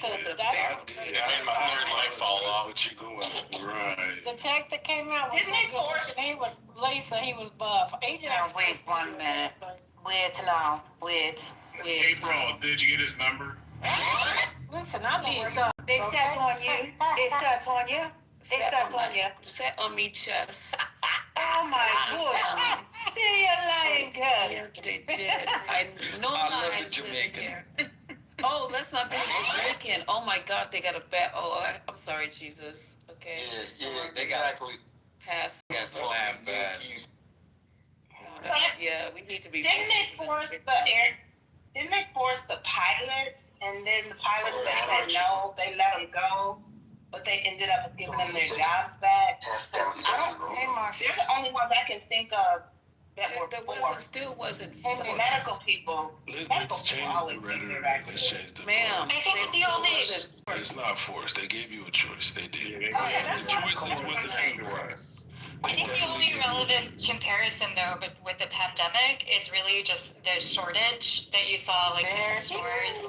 So the I my hair might fall off. What you going? Right. detective came out with he was Lisa, he was buff. Now wait 1 minute. Wait now. Wait. April, did you get his number? Listen, I know Lisa, they sat on you. They sat on you. They sat on you. Sat on me chest. Oh my gosh. See you lying girl. Yeah, they did. No I love lies the Jamaican. in there. Oh, let's not do Jamaican. Oh my God, they got a bad. I'm sorry, Jesus. Okay. Yeah, they exactly. Pass. Got slap bad. Yeah, we need to be. Didn't they force the pilots, and then the pilots that said no, they let them go, but they ended up giving them their jobs back? Hey Marsha. They're the only ones I can think of that were forced. Still wasn't. And the medical people. Let's change the rhetoric. Let's change the. Ma'am, I think the only. It's not forced. They gave you a choice. They did. Oh, yeah, The choice is what the people want. I think the only relevant comparison, though, but with the pandemic is really just the shortage that you saw, like in the stores,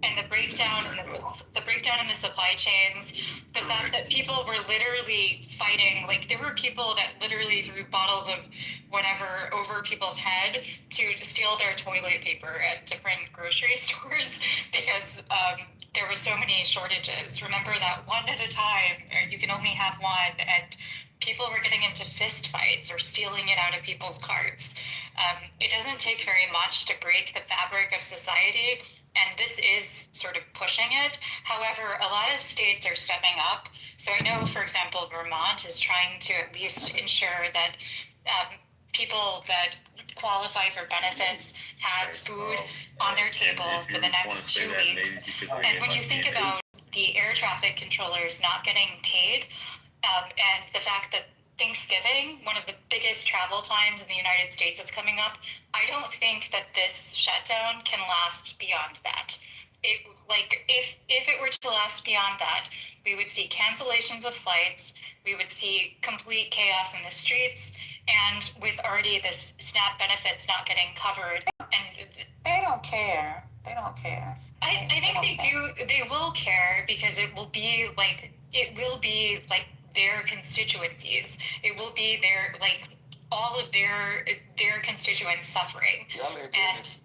and the breakdown in the supply chains. The fact that people were literally fighting, like there were people that literally threw bottles of whatever over people's head to steal their toilet paper at different grocery stores because there were so many shortages. Remember that one at a time, or you can only have one, and people were getting into fist fights or stealing it out of people's carts. It doesn't take very much to break the fabric of society, and this is sort of pushing it. However, a lot of states are stepping up. So I know, for example, Vermont is trying to at least ensure that people that qualify for benefits have food on their table for the next 2 weeks. And when you think about the air traffic controllers not getting paid, and the fact that Thanksgiving, one of the biggest travel times in the United States, is coming up, I don't think that this shutdown can last beyond that. If it were to last beyond that, we would see cancellations of flights, we would see complete chaos in the streets, and with already this SNAP benefits not getting covered, and They don't care. They don't care. I think they do. They will care because it will be like their constituencies. It will be all of their constituents suffering. And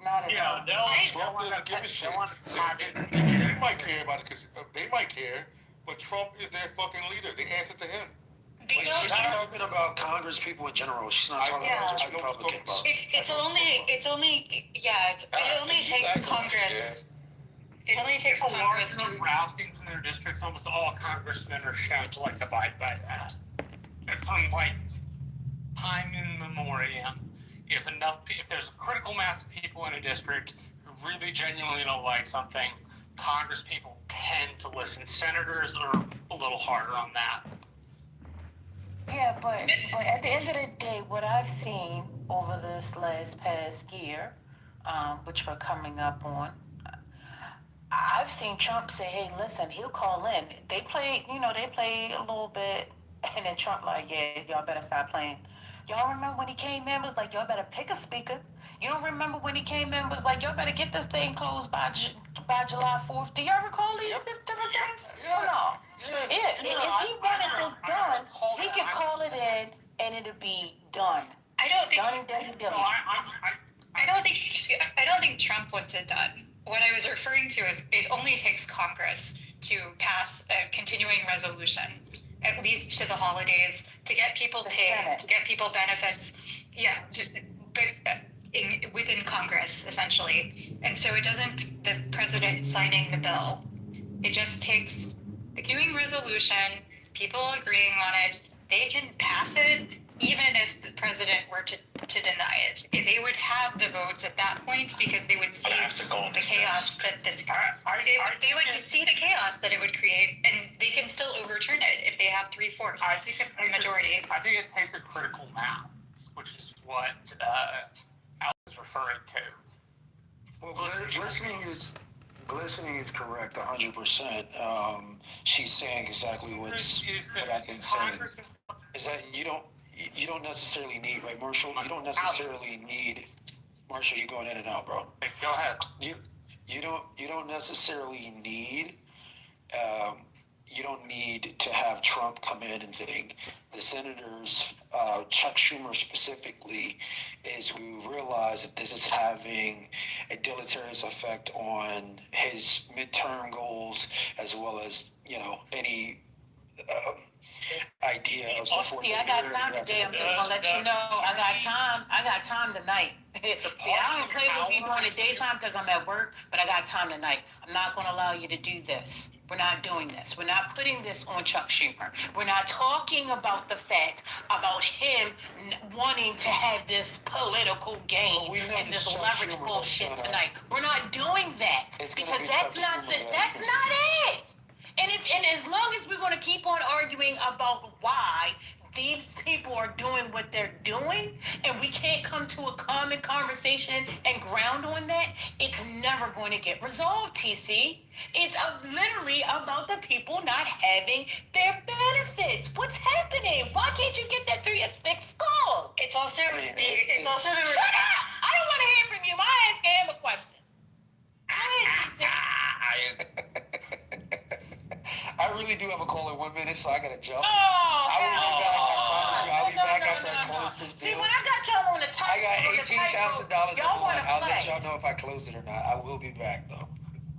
Not at all. Trump doesn't give a shit. They might care about it because they might care, but Trump is their fucking leader. They answer to him. She's not talking about Congress people in general. She's not talking about just Republicans. it only takes Congress. It only takes Congress to rousting from their districts. Almost all congressmen are shown to abide by that. And from time immemorial, if there's a critical mass of people in a district who really genuinely don't like something, Congress people tend to listen. Senators are a little harder on that. Yeah, but at the end of the day, what I've seen over this past year, which we're coming up on, I've seen Trump say, "Hey, listen," he'll call in. They play a little bit, and then Trump yeah, y'all better stop playing. Y'all remember when he came in was like, y'all better pick a speaker. You don't remember when he came in was like, y'all better get this thing closed by July 4th. Do y'all recall these different things? No. If he wanted this done, he could call it in and it'll be done. I don't think Done. I don't think Trump wants it done. What I was referring to is it only takes Congress to pass a continuing resolution, at least to the holidays, to get people paid, Senate. to get people benefits. Yeah, but within Congress, essentially. And so it doesn't the president signing the bill. It just takes the continuing resolution, people agreeing on it. They can pass it even if the president were to deny it. They would have the votes at that point because they would see the chaos that this they would see the chaos that it would create, and they can still overturn it if they have 3/4 majority. I think it takes a critical mass, which is what Al was referring to. Well, glistening is correct 100%. She's saying exactly what I've been saying. Is that you don't necessarily need, right, Marshall? You don't necessarily need, Marshall, you're going in and out, bro. Go ahead. you don't necessarily need. You don't need to have Trump come in and saying the senators, Chuck Schumer specifically, is we realize that this is having a deleterious effect on his midterm goals as well as, any idea of support. See, I got time today. I'm just gonna let you know. I got time tonight. See, I don't play with you during the daytime because I'm at work, but I got time tonight. I'm not gonna allow you to do this. We're not doing this. We're not putting this on Chuck Schumer. We're not talking about the fact about him wanting to have this political game and this leverage bullshit tonight. We're not doing that because that's not it. And as long as we're going to keep on arguing about why these people are doing what they're doing, and we can't come to a common conversation and ground on that, it's never going to get resolved, TC. It's literally about the people not having their benefits. What's happening? Why can't you get that through your thick skull? It's also Shut up! I don't want to hear from you. My ask him a question. Go ahead, TC. I really do have a call in 1 minute, so I gotta jump. I will be back after I close this deal. See, when I got y'all on the tight, I got $18,000 y'all on the line. wanna I'll play. let y'all know if I close it or not. I will be back though.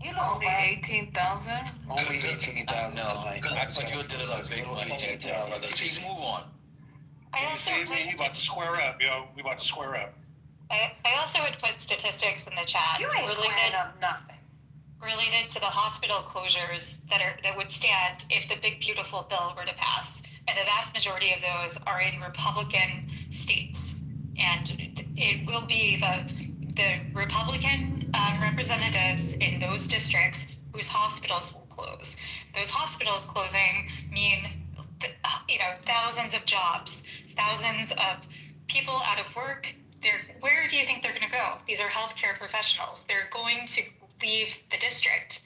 You know, Only 18,000? Only 18,000 tonight. I thought you did it a big one. 18,000. Please move on. I also We put about to square up, yo. We about to square up. I also would put statistics in the chat you ain't squaring up nothing. related to the hospital closures that would stand if the big beautiful bill were to pass, and the vast majority of those are in Republican states, and it will be the Republican representatives in those districts whose hospitals will close. Those hospitals closing mean thousands of jobs, thousands of people out of work. Where do you think they're going to go? These are healthcare professionals. They're going to leave the district.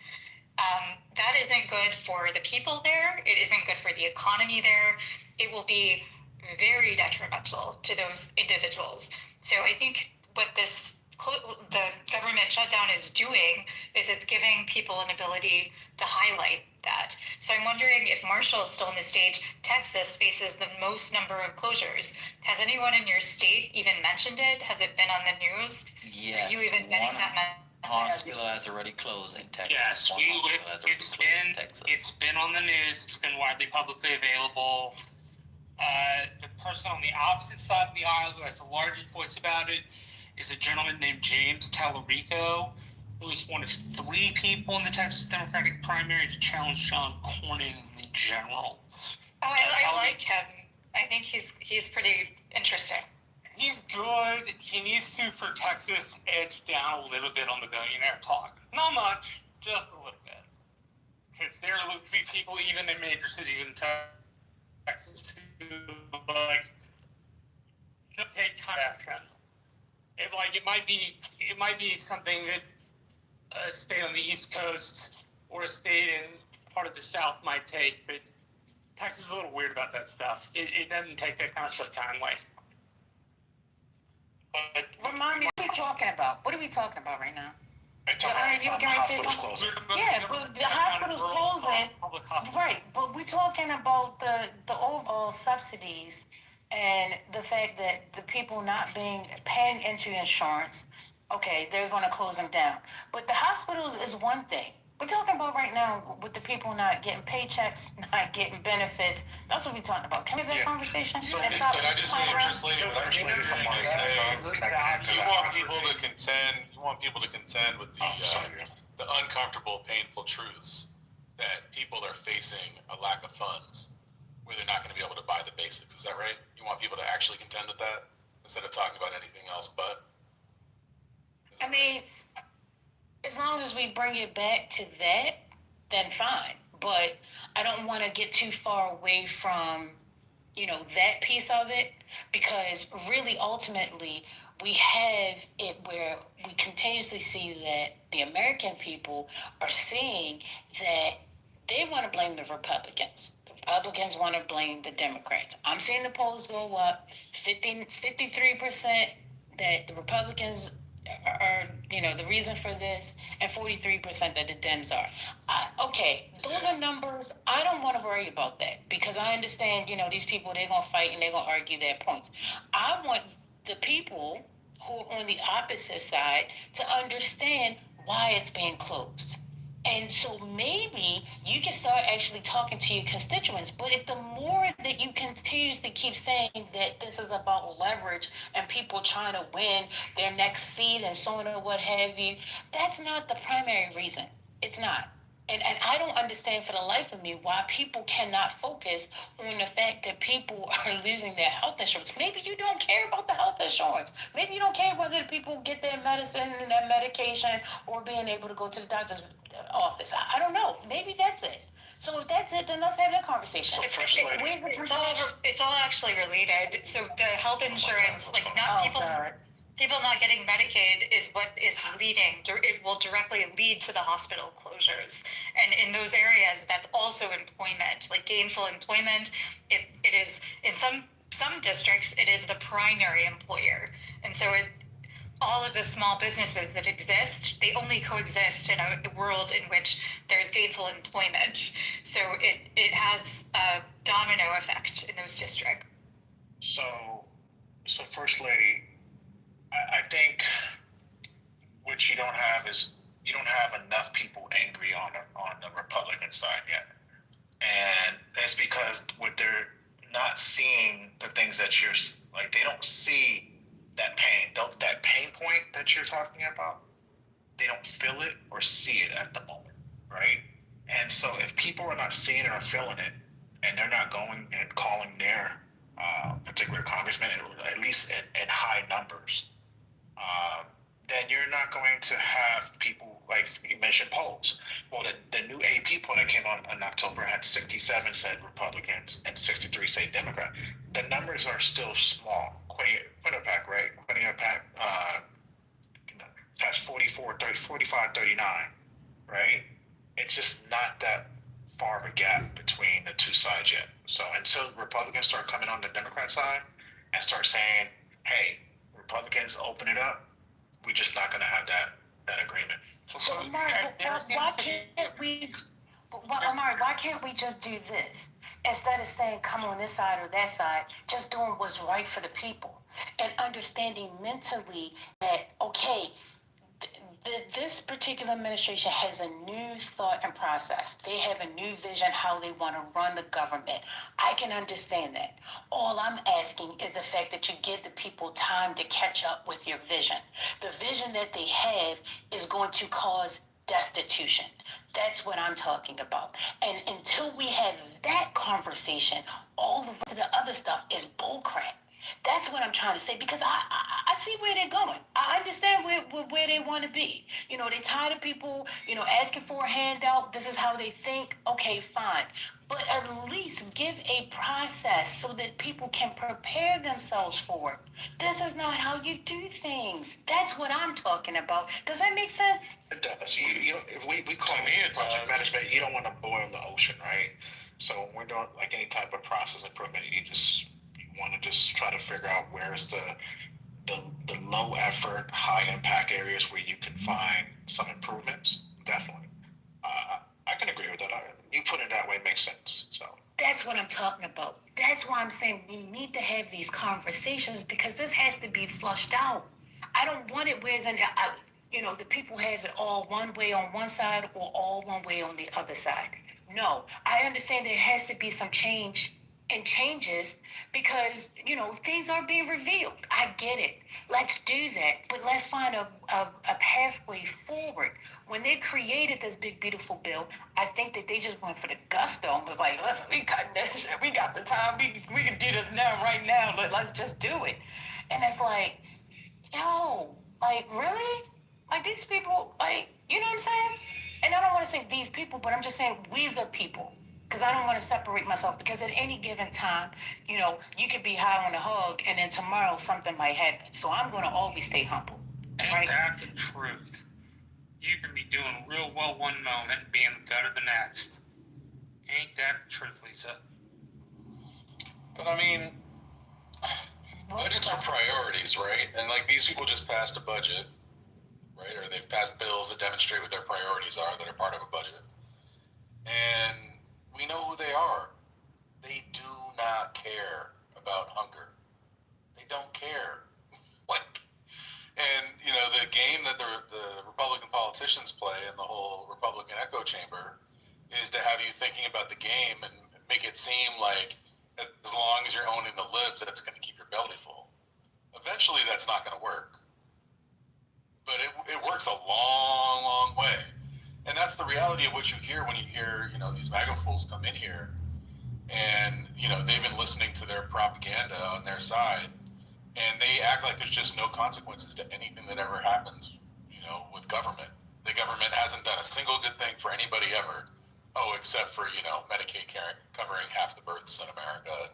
That isn't good for the people there. It isn't good for the economy there. It will be very detrimental to those individuals. So I think what the government shutdown is doing is it's giving people an ability to highlight that. So I'm wondering if Marshall is still on the stage. Texas faces the most number of closures. Has anyone in your state even mentioned it? Has it been on the news? Yes. Are you even getting that message? Hospital has already closed in Texas. Yes, One hospital has already closed in Texas. It's been on the news. It's been widely publicly available. The person on the opposite side of the aisle who has the largest voice about it is a gentleman named James Tallarico, who is one of 3 people in the Texas Democratic primary to challenge John Cornyn in the general. Oh, I like him. I think he's pretty interesting. He's good. He needs to, for Texas, edge down a little bit on the billionaire talk. Not much, just a little bit. Because there will be people even in major cities in Texas who take kind of action. It might be something that a state on the East Coast or a state in part of the South might take, but Texas is a little weird about that stuff. It doesn't take that kind of stuff kindly. Remind me, what are we talking about? What are we talking about right now? Hospitals closing. Yeah, but the hospital's closing. Right, but we're talking about the overall subsidies and the fact that the people not paying into insurance. Okay, they're going to close them down. But the hospitals is one thing. We're talking about right now with the people not getting paychecks, not getting benefits. That's what we're talking about. Can we have that conversation? So, That's can not I just say, around. interest lady, what I'm trying to say, you want people to contend with the uncomfortable, painful truths that people are facing a lack of funds where they're not going to be able to buy the basics. Is that right? You want people to actually contend with that instead of talking about anything else but? I mean, as long as we bring it back to that, then fine. But I don't want to get too far away from, that piece of it, because really, ultimately, we have it where we continuously see that the American people are seeing that they want to blame the Republicans. The Republicans want to blame the Democrats. I'm seeing the polls go up 53% that the Republicans are, the reason for this, and 43% that the Dems are. Okay, those are numbers. I don't want to worry about that because I understand, these people, they're going to fight and they're going to argue their points. I want the people who are on the opposite side to understand why it's being closed. And so maybe you can start actually talking to your constituents. But if the more that you continuously keep saying that this is about leverage and people trying to win their next seat and so on and what have you, that's not the primary reason. It's not. And I don't understand for the life of me why people cannot focus on the fact that people are losing their health insurance. Maybe you don't care about the health insurance. Maybe you don't care whether people get their medicine and their medication or being able to go to the doctor's office. I don't know. Maybe that's it. So if that's it, then let's have that conversation. It's all actually related. So the health insurance, people not getting Medicaid is what is leading. It will directly lead to the hospital closures, and in those areas, that's also employment, like gainful employment. It is in some districts, it is the primary employer, and so all of the small businesses that exist, they only coexist in a world in which there's gainful employment. So it has a domino effect in those districts. So First Lady, I think what you don't have is you don't have enough people angry on the Republican side yet, and that's because what they're not seeing the things that you're like. They don't see that pain, that pain point that you're talking about. They don't feel it or see it at the moment, right? And so if people are not seeing it or feeling it, and they're not going and calling their particular congressman, at least in high numbers, then you're not going to have people, like you mentioned, polls. Well, the new AP poll that came out in October had 67 said Republicans and 63 say Democrat. The numbers are still small. Quinnipiac, right? Quinnipiac has 45, 39, right? It's just not that far of a gap between the two sides yet. So until Republicans start coming on the Democrat side and start saying, hey, Republicans open it up, we're just not going to have that agreement. So, Amari, why can't we just do this? Instead of saying, come on this side or that side, just doing what's right for the people and understanding mentally that, okay, this particular administration has a new thought and process. They have a new vision how they want to run the government. I can understand that. All I'm asking is the fact that you give the people time to catch up with your vision. The vision that they have is going to cause destitution. That's what I'm talking about. And until we have that conversation, all of the other stuff is bullcrap. That's what I'm trying to say, because I see where they're going. I understand where they want to be. They tired of people, asking for a handout. This is how they think. Okay, fine. But at least give a process so that people can prepare themselves for it. This is not how you do things. That's what I'm talking about. Does that make sense? It does. If we call it project management, you don't want to boil the ocean, right? So when we're doing like any type of process improvement, you want to just try to figure out where's the low effort, high impact areas where you can find some improvements. Definitely. I can agree with that. You put it that way makes sense. So that's what I'm talking about. That's why I'm saying we need to have these conversations, because this has to be flushed out. I don't want it where the people have it all one way on one side or all one way on the other side. No, I understand there has to be some changes because, things are being revealed. I get it. Let's do that. But let's find a pathway forward. When they created this big, beautiful bill, I think that they just went for the gusto and was like, listen, we got this. We got the time. We can do this right now. Let's just do it. And it's like, yo, really? These people, you know what I'm saying? And I don't want to say these people, but I'm just saying we the people. Because I don't want to separate myself, because at any given time, you could be high on a hug and then tomorrow something might happen. So I'm going to always stay humble. Ain't that the truth? You can be doing real well one moment and being the gutter the next. Ain't that the truth, Lisa? But I mean, budgets are priorities, right? And these people just passed a budget right? Or they've passed bills that demonstrate what their priorities are that are part of a budget. And we know who they are. They do not care about hunger. They don't care. And the game that the Republican politicians play in the whole Republican echo chamber is to have you thinking about the game and make it seem like as long as you're owning the libs, that's going to keep your belly full. Eventually, that's not going to work. But it works a long, long way. And that's the reality of what you hear when you hear, these MAGA fools come in here and, they've been listening to their propaganda on their side and they act like there's just no consequences to anything that ever happens, with government. The government hasn't done a single good thing for anybody ever. Oh, except for, Medicaid covering half the births in America,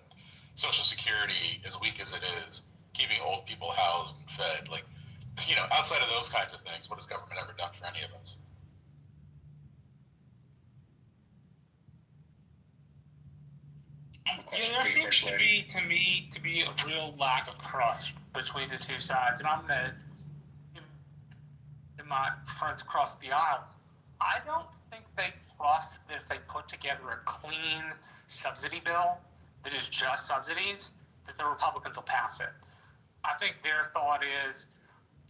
Social Security, as weak as it is, keeping old people housed and fed. Like, outside of those kinds of things, what has government ever done for any of us? There seems to be a real lack of trust between the two sides, and I'm gonna, in my friends across the aisle, I don't think they trust that if they put together a clean subsidy bill that is just subsidies, that the Republicans will pass it. I think their thought is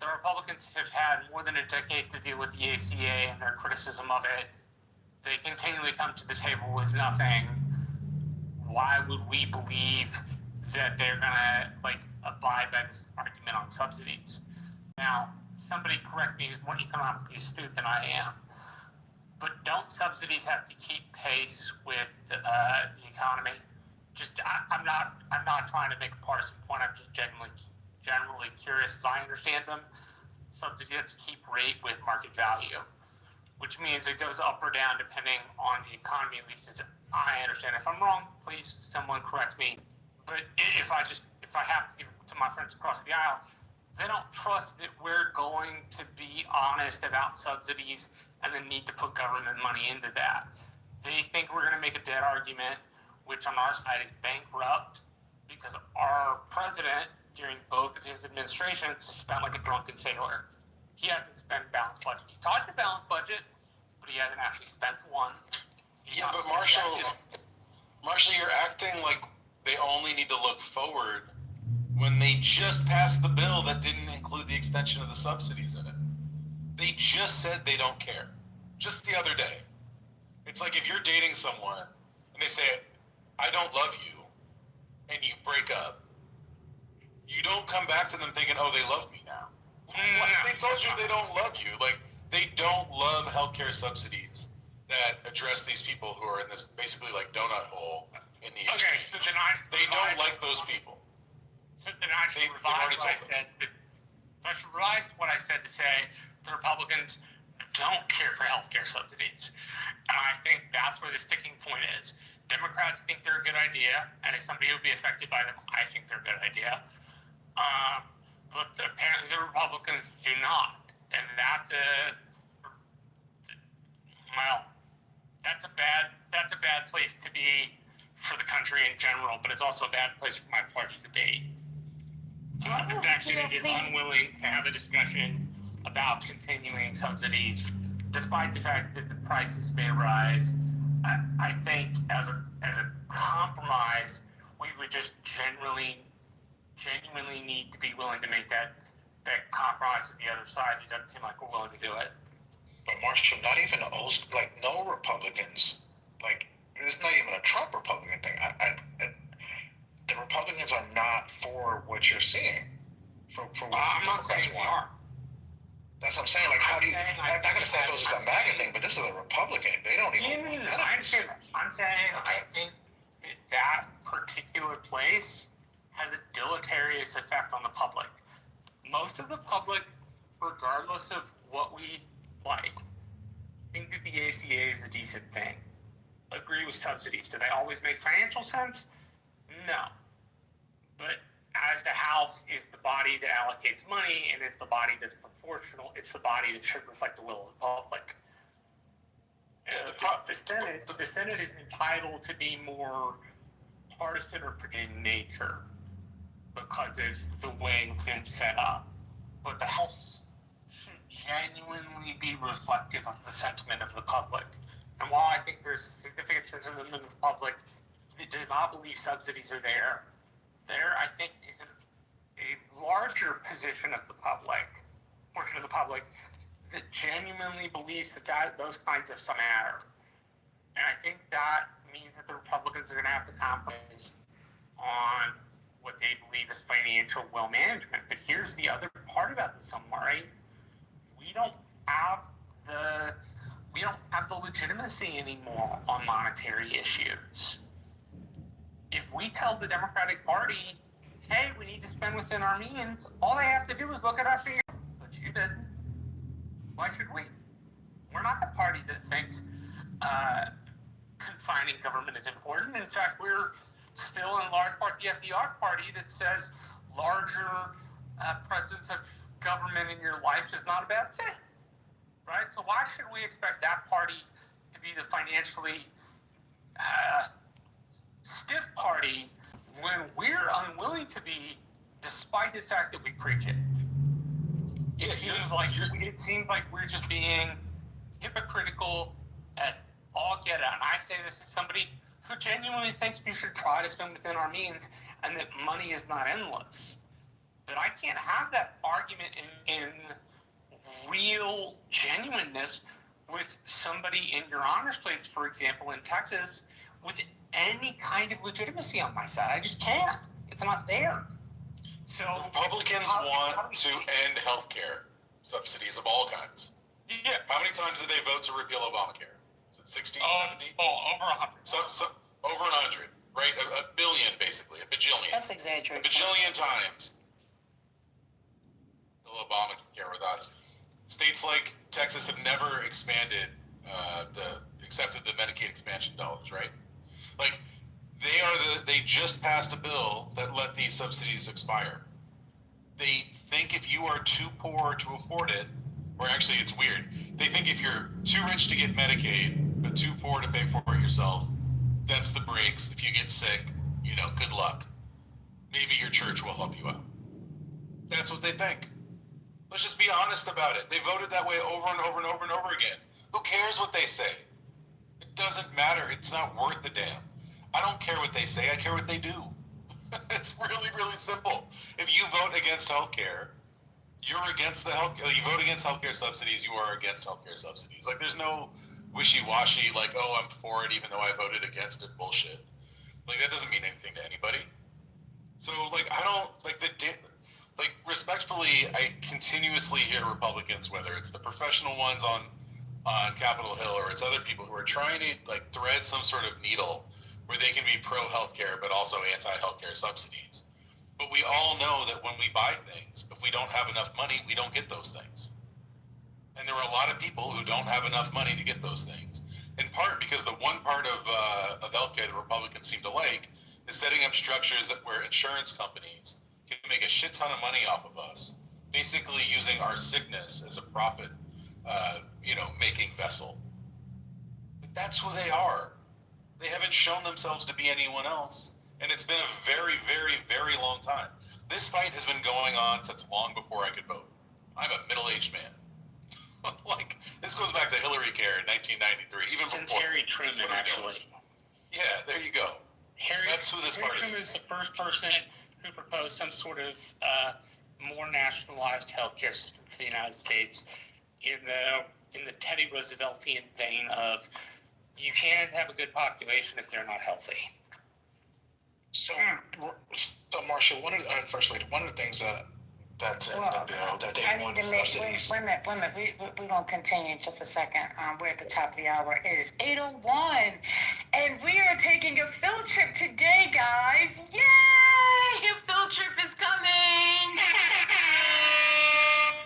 the Republicans have had more than a decade to deal with the ACA and their criticism of it. They continually come to the table with nothing. Why would we believe that they're gonna abide by this argument on subsidies? Now, somebody correct me who's more economically astute than I am, but don't subsidies have to keep pace with the economy? I'm not trying to make a partisan point. I'm just generally curious as I understand them. Subsidies have to keep rate with market value, which means it goes up or down depending on the economy, at least as I understand. If I'm wrong, please someone correct me. But if I have to give it to my friends across the aisle, they don't trust that we're going to be honest about subsidies and the need to put government money into that. They think we're going to make a debt argument, which on our side is bankrupt, because our president, during both of his administrations, has spent like a drunken sailor. He hasn't spent a balanced budget. He's talked a balanced budget, but he hasn't actually spent one. But Marshall, you're acting like they only need to look forward when they just passed the bill that didn't include the extension of the subsidies in it. They just said they don't care. Just the other day. It's like if you're dating someone and they say, I don't love you, and you break up, you don't come back to them thinking, oh, they love me now. They told you they don't love you. They don't love healthcare subsidies that address these people who are in this basically donut hole in the exchange. So then they don't like those people. So then I should revise what I said to say the Republicans don't care for healthcare subsidies. And I think that's where the sticking point is. Democrats think they're a good idea, and as somebody who would be affected by them, I think they're a good idea. But apparently the Republicans do not. And that's a bad place to be for the country in general, but it's also a bad place for my party to be. The fact that it is unwilling to have a discussion about continuing subsidies, despite the fact that the prices may rise. I think as a compromise, we would just genuinely need to be willing to make that compromise with the other side. It doesn't seem like we're willing to do it. But Marshall, not even no Republicans, it's not even a Trump Republican thing. The Republicans are not for what you're seeing. For what I'm not saying we are. That's what I'm saying. How do you? I'm not going to say it was just a MAGA thing, but this is a Republican. They don't even. I'm saying I think that particular place has a deleterious effect on the public. Most of the public, regardless of what we like, think that the ACA is a decent thing. Agree with subsidies. Do they always make financial sense? No. But as the House is the body that allocates money and is the body that's proportional, it's the body that should reflect the will of the public. The Senate is entitled to be more partisan or in nature because of the way it's been set up. But the House shouldn't genuinely be reflective of the sentiment of the public. And while I think there's a significant sentiment of the public that does not believe subsidies are there I think is a larger position of the public, portion of the public, that genuinely believes that those kinds of stuff matter. And I think that means that the Republicans are going to have to compromise on what they believe is financial well management. But here's the other part about this, Omari. We don't have the legitimacy anymore on monetary issues. If we tell the Democratic Party, hey, we need to spend within our means, all they have to do is look at us and go, but you didn't. Why should we? We're not the party that thinks confining government is important. In fact, we're still in large part the FDR party that says larger presence of government in your life is not a bad thing, right? So why should we expect that party to be the financially stiff party when we're unwilling to be, despite the fact that we preach it? It seems like we're just being hypocritical as all get out. And I say this as somebody who genuinely thinks we should try to spend within our means and that money is not endless. But I can't have that argument in real genuineness with somebody in your honors place, for example, in Texas, with any kind of legitimacy on my side. I just can't. It's not there. So Republicans want to end health care subsidies of all kinds. Yeah. How many times did they vote to repeal Obamacare? Is it 60, 70? Over 100. So over 100, right? A billion, basically, a bajillion. That's exaggeration. A bajillion times. Obamacare with us. States like Texas have never accepted the Medicaid expansion dollars, right? Like they just passed a bill that let these subsidies expire. They think if you are too poor to afford it, or actually it's weird. They think if you're too rich to get Medicaid, but too poor to pay for it yourself, them's the breaks. If you get sick, good luck. Maybe your church will help you out. That's what they think. Let's just be honest about it. They voted that way over and over and over and over again. Who cares what they say? It doesn't matter. It's not worth the damn. I don't care what they say. I care what they do. It's really, really simple. If you vote against healthcare, you're against the health. You vote against healthcare subsidies, you are against healthcare subsidies. Like there's no wishy-washy, like, oh, I'm for it even though I voted against it bullshit. Like that doesn't mean anything to anybody. So I don't respectfully, I continuously hear Republicans, whether it's the professional ones on Capitol Hill or it's other people who are trying to thread some sort of needle where they can be pro-healthcare but also anti-healthcare subsidies. But we all know that when we buy things, if we don't have enough money, we don't get those things. And there are a lot of people who don't have enough money to get those things. In part because the one part of healthcare that Republicans seem to like is setting up structures where insurance companies can make a shit ton of money off of us, basically using our sickness as a profit, making vessel. But that's who they are. They haven't shown themselves to be anyone else, and it's been a very, very, very long time. This fight has been going on since long before I could vote. I'm a middle-aged man. This goes back to Hillary Care in 1993, even since before Harry Truman, actually. Yeah, there you go. That's who this Harry party Truman is the first person who proposed some sort of more nationalized healthcare system for the United States in the Teddy Rooseveltian vein of you can't have a good population if they're not healthy. So Marcia, First Lady, one of the things that's in the bill that they want to subsidies. Wait a minute. We're going to continue in just a second. We're at the top of the hour. It is 8:01, and we are taking a field trip today, guys. Yay! A field trip is coming!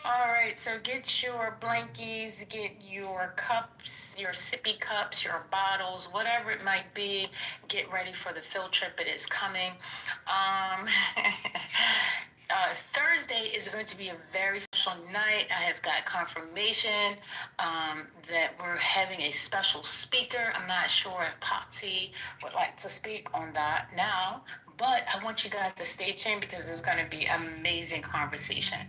All right, so get your blankies, get your cups, your sippy cups, your bottles, whatever it might be. Get ready for the field trip. It is coming. Thursday is going to be a very special night. I have got confirmation that we're having a special speaker. I'm not sure if Patsy would like to speak on that now, but I want you guys to stay tuned because it's going to be an amazing conversation.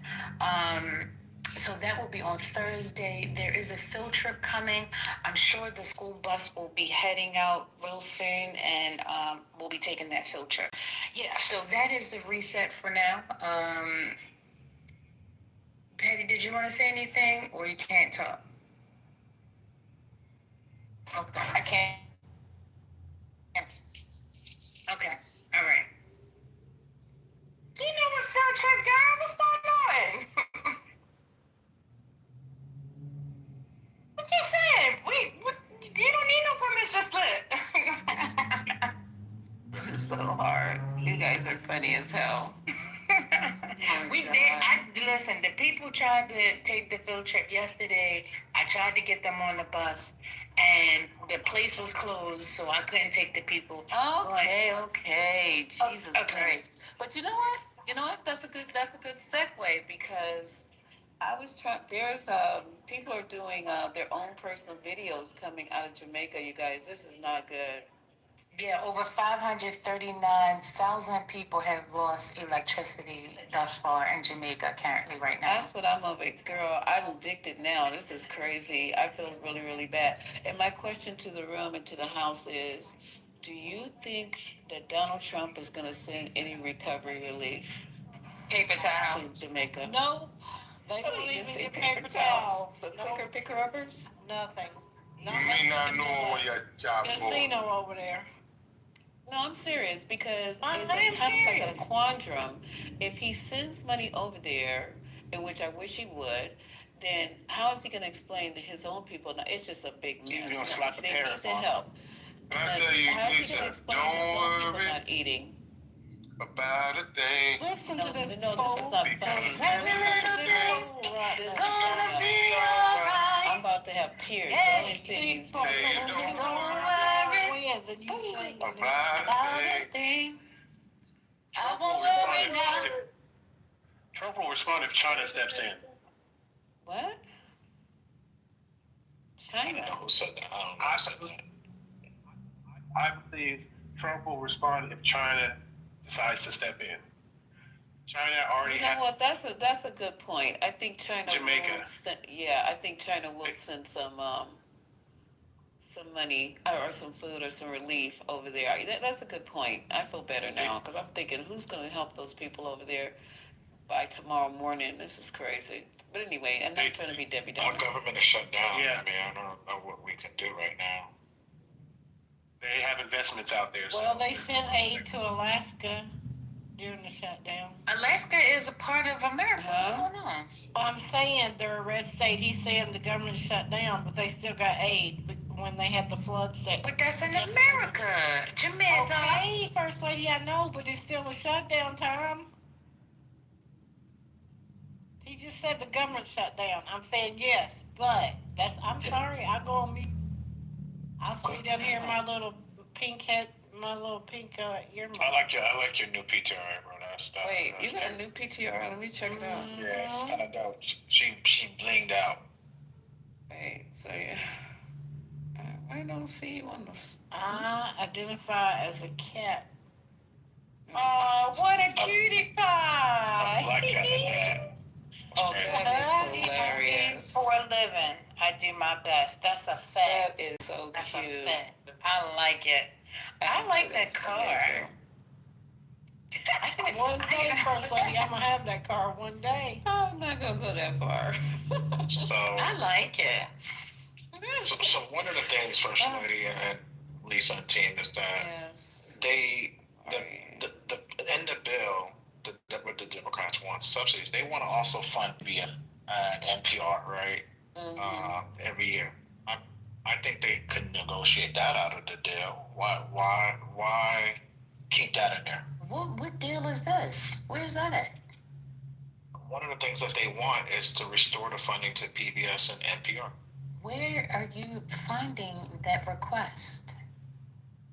So that will be on Thursday. There is a field trip coming. I'm sure the school bus will be heading out real soon, and we'll be taking that field trip. Yeah, so that is the reset for now. Patty, did you want to say anything, or you can't talk? Okay, I can't. Okay, all right. You know what field trip, girl? What's going on? What you saying? You don't need no permission slip. It's so hard. You guys are funny as hell. Listen, the people tried to take the field trip yesterday. I tried to get them on the bus, and the place was closed, so I couldn't take the people. Okay. Jesus Christ. But you know what? That's a good segue, because I was trying. There's people are doing their own personal videos coming out of Jamaica. You guys, this is not good. Yeah, over 539,000 people have lost electricity thus far in Jamaica currently right now. That's what I'm over, girl. I'm addicted now. This is crazy. I feel really, really bad. And my question to the room and to the house is, do you think that Donald Trump is going to send any recovery relief Paper towel. to Jamaica? No, they don't even get paper towels. The picker-uppers? Nothing. You may not know what your job for. Casino over there. No, I'm serious, because I'm it's kind of like serious. a quandrum. If he sends money over there, in which I wish he would, then how is he going to explain to his own people? Now, it's just a big mess. He's gonna slap a They tariff need to on help. But I tell you, How's he Lisa, going to explain don't to his own people worry not eating? about a thing. Listen No, to this. this is not funny. This This is gonna be alright. I'm about to have tears. Yeah, Only seeing these Don't worry. And you sing about a thing. I won't worry now. Trump will respond if China steps in. What? I don't know China. who said that. I don't know who said that. I believe Trump will respond if China decides to step in. China already You know what? That's a good point. I think China Jamaica. will send, I think China will send some money or some food or some relief over there. That's a good point. I feel better now, because I'm thinking, who's going to help those people over there by tomorrow morning? This is crazy. But anyway, I'm not trying to be Debbie Downer. Our government is shut down. Yeah. I mean, I don't know what we can do right now. They have investments out there. Well, they sent aid to Alaska during the shutdown. Alaska is a part of America. What's going on? I'm saying they're a red state. He's saying the government shut down, but they still got aid when they had the floods. But that's in America. Jamaica. Okay, First Lady, I know, but it's still a shutdown time. He just said the government shut down. I'm saying yes, but I'm sorry. I go on mute. I'll sit down here in my little pink earmuff. I like your new PTR, bro. That's Wait, you got a new PTR? Let me check it out. Yeah, it's kind of dope. She blinged out. Wait, so yeah. I don't see you on the. I identify as a cat. Oh, what a cutie A pie! black cat like that. Oh, that is hilarious. For a living, I do my best. That's a fact. That is so That's cute. a fact. I like it. I like that car. One day, First Lady, I'm gonna have that car one day. I'm not gonna go that far. So, I like it. so one of the things, First Lady and Lisa and team, is that Yes. in the bill, what the Democrats want, subsidies, they want to also fund via NPR, right? Every year. I think they could negotiate that out of the deal. Why keep that in there? What deal is this? Where's that at? One of the things that they want is to restore the funding to PBS and NPR. Where are you finding that request?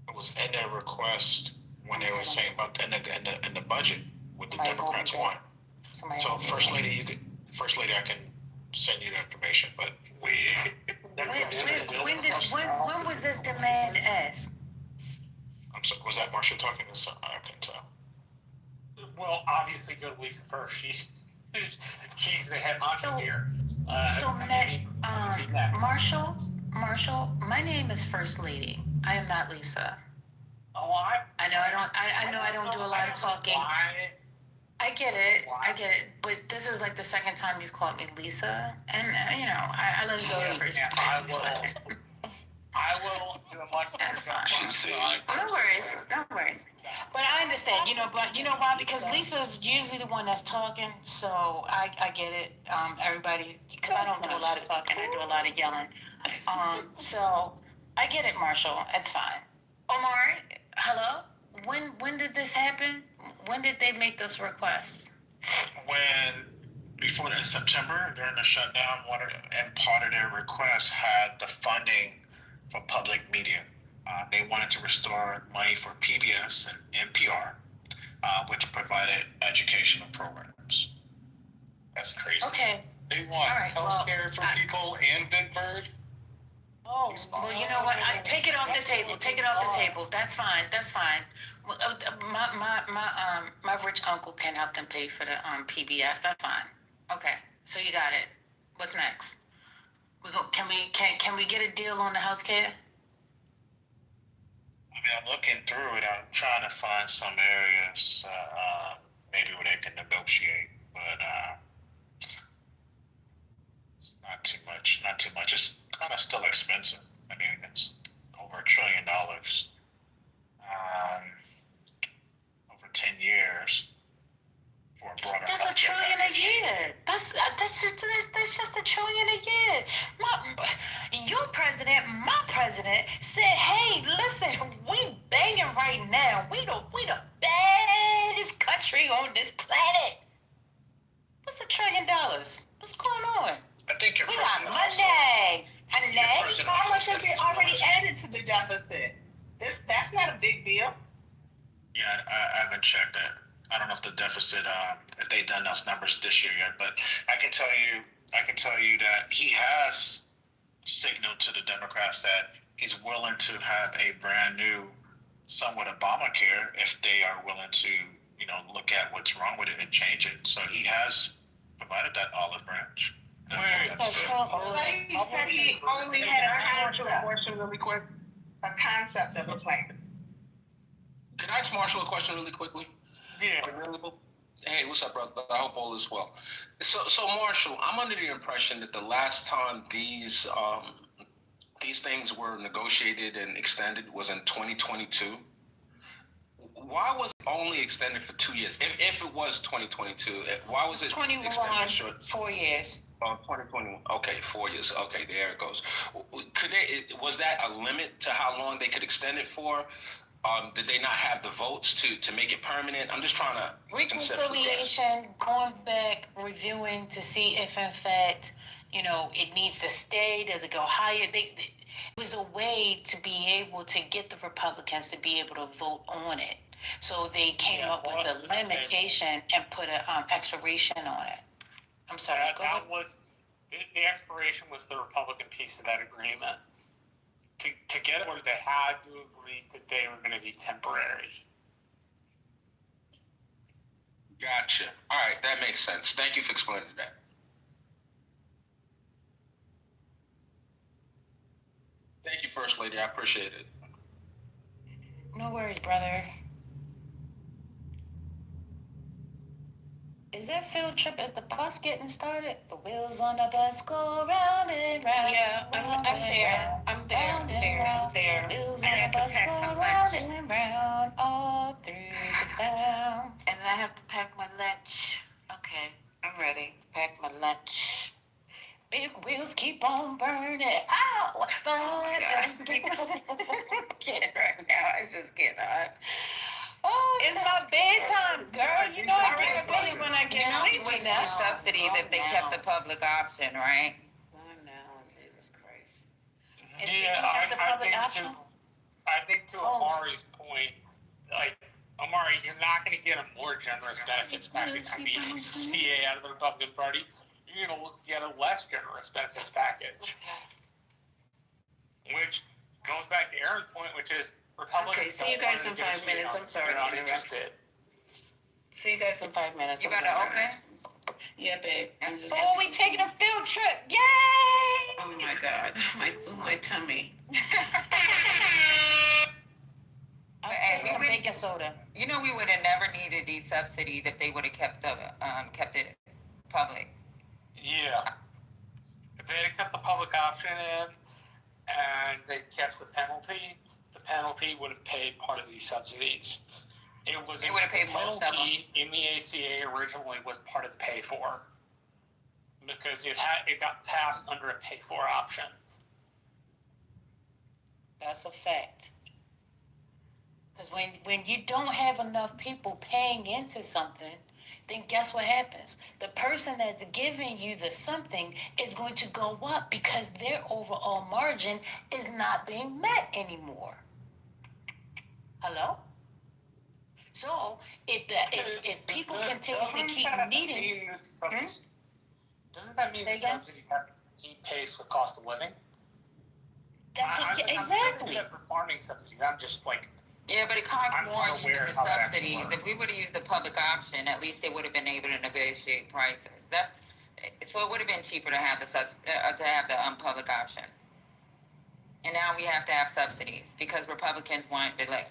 It was in their request when they were saying about in the budget what the Democrats want. So First Lady, I can send you the information, but When was this demand asked? I'm sorry, was that Marcia talking to some? I can tell. Well, obviously, go to Lisa first. She's the head honcho here. Marshall, my name is First Lady. I am not Lisa. Oh, I know I don't do a lot of talking. I get it, but this is like the second time you've called me Lisa, and I let it go the first time. I will do a much better job. No worries. But I understand, but you know why? Because Lisa's usually the one that's talking, so I get it. Everybody, because I don't do a lot of talking, I do a lot of yelling. So I get it, Marshall. It's fine. Omari, hello? When did this happen? When did they make this request? Before in September, during the shutdown, and part of their request had the funding for public media. They wanted to restore money for PBS and NPR, which provided educational programs. That's crazy. Okay. They want healthcare for people and Big Bird. Oh, well, you know what? Take it off the table. That's fine. My rich uncle can help them pay for the PBS. That's fine. Okay, so you got it. What's next? Can we get a deal on the healthcare? I'm looking through it. I'm trying to find some areas maybe where they can negotiate, but it's not too much. It's kind of still expensive. I mean, it's over $1 trillion over 10 years for a broader. That's $1 trillion a year. That's just $1 trillion a year. Your president, my president said, "Hey, listen, we banging right now. We the baddest country on this planet. What's $1 trillion? What's going on? I think We got money. How much has it already added to the deficit? That's not a big deal. Yeah, I haven't checked that. I don't know if the deficit, if they've done those numbers this year yet, but I can tell you that he has signaled to the Democrats that he's willing to have a brand new, somewhat Obamacare if they are willing to, look at what's wrong with it and change it. So he has provided that olive branch. He said he only had a question really quick. A concept of a plan. Can I ask Marshall a question really quickly? Yeah. Hey, what's up, brother? I hope all is well. So Marshall, I'm under the impression that the last time these things were negotiated and extended was in 2022. Why was it only extended for 2 years? If it was 2022, why was it 21, extended short? 4 years. Oh, 2021. Okay, 4 years. Okay, there it goes. Was that a limit to how long they could extend it for? Did they not have the votes to make it permanent? I'm just trying to reconciliation, going back, reviewing to see if in fact, it needs to stay. Does it go higher? It was a way to be able to get the Republicans to be able to vote on it. So they came up with a limitation and put an expiration on it. I'm sorry. That was the expiration was the Republican piece of that agreement. To get where they had to agree that they were going to be temporary. Gotcha. All right, that makes sense. Thank you for explaining that. Thank you, First Lady. I appreciate it. No worries, brother. Is that field trip? Is the bus getting started? The wheels on the bus go round and round. Yeah, I'm there. Wheels I on have the to bus pack go my round lunch. and round all through the town. And I have to pack my lunch. Okay, I'm ready. Pack my lunch. Big wheels keep on burning. Ow! Can't right now. I just get hot. Oh, it's my bedtime, girl. You know I get silly when I get sleepy now. Subsidies if they kept the public option, right? Oh no, Jesus Christ. I think to Amari's point, Amari, you're not going to get a more generous benefits package from the CA out of the Republican Party. You're going to get a less generous benefits package. Which goes back to Aaron's point, which is Republicans. Okay, see you guys in 5 minutes. I'm sorry. They're not interested. See you guys in 5 minutes. You gotta open? Yeah, babe. I'm just. Oh, we taking a field trip! Yay! Oh my God, my tummy. I And still some we- baking soda. You know, we would have never needed these subsidies if they would have kept it public. Yeah. If they had kept the public option in and they kept the penalty would have paid part of these subsidies. It would have paid most of them. In the ACA originally was part of the pay for, because it got passed under a pay for option. That's a fact. Because when you don't have enough people paying into something, then guess what happens? The person that's giving you the something is going to go up because their overall margin is not being met anymore. Hello? So if people continuously keep needing, Doesn't that mean Say that again? subsidies have to keep pace with cost of living? exactly. I'm sure for farming subsidies. I'm just like. Yeah, but it costs I'm more unaware using the of how that actually subsidies. works. If we would have used the public option, at least they would have been able to negotiate prices. So it would have been cheaper to have the public option. And now we have to have subsidies because Republicans want to like.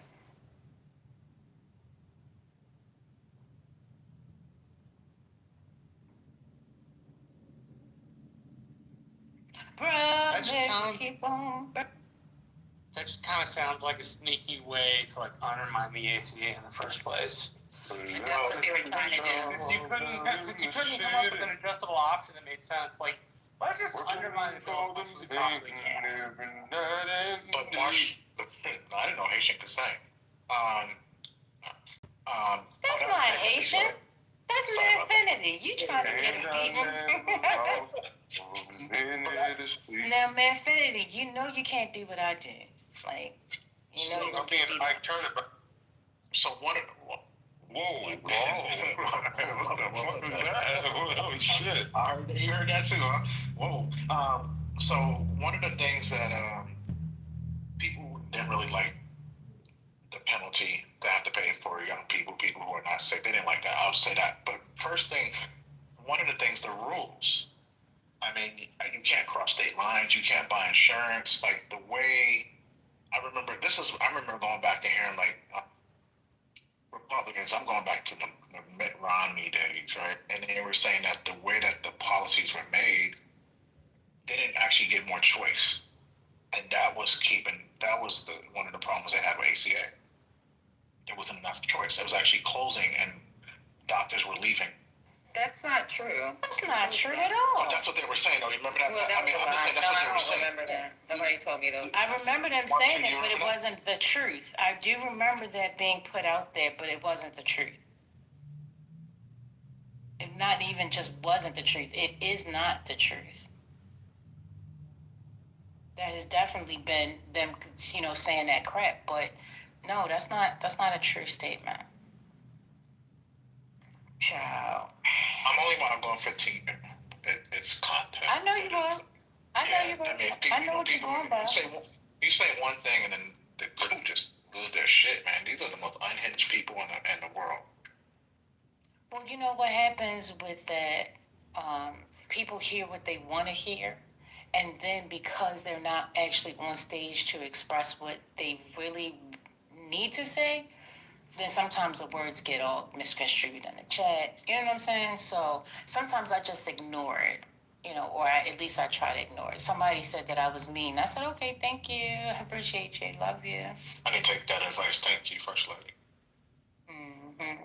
Keep on. That just kind of sounds like a sneaky way to like undermine the ACA in the first place. That's what they were trying to do. Since you couldn't come up with an adjustable option that made sense, like let's just undermine the bill as much as we possibly can. But Marsh, I didn't know Haitian could sing. That's not Haitian. That's my affinity. You trying to get me. Now, Manfinity, you know you can't do what I do. Like, you know So you're I'm gonna being get Ike Turner, but So one of whoa, what was that? Oh shit! you heard that too, huh? Whoa. So one of the things that people didn't really like the penalty they have to pay for young people who are not sick. They didn't like that. I'll say that. But first thing, one of the things, the rules. I mean, you can't cross state lines. You can't buy insurance. Like the way I remember going back to hearing like Republicans. I'm going back to the Mitt Romney days, right? And they were saying that the way that the policies were made, they didn't actually give more choice, and that was one of the problems they had with ACA. There wasn't enough choice. It was actually closing, and doctors were leaving. That's not true. That's not true at all. But that's what they were saying. Though, you remember that? Well, that was I'm just saying that's what they were saying. I don't remember that. Nobody told me those. I remember them Mark, saying can it, you but it remember that? wasn't the truth. I do remember that being put out there, but it wasn't the truth. It not even just wasn't the truth. It is not the truth. That has definitely been them, saying that crap. But no, that's not a true statement. Child. I'm going 15. It's content. I know you are. I know you are. I mean, I know what you're going by. You say one thing and then the group just lose their shit, man. These are the most unhinged people in the world. Well, you know what happens with that? People hear what they want to hear, and then because they're not actually on stage to express what they really need to say, then sometimes the words get all misconstrued in the chat. You know what I'm saying? So sometimes I just ignore it, or at least I try to ignore it. Somebody said that I was mean. I said, okay, thank you. I appreciate you. Love you. I can take that advice. Thank you, First Lady. Mm-hmm.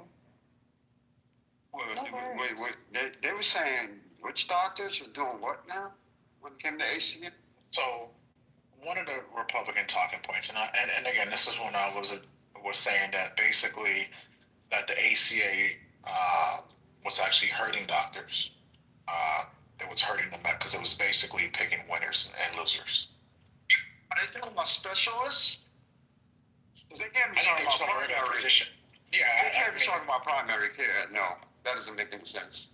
Well, No wait. They were saying which doctors are doing what now when it came to ACA? So one of the Republican talking points, and again, this is when I was saying that basically that the ACA was actually hurting doctors. It was hurting them because it was basically picking winners and losers. Are they doing my specialists? Because they can't I be think they talking were about talking about primary. physician. Yeah, They can't be talking about primary care. No, that doesn't make any sense.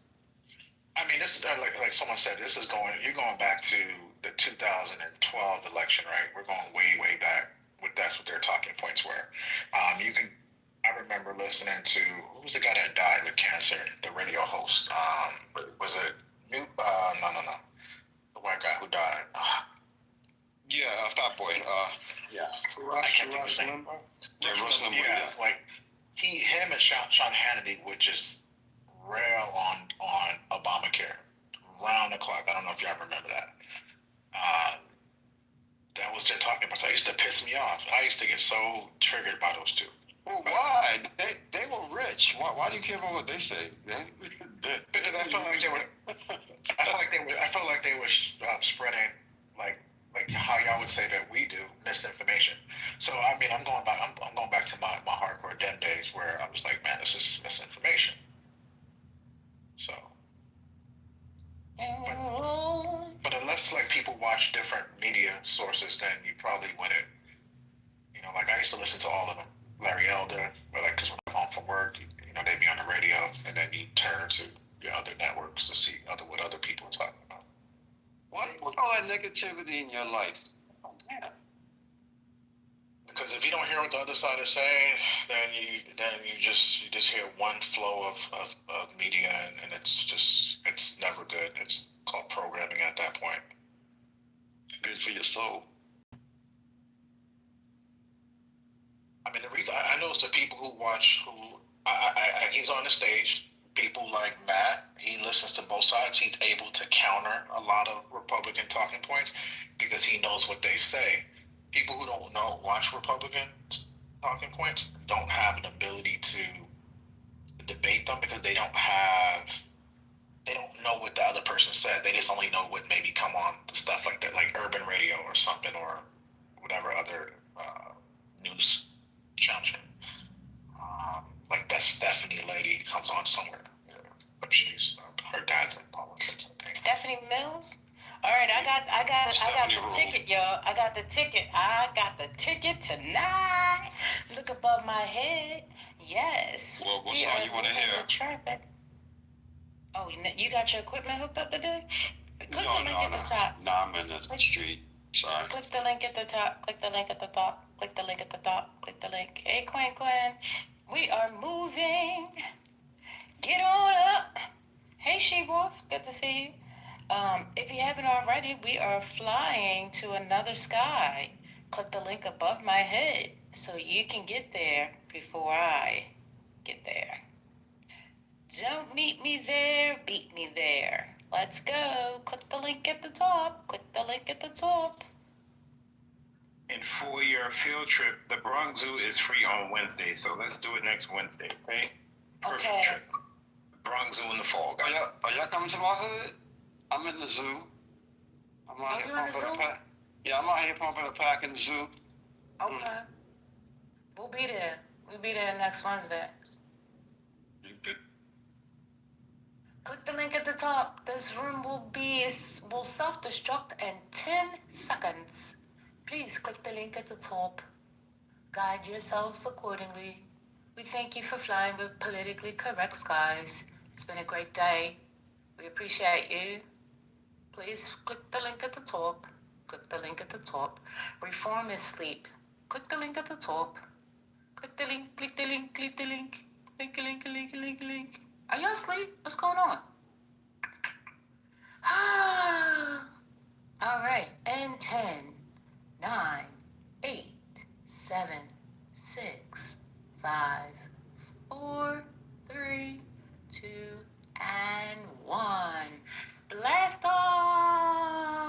I mean, this is like someone said. You're going back to the 2012 election, right? We're going way, way back. That's what their talking points were. I I remember listening to, who was the guy that died with cancer? The radio host. Was it New? No. The white guy who died. Yeah, Fat Boy. Yeah. I can't think of his name. Yeah, Rush Limbaugh. Yeah, like him and Sean Hannity would just rail on Obamacare round the clock. I don't know if y'all remember that. That was their talking points. That used to piss me off. I used to get so triggered by those two. Well, why? They were rich. Why do you care about what they say? Because I felt like they were. I felt like they were spreading like how y'all would say that we do misinformation. So I mean, I'm going back to my hardcore den days where I was like, man, this is misinformation. So. But unless like people watch different media sources, then you probably wouldn't. You know, like I used to listen to all of them. Larry Elder, or like, because when I'm home from work, you know, they'd be on the radio, and then you turn to the other networks to see what other people are talking about. Why do you want all that negativity in your life? Oh, man. Because if you don't hear what the other side is saying, then you just hear one flow of media, and it's never good. It's called programming at that point. Good for your soul. I mean, the reason I notice the people who watch, he's on the stage. People like Matt, he listens to both sides. He's able to counter a lot of Republican talking points because he knows what they say. People who don't watch Republican talking points don't have an ability to debate them because they don't know what the other person says. They just only know what maybe come on stuff like that, like urban radio or something, or whatever other news channel. Like that Stephanie lady comes on somewhere, but she's her dad's in politics. Stephanie Mills. All right, I got the ticket, y'all. I got the ticket tonight. Look above my head. Yes. Well, what song you want to hear? Traffic. Oh, you got your equipment hooked up today? Click the link at the top. No, I'm in the street. Sorry. Click the link at the top. Click the link at the top. Click the link at the top. Click the link. Hey, Quinn. We are moving. Get on up. Hey, She-Wolf. Good to see you. If you haven't already, we are flying to another sky. Click the link above my head so you can get there before I get there. Don't meet me there, beat me there. Let's go. Click the link at the top. Click the link at the top. And for your field trip, the Bronx Zoo is free on Wednesday, so let's do it next Wednesday, okay? Perfect trip. Bronx Zoo in the fall, guys. Are y'all coming to my hood? I'm in the zoo. I'm out here pumping a pack. Yeah, I'm out here pumping a pack in the zoo. Okay. We'll be there. We'll be there next Wednesday. Click the link at the top. This room will self-destruct in 10 seconds. Please click the link at the top. Guide yourselves accordingly. We thank you for flying with politically correct skies. It's been a great day. We appreciate you. Please click the link at the top. Click the link at the top. Reform is sleep. Click the link at the top. Click the link, click the link, click the link. Link. Are y'all asleep? What's going on? All right. And 10, 9, 8, 7, 6, 5, 4, 3, 2, and 1. Blast off!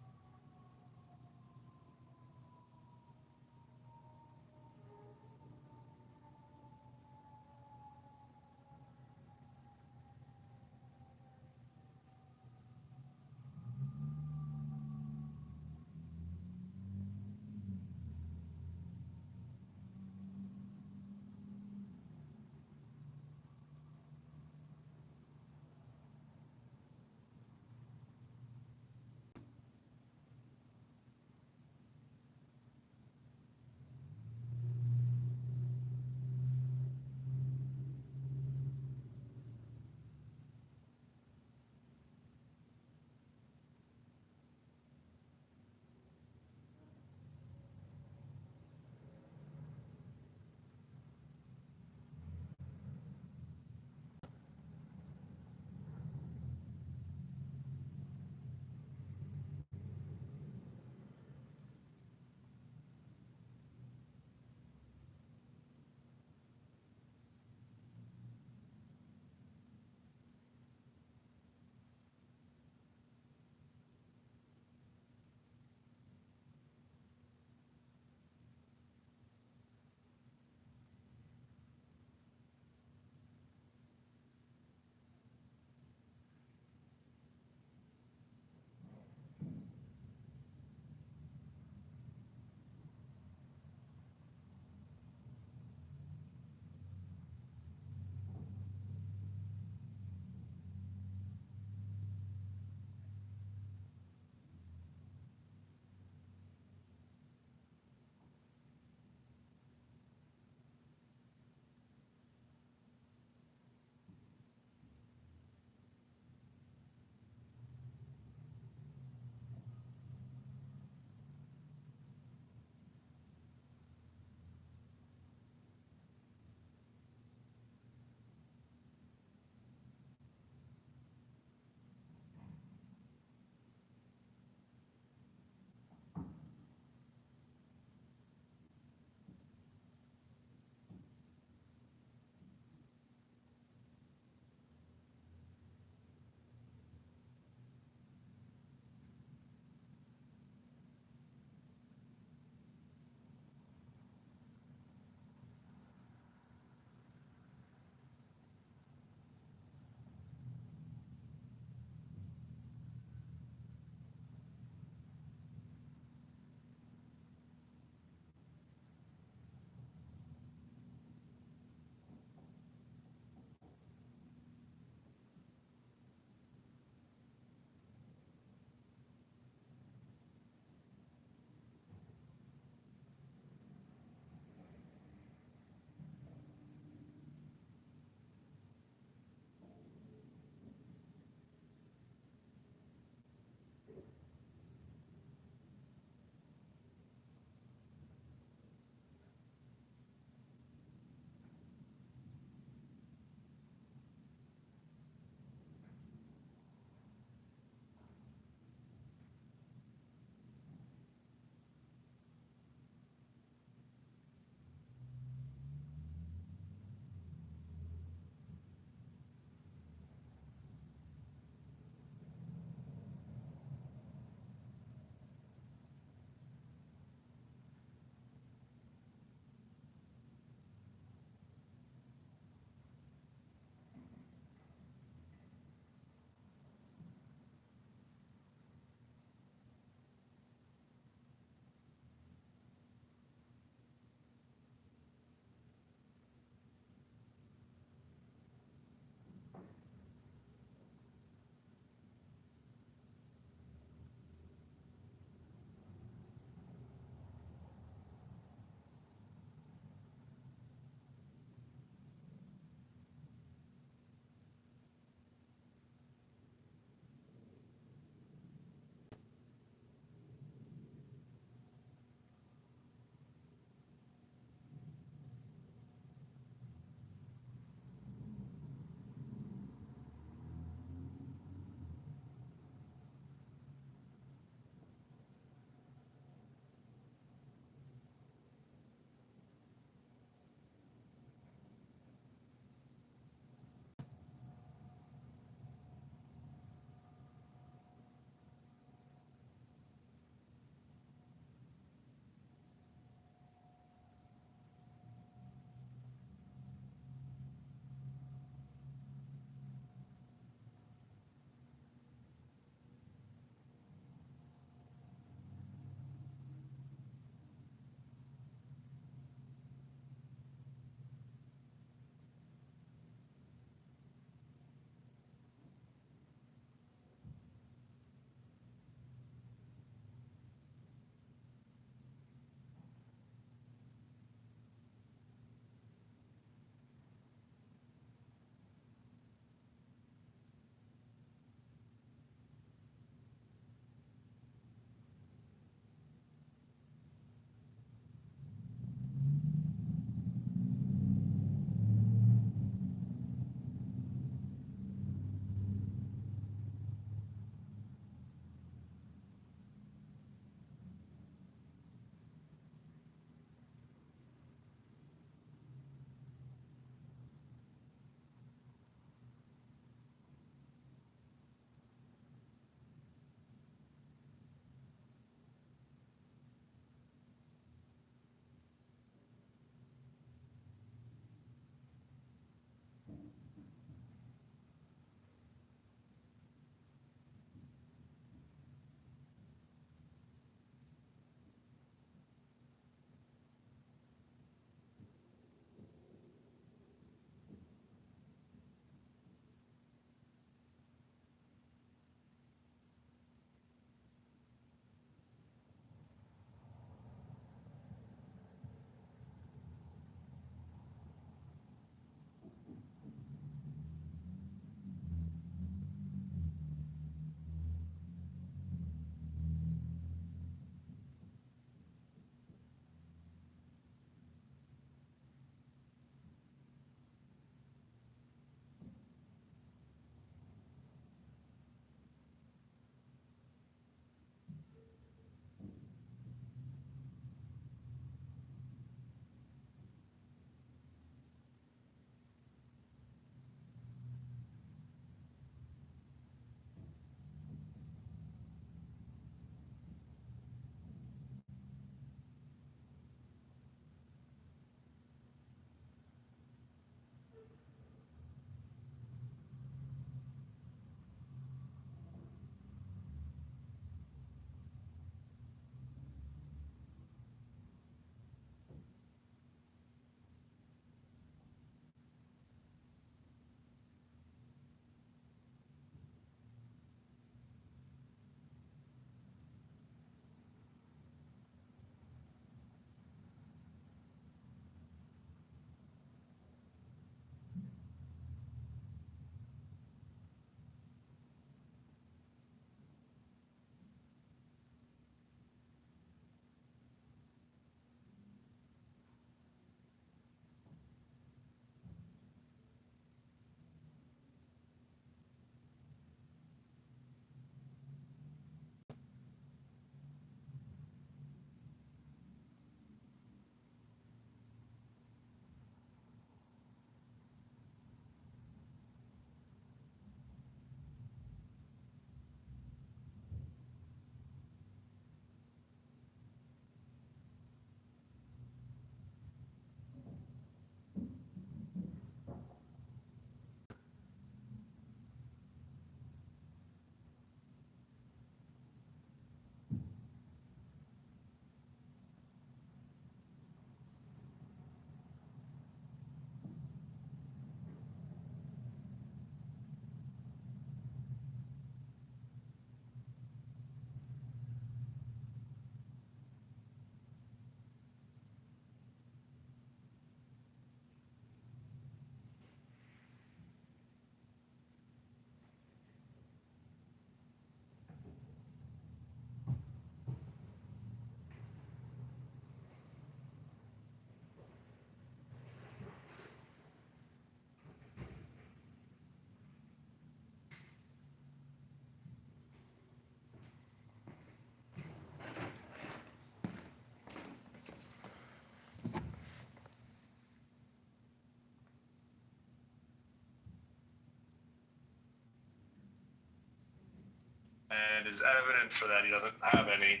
and as evidence for that, he doesn't have any,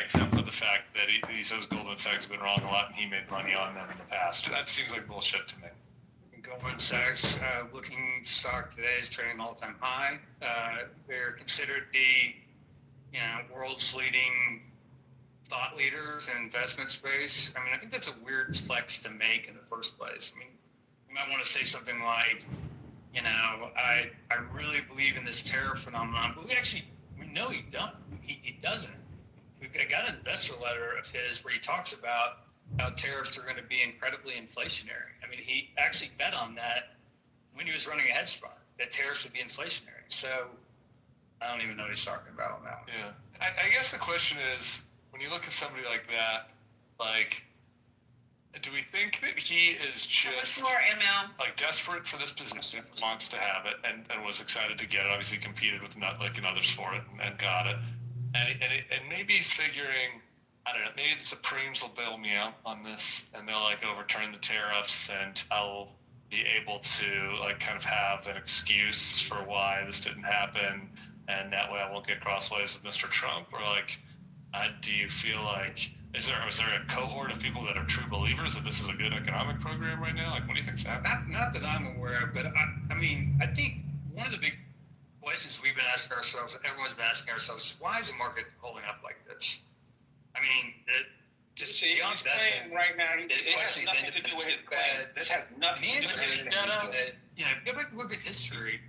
except for the fact that he says Goldman Sachs has been wrong a lot and he made money on them in the past. That seems like bullshit to me. Goldman Sachs looking stock today is trading all-time high. They're considered the world's leading thought leaders in investment space. I mean, I think that's a weird flex to make in the first place. I mean, you might want to say something like, I really believe in this tariff phenomenon, but we know he doesn't. We've got an investor letter of his where he talks about how tariffs are going to be incredibly inflationary. I mean, he actually bet on that when he was running a hedge fund, that tariffs would be inflationary. So I don't even know what he's talking about on that one. Yeah. I guess the question is, when you look at somebody like that, like, do we think that he is just desperate for this position, wants to have it, and was excited to get it, obviously competed with others for it and got it. And maybe he's figuring, I don't know, maybe the Supremes will bail me out on this and they'll overturn the tariffs and I'll be able to kind of have an excuse for why this didn't happen, and that way I won't get crossways with Mr. Trump. Or do you feel like, is there a cohort of people that are true believers that this is a good economic program right now? What do you think's happening? Not that I'm aware of, but I think one of the big questions we've been asking ourselves, everyone's been asking ourselves, is why is the market holding up like this? I mean, just beyond that, right now, it has nothing to do with his credit. This has nothing to do with anything. Go back and look at history.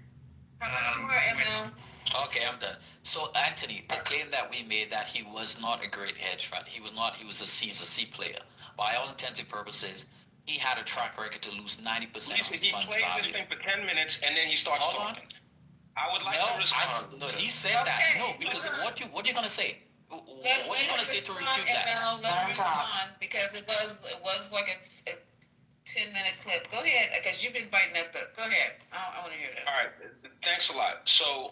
Okay, I'm done. So, Anthony, the claim that we made that he was not a great hedge fund, he was a C player. By all intents and purposes, he had a track record to lose 90% of his fund's value. He plays this thing for 10 minutes and then he starts talking. I would like to respond. No, he said that. No, because what you going to say? What are you going to say to refute that? Let me respond, because it was like a 10-minute clip. Go ahead, because you've been biting at the. Go ahead. I want to hear that. All right. Thanks a lot. So,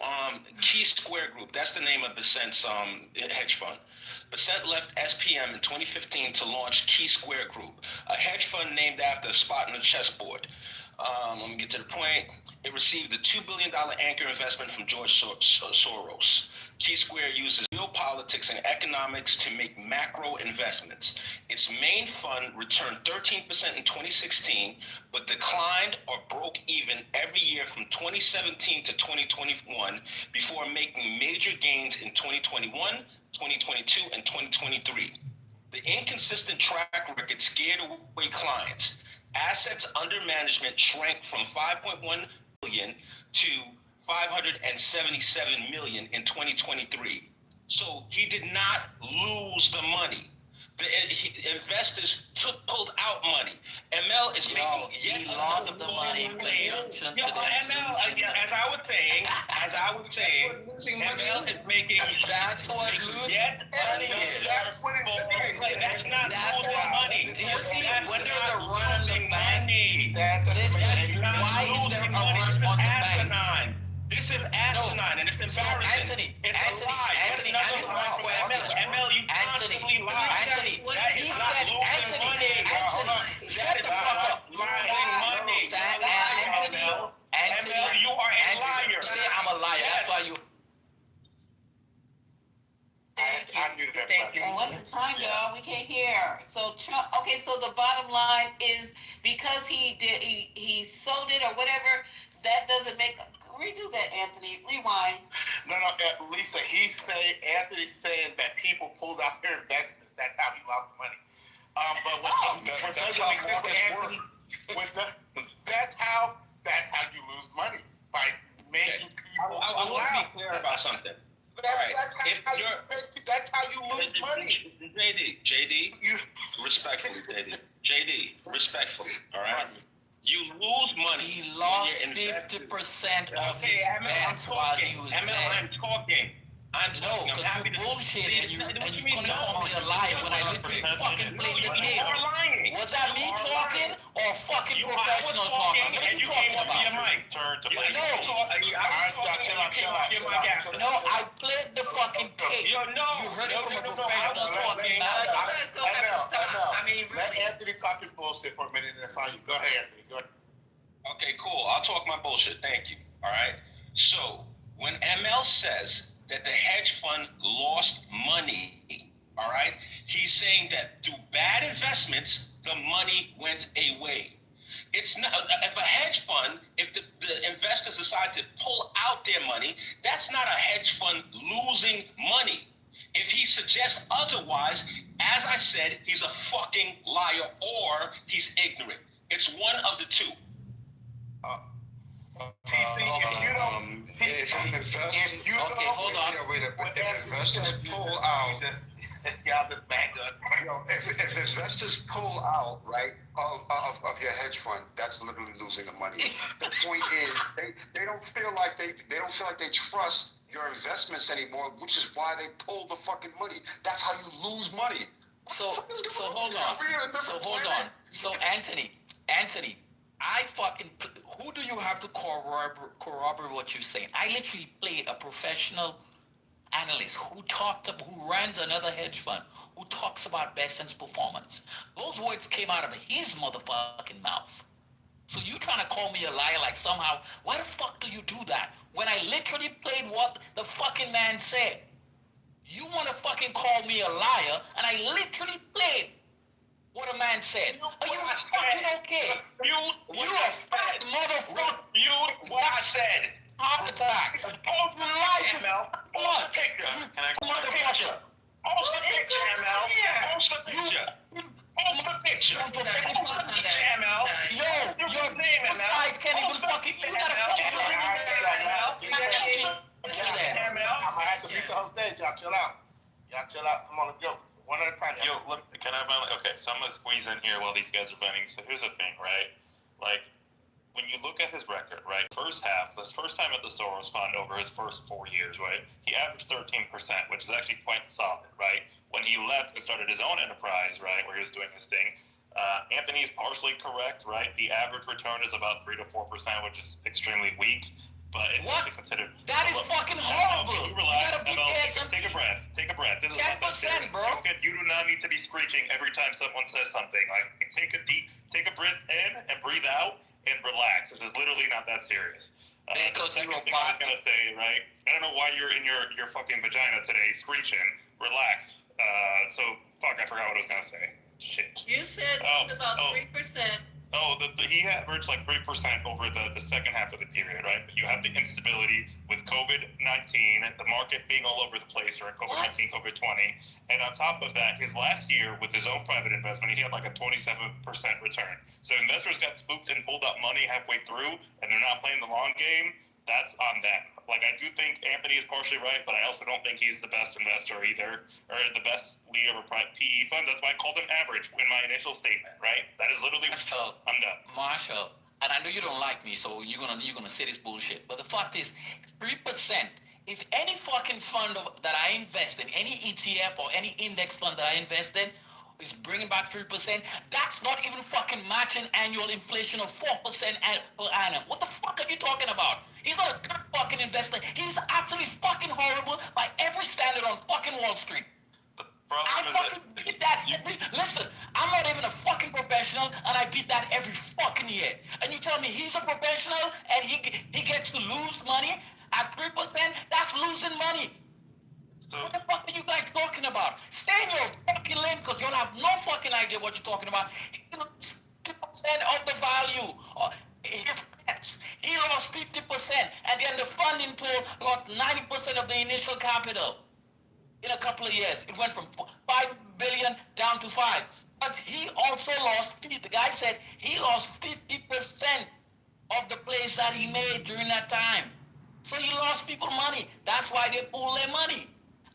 Key Square Group, that's the name of Bessent's hedge fund. Bessent left SPM in 2015 to launch Key Square Group, a hedge fund named after a spot on the chessboard. Let me get to the point. It received a $2 billion anchor investment from George Soros. Key Square uses geopolitics and economics to make macro investments. Its main fund returned 13% in 2016, but declined or broke even every year from 2017 to 2021 before making major gains in 2021, 2022, and 2023. The inconsistent track record scared away clients. Assets under management shrank from 5.1 billion to 577 million in 2023. So he did not lose the money. The investors pulled out money. ML is making he lost the money in conjunction to the as I was saying, ML is making that's what yet money is. That's not losing money. You see, when there's a run on the bank, why is there a run on the bank? This is asinine, and it's embarrassing. Anthony, shut the fuck up. Anthony, you are a liar. You say I'm a liar. That's why you. Thank you. One time, y'all, we can't hear. So Trump. Okay, so the bottom line is because he sold it or whatever. That doesn't make. Redo that, Anthony. Rewind. No, Lisa. Anthony's saying that people pulled out their investments. That's how he lost the money. But what doesn't make sense to Anthony, that's how you lose money, by making people. I want to be clear about something. That's how you lose money. JD, respectfully, respectfully, all right? You lose money. He lost 50% of his bets while he was there. I'm talking. No, because you bullshit and you couldn't call me a liar when I literally fucking played the game. Was that me talking or fucking professional talking? What are you talking about? No, I played the fucking tape. You heard it from a professional talking. Let Anthony talk his bullshit for a minute, and that's all you. Go ahead, Anthony. Go ahead. Okay, cool. I'll talk my bullshit. Thank you. All right. So when ML says that the hedge fund lost money, all right? He's saying that through bad investments, the money went away. It's not, if a hedge fund, if the investors decide to pull out their money, that's not a hedge fund losing money. If he suggests otherwise, as I said, he's a fucking liar or he's ignorant. It's one of the two. TC, if you don't, if you don't, okay, hold on. If investors pull out, y'all just back up. if investors pull out, right, of your hedge fund, that's literally losing the money. The point is, they don't feel like they trust your investments anymore, which is why they pull the fucking money. That's how you lose money. So hold on. So Anthony, who do you have to corroborate what you're saying? I literally played a professional analyst who runs another hedge fund, who talks about Besson's performance. Those words came out of his motherfucking mouth. So you trying to call me a liar like somehow, why the fuck do you do that? When I literally played what the fucking man said. You want to fucking call me a liar, and I literally played what a man said. Are you fucking okay? You a fat motherfucker. What I said. Heart attack. Post the picture, ML. Post the picture. Post the picture. Post the picture, ML. Post the picture. Post the picture. Post the picture, ML. Yo, both sides can't even fucking. You gotta fucking. I'm gonna have to beat the whole stage. Y'all chill out. Come on, let's go. One at a time. Yo, can I finally? Okay, so I'm gonna squeeze in here while these guys are venting. So here's the thing, right? Like, when you look at his record, right? First half, this first time at the Soros Fund over his first 4 years, right? He averaged 13%, which is actually quite solid, right? When he left and started his own enterprise, right, where he was doing his thing, Anthony's partially correct, right? The average return is about 3 to 4%, which is extremely weak. But it's actually considered. That is fucking horrible. You relax. Take a breath. Take a breath. This is 10%, bro. You do not need to be screeching every time someone says something. Like, take a breath in and breathe out and relax. This is literally not that serious. The second thing I was gonna say, right? I don't know why you're in your fucking vagina today screeching. Relax. So fuck. I forgot what I was gonna say. Shit. You said something about 3%. He averaged like 3% over the second half of the period, right? But you have the instability with COVID-19, the market being all over the place during COVID-19, COVID-20. And on top of that, his last year with his own private investment, he had like a 27% return. So investors got spooked and pulled out money halfway through, and they're not playing the long game. That's on them. Like, I do think Anthony is partially right, but I also don't think he's the best investor either, or the best leader of a PE fund. That's why I called him average in my initial statement, right? That is literally I'm done. Marshall, and I know you don't like me, so you're gonna say this bullshit. But the fact is, 3%. If any fucking fund that I invest in, any ETF or any index fund that I invest in, is bringing back 3%, that's not even fucking matching annual inflation of 4% per annum. What the fuck are you talking about? He's not a good fucking investor. He's actually fucking horrible by every standard on fucking Wall Street. I fucking beat that listen, I'm not even a fucking professional, and I beat that every fucking year. And you tell me he's a professional and he gets to lose money at 3%? That's losing money. So, what the fuck are you guys talking about? Stay in your fucking lane, because you'll have no fucking idea what you're talking about. He lost 50% of the value of his bets. He lost 50%, and then the funding tool lost 90% of the initial capital in a couple of years. It went from 5 billion down to 5. But he also lost, the guy said he lost 50% of the plays that he made during that time. So he lost people money. That's why they pull their money.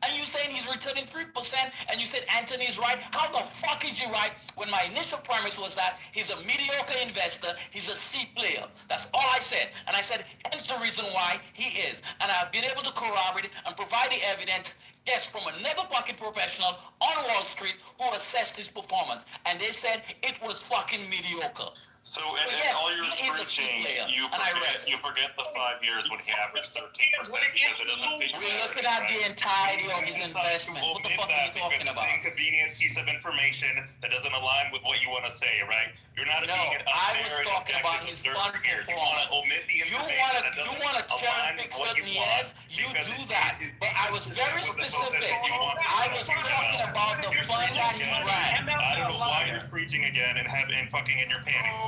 And you saying he's returning 3%, and you said Anthony's right? How the fuck is he right when my initial premise was that he's a mediocre investor, he's a C player? That's all I said. And I said, hence the reason why he is. And I've been able to corroborate it and provide the evidence, yes, from another fucking professional on Wall Street who assessed his performance. And they said it was fucking mediocre. So, yes, all your he is a C screeching, player, you and I rest. forget the 5 years when he averaged 13% because it doesn't fit your We're looking average, at the entirety of his investment. What the fuck are you talking about? It's an inconvenient piece of information that doesn't align with what you want to say, right? You're not being an I was talking about his fun here. You want to performance. omit the You information want to cherry pick certain years. You do that, but I was very specific. I was talking about the fun that he ran. I don't know why you're screeching again and fucking in your panties.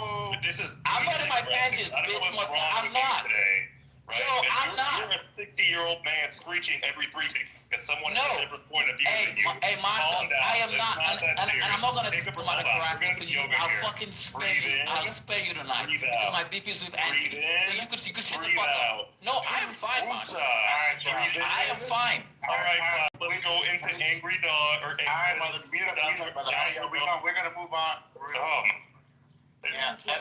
This is. I'm not in my panties, bitch. I'm not. Today, right? Yo, I'm not. You're a 60-year-old man screeching every 3 seconds because someone No. has a different point of view than you. Hey, Marshall, I am It's not, and I'm not gonna Take a come out of breath. graphic for you. Yoga I'll here. fucking spare Breathe you. in. I'll spare you tonight Breathe because out. my beef is with Anthony. in. So you could shut the Breathe fuck out. up. No, I am fine, Marshall. Breathe in. I am fine. All right, let's go into angry dog or angry. All right, mother. Mute up, brother. We're gonna move on. Yeah, the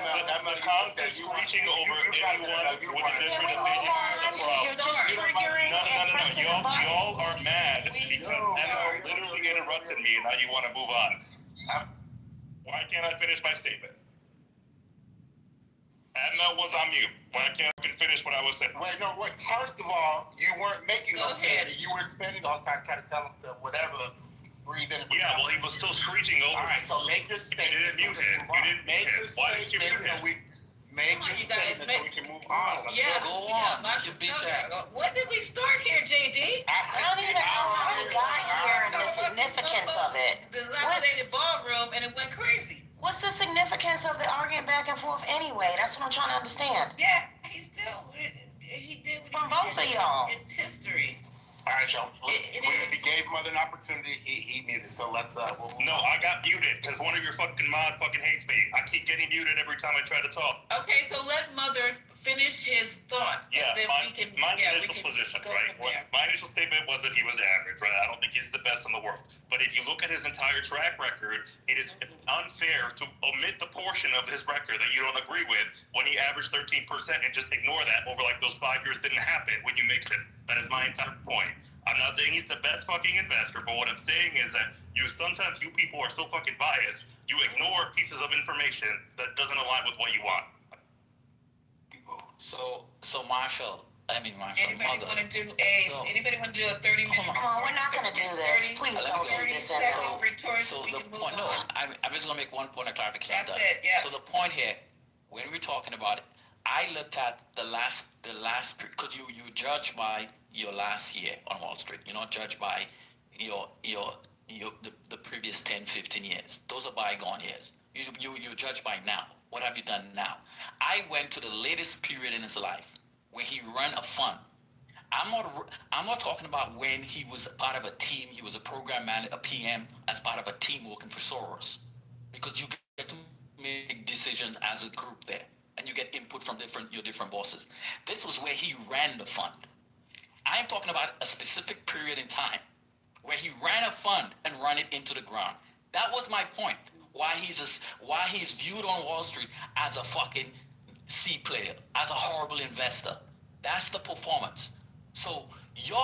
constant screeching over anyone with a different opinion is a problem. You're just triggering and pressing the button. Y'all are mad because Emma literally interrupted me and now you want to move on. Why can't I finish my statement? Emma was on mute. Why can't I finish what I was saying? Wait, no, wait. First of all, you weren't making us mad. You were spending all the time trying to tell him to whatever. Breathe in. Yeah, well, he was still screeching over. All right, so make your statement. You didn't mute him. You didn't make your Why did you mute him? Make your statement so we can move on. Yeah, Go on. You bitch ass. What did we start here, JD? I don't even know how we got here and the significance of it. Dilapidated ballroom, and it went crazy. What's the significance of the arguing back and forth anyway? That's what I'm trying to understand. Yeah, he did. From both of y'all. It's history. All right, y'all. We gave Mother an opportunity. He muted. So let's. No, I got muted because one of your fucking mod fucking hates me. I keep getting muted every time I try to talk. Okay, so let Mother finish his thoughts. Yeah, and then my initial position, right? My initial statement was that he was average, right? I don't think he's the best in the world. But if you look at his entire track record, it is unfair to omit the portion of his record that you don't agree with when he averaged 13% and just ignore that over like those 5 years didn't happen when you make it. That is my entire point. I'm not saying he's the best fucking investor, but what I'm saying is that sometimes you people are so fucking biased, you ignore pieces of information that doesn't align with what you want. So Marshall, Anybody Mother. want to do a 30-minute? Come on, we're not gonna do this. Please don't do this. So the point, no, I'm just gonna make one point of clarification. That's it, yeah. So the point here, when we're talking about it, I looked at the last, because you judge by your last year on Wall Street. You're not judged by the previous 10, 15 years. Those are bygone years. You judge by now. What have you done now? I went to the latest period in his life where he ran a fund. I'm not talking about when he was part of a team. He was a program manager, a PM, as part of a team working for Soros, because you get to make decisions as a group there, and you get input from your different bosses. This was where he ran the fund. I am talking about a specific period in time where he ran a fund and ran it into the ground. That was my point. Why he's viewed on Wall Street as a fucking C player, as a horrible investor. That's the performance. So you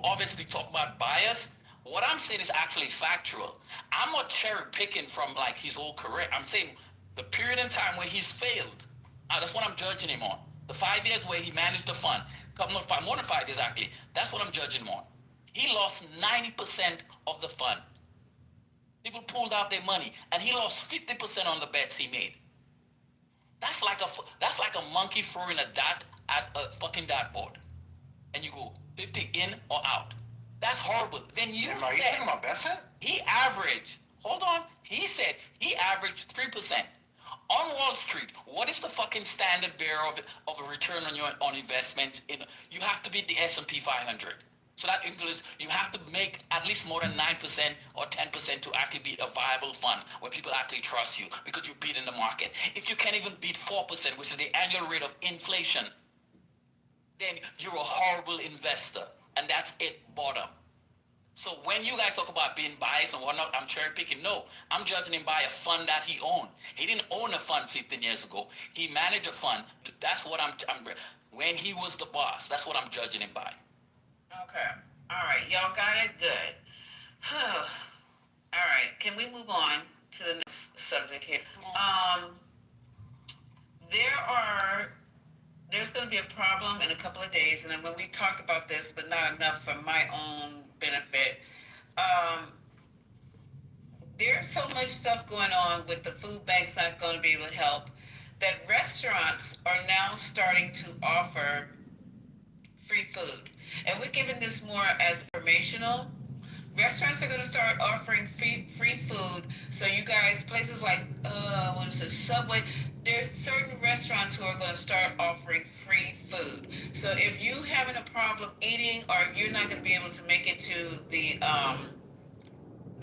obviously talk about bias. What I'm saying is actually factual. I'm not cherry picking from like his whole career. I'm saying the period in time where he's failed. That's what I'm judging him on. The 5 years where he managed the fund, more than 5 years actually. That's what I'm judging him on. He lost 90% of the fund. People pulled out their money, and he lost 50% on the bets he made. That's like a monkey throwing a dart at a fucking dartboard, and you go 50 in or out. That's horrible. Then you said, are you talking about Besson? He averaged. Hold on. He said he averaged 3%. On Wall Street, what is the fucking standard bearer of a return on investment? You have to beat the S&P 500. So that includes, you have to make at least more than 9% or 10% to actually be a viable fund where people actually trust you because you beat in the market. If you can't even beat 4%, which is the annual rate of inflation, then you're a horrible investor. And that's it, bottom. So when you guys talk about being biased and whatnot, I'm cherry picking. No, I'm judging him by a fund that he owned. He didn't own a fund 15 years ago. He managed a fund. That's what when he was the boss, that's what I'm judging him by. Okay. All right. Y'all got it? Good. All right. Can we move on to the next subject here? There's going to be a problem in a couple of days, and then when we talked about this, but not enough for my own benefit. There's so much stuff going on with the food banks not going to be able to help, that restaurants are now starting to offer free food. And we're giving this more as informational. Restaurants are going to start offering free food. So you guys, places like Subway, there's certain restaurants who are going to start offering free food. So if you having a problem eating, or you're not going to be able to make it to the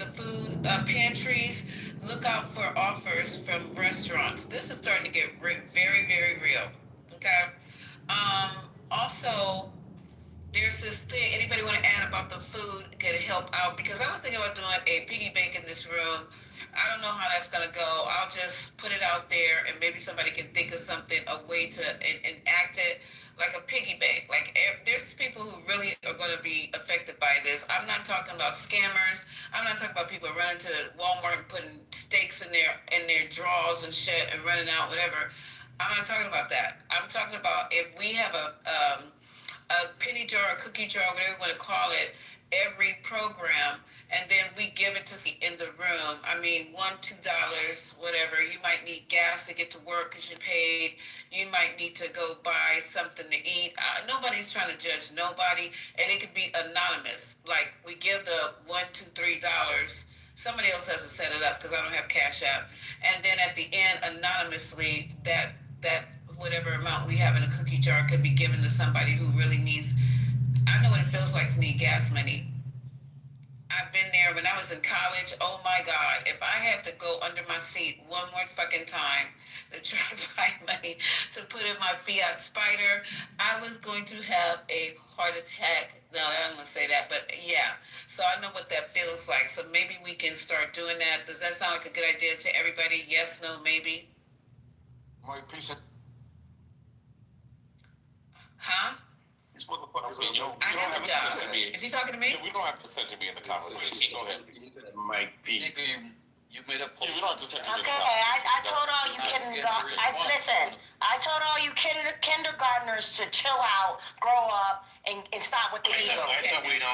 food pantries, look out for offers from restaurants. This is starting to get very, very real. Okay. Also, there's this thing, anybody want to add about the food can help out? Because I was thinking about doing a piggy bank in this room. I don't know how that's going to go. I'll just put it out there, and maybe somebody can think of something, a way to enact it, like a piggy bank. Like, there's people who really are going to be affected by this. I'm not talking about scammers. I'm not talking about people running to Walmart and putting steaks in their drawers and shit and running out, whatever. I'm not talking about that. I'm talking about if we have a penny jar, a cookie jar, whatever you want to call it, every program, and then we give it to see in the room. I mean, $1, $2, whatever. You might need gas to get to work because you paid. You might need to go buy something to eat. Nobody's trying to judge nobody, and it could be anonymous. Like, we give the $1, $2, $3. Somebody else has to set it up because I don't have Cash App. And then at the end, anonymously, that whatever amount we have in a cookie jar could be given to somebody who really needs. I know what it feels like to need gas money. I've been there when I was in college. Oh my God, if I had to go under my seat one more fucking time to try to find money to put in my Fiat Spider, I was going to have a heart attack. No, I don't want to say that, but yeah. So I know what that feels like. So maybe we can start doing that. Does that sound like a good idea to everybody? Yes, no, maybe? Mike, peace. Huh? These motherfuckers are I have a job. Is he talking to me? We don't have to send to me in the conversation. Go ahead. Mike P. You made a post. Yeah, we don't have to send to me in the Okay, conversation. I told all you I told all you kindergartners to chill out, grow up, and stop with the egos.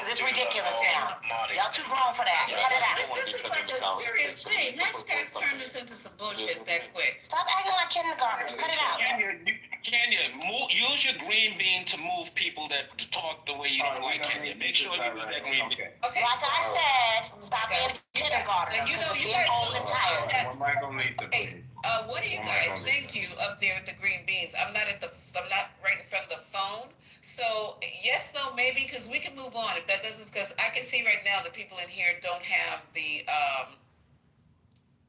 It's ridiculous now. Y'all too grown for that. Cut it out. This is like a serious thing. How you guys turn this into some bullshit that quick? Stop acting like kindergartners. Cut it out. Kenya, use your green bean to move people that talk the way you don't like, Kenya. Make sure you use that green bean. Okay, like I said, stop being kindergartners. And you know, it's you getting guys old and tired. Hey, what do you guys think you up there with the green beans? I'm not right in front of the phone. So yes, no, maybe, because we can move on if that doesn't, because I can see right now the people in here don't have the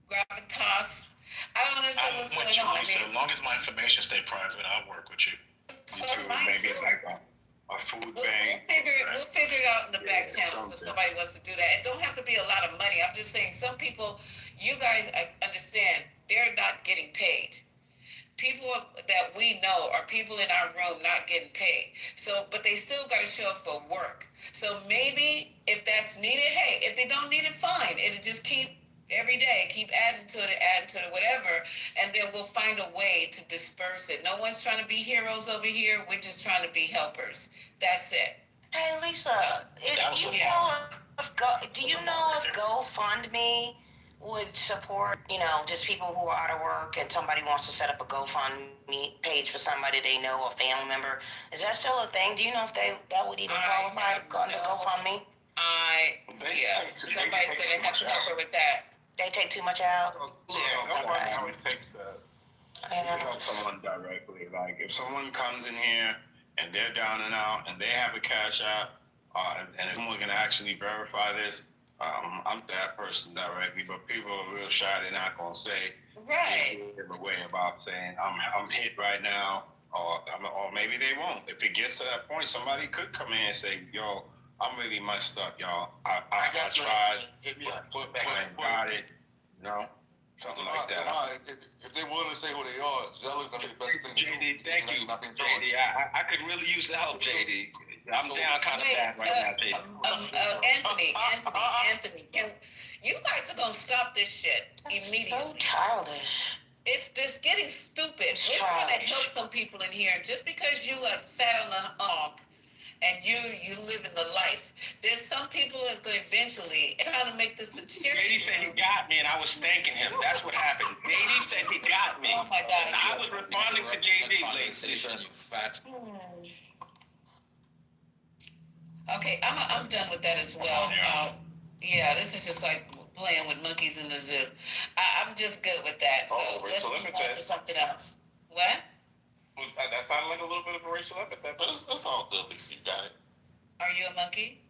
gravitas. I don't understand what's going on. Lisa, as long as my information stay private, I'll work with you. You too, maybe like a food bank. We'll figure it out in the back channels if somebody wants to do that. It don't have to be a lot of money. I'm just saying, some people, you guys understand, they're not getting paid. People that we know are people in our room not getting paid. So, but they still got to show up for work. So maybe if that's needed, hey, if they don't need it, fine. It'll just keep every day, keep adding to it, whatever, and then we'll find a way to disperse it. No one's trying to be heroes over here. We're just trying to be helpers. That's it. Hey, Lisa, do you know if GoFundMe would support, just people who are out of work and somebody wants to set up a GoFundMe page for somebody they know, a family member? Is that still a thing? Do you know if that would even qualify under GoFundMe? Somebody's going to have to help her with that. They take too much out? Yeah, always takes someone directly. Like, if someone comes in here and they're down and out and they have a Cash App, and if someone can actually verify this, I'm that person directly. But people are real shy. They're not going to say a way about saying, I'm hit right now, or maybe they won't. If it gets to that point, somebody could come in and say, yo, I'm really messed up, y'all. I tried, hit me up. Put got it. Something like that. If they're willing to say who they are, Zell is going to be the best thing to do. JD, thank you. JD, I could really use the help, JD. I'm down kind of bad right now, JD. Anthony, you guys are going to stop this shit immediately. So childish. It's just getting stupid. We're trying to help some people in here. Just because you like fat on the hog and you live in the life, there's some people that's going to eventually trying to make this a charity. Nady said he got me, and I was thanking him. That's what happened. Nady said he got me. Oh my God! And I was responding to JD. Conversation, you fat. Okay, I'm done with that as well. Yeah, this is just like playing with monkeys in the zoo. I'm just good with that. So let's move on to something else. What? That sounded like a little bit of a racial epithet, but It's all good. At least you got it. Are you a monkey?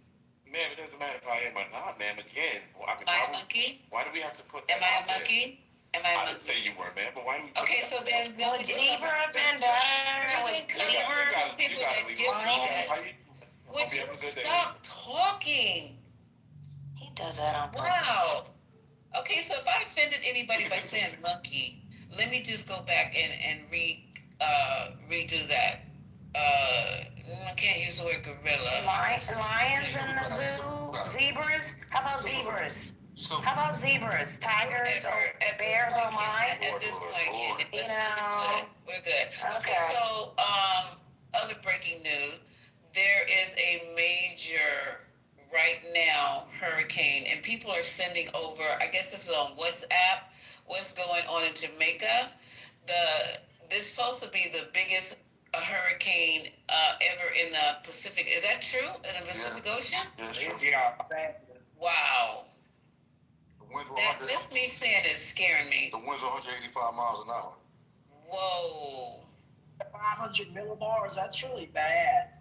Ma'am, it doesn't matter if I am or not, ma'am. Again, Am I a monkey? Why do we have to put that Am I a out there? monkey? Am I a I monkey? didn't say you were, ma'am, but why do we put Okay, that so then Would zebra have been better? Would zebra? people that give Would you stop talking? He does that on purpose. Wow. Okay, so if I offended anybody by saying monkey, let me just go back and redo that. I can't use the word gorilla. Lions in the zoo? Zebras? How about zebras? How about zebras? Tigers or bears or lions? At this point, you know. We're good. Okay. So, other breaking news. There is a major, right now, hurricane, and people are sending over, I guess this is on WhatsApp, what's going on in Jamaica. This is supposed to be the biggest hurricane ever in the Pacific. Is that true? In the Pacific Ocean? Yeah. Wow. The winds were That just me saying it is scaring me. The winds are 185 miles an hour. Whoa. 500 millibars, that's really bad.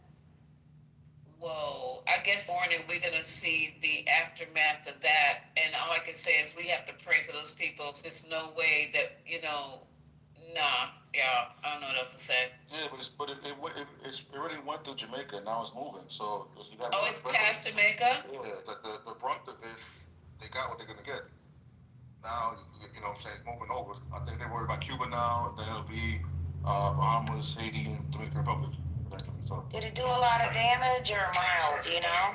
Whoa. I guess morning we're going to see the aftermath of that. And all I can say is we have to pray for those people. There's no way that, nah. Yeah, I don't know what else to say. Yeah, but it already went to Jamaica. Now it's moving. So you got. Oh, it's past Jamaica? Yeah, the brunt of it, they got what they're gonna get. Now you know what I'm saying, it's moving over. I think they're worried about Cuba now, and then it'll be Bahamas, Haiti, and Dominican Republic. So. Did it do a lot of damage or mild? Do you know?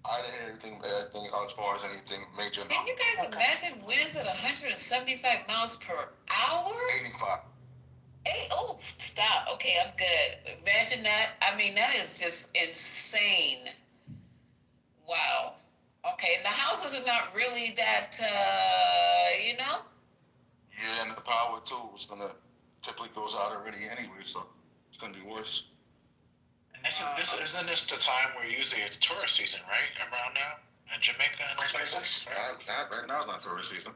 I didn't hear anything as far as anything major. Can you guys imagine winds at 175 miles per hour? 85. Oh, stop. Okay, I'm good. Imagine that. I mean, that is just insane. Wow. Okay, and the houses are not really that, Yeah, and the power too was gonna typically goes out already anyway, so it's gonna be worse. And isn't this the time where usually it's tourist season, right? Around now in Jamaica and those places. Right now it's not tourist season.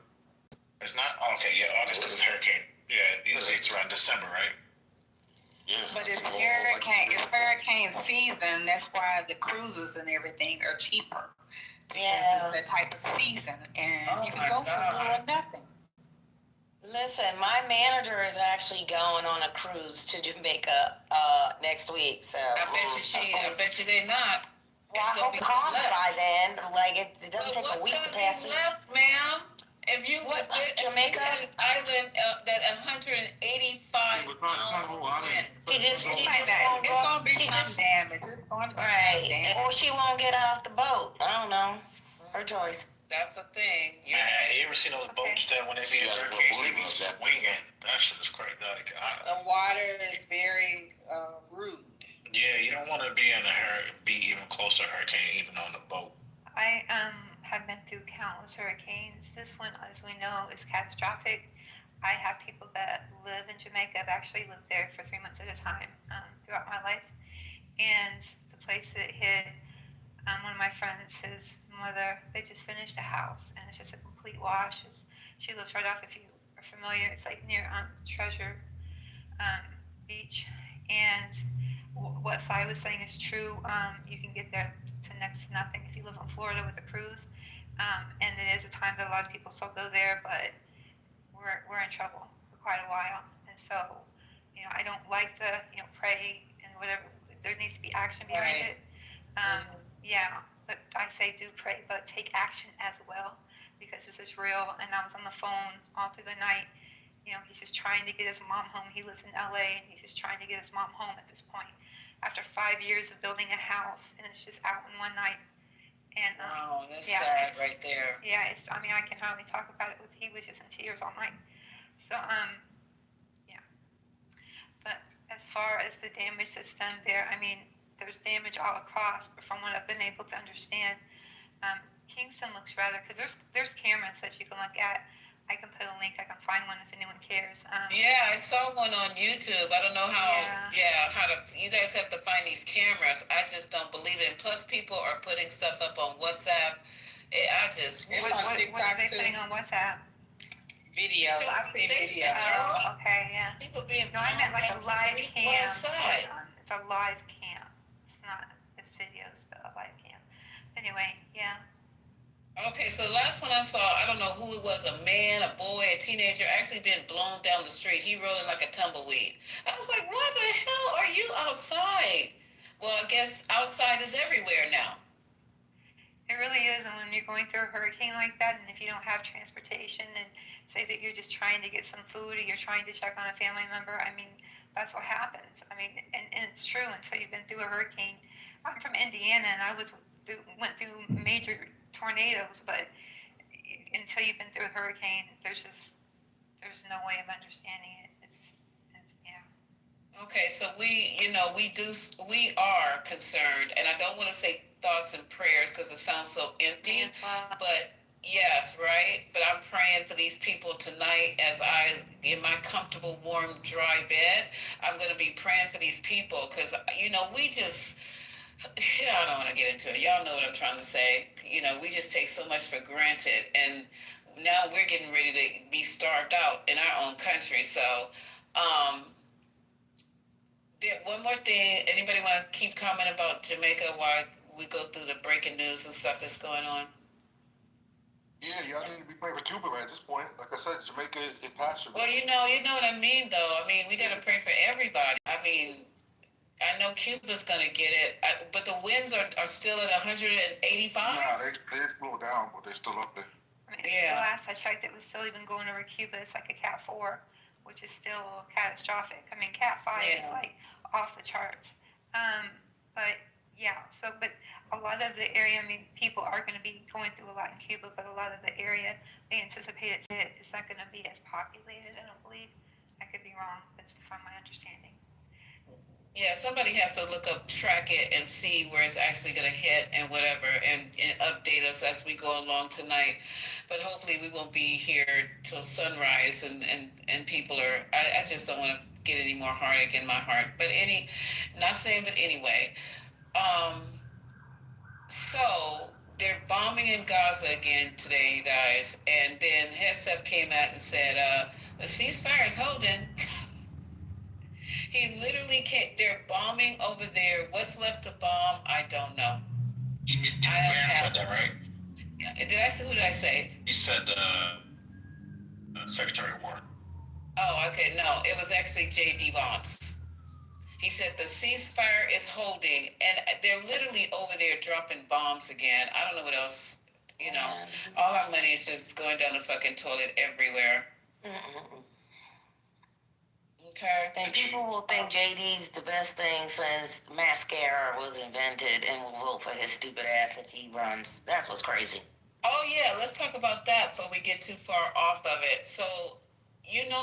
It's not. Okay, yeah, August because it's hurricane. Yeah, usually it's around December, right? Yeah. But it's hurricane season. That's why the cruises and everything are cheaper. Yeah. It's the type of season, and you can go for little or nothing. Listen, my manager is actually going on a cruise to Jamaica next week. So I bet you they're not. Well, I hope it calms by then. Like it doesn't take a week to pass through. Left, ma'am. If you Jamaica island that 185. It's gonna be some damage. It's going to be right, or she won't get off the boat. I don't know. Her choice. That's the thing. Man, you ever seen those boats that when they be in hurricanes, they be swinging? That shit is crazy. Like, the water is very rude. Yeah, you don't want to be even close to a hurricane, even on the boat. I have been through countless hurricanes. This one, as we know, is catastrophic. I have people that live in Jamaica. I've actually lived there for 3 months at a time throughout my life. And the place that hit, one of my friends, his mother, they just finished a house, and it's just a complete wash. She lives right off, if you are familiar, it's like near Treasure Beach. And what Sai was saying is true. You can get there to next to nothing if you live on Florida with a cruise. And it is a time that a lot of people still go there, but we're in trouble for quite a while. And so, I don't like the, pray and whatever. There needs to be action behind it. Yeah, but I say do pray, but take action as well, because this is real. And I was on the phone all through the night. He's just trying to get his mom home. He lives in LA, and he's just trying to get his mom home at this point. After 5 years of building a house, and it's just out in one night. And that's sad right there. Yeah, I can hardly talk about it. He was just in tears all night. So, yeah. But as far as the damage that's done there, I mean, there's damage all across, but from what I've been able to understand, Kingston looks rather, because there's cameras that you can look at. I can put a link, I can find one if anyone cares. Yeah, I saw one on YouTube. I don't know how, how to, you guys have to find these cameras. I just don't believe it. And plus, people are putting stuff up on WhatsApp. What are they putting on WhatsApp? Video. I've seen video. Oh, okay, yeah. People being No, I meant like a live cam. outside. It's a live cam. It's not just videos, but a live cam. Anyway, yeah. Okay, so the last one I saw, I don't know who it was, a man, a boy, a teenager, actually being blown down the street. He rolling like a tumbleweed. I was like, what the hell are you outside? Well, I guess outside is everywhere now. It really is, and when you're going through a hurricane like that, and if you don't have transportation, and say that you're just trying to get some food, or you're trying to check on a family member, I mean, that's what happens. I mean, and it's true until you've been through a hurricane. I'm from Indiana, and I went through major tornadoes, but until you've been through a hurricane, there's no way of understanding it. Yeah. Okay, so we are concerned, and I don't want to say thoughts and prayers because it sounds so empty, but yes, right? But I'm praying for these people tonight as I, in my comfortable, warm, dry bed, I'm going to be praying for these people because, I don't want to get into it. Y'all know what I'm trying to say. We just take so much for granted, and now we're getting ready to be starved out in our own country. So, one more thing. Anybody want to keep commenting about Jamaica while we go through the breaking news and stuff that's going on? Yeah, y'all need to be praying for Cuba at this point. Like I said, Jamaica is passed. Well, you know what I mean, though. I mean, we got to pray for everybody. I mean, I know Cuba's going to get it, but the winds are still at 185? Nah, they slowed down, but they're still up there. I mean, the last I checked, it was still even going over Cuba. It's like a Cat 4, which is still catastrophic. I mean, Cat 5 is like off the charts. But yeah, but a lot of the area, I mean, people are going to be going through a lot in Cuba, but a lot of the area, they anticipate it's not going to be as populated, I don't believe. I could be wrong, but from my understanding. Yeah, somebody has to look up, track it, and see where it's actually going to hit and whatever, and update us as we go along tonight. But hopefully we won't be here till sunrise, and people are, I just don't want to get any more heartache in my heart. But not saying, but anyway. So they're bombing in Gaza again today, you guys. And then Hesef came out and said, the ceasefire is holding. He literally can't, they're bombing over there. What's left to bomb? I don't know. Vance said that, right? Who did I say? He said Secretary of War. Oh, okay. No, it was actually J.D. Vance. He said the ceasefire is holding, and they're literally over there dropping bombs again. I don't know what else. All our money is just going down the fucking toilet everywhere. Okay. And people will think JD's the best thing since mascara was invented and will vote for his stupid ass if he runs. That's what's crazy. Oh, yeah. Let's talk about that before we get too far off of it. So,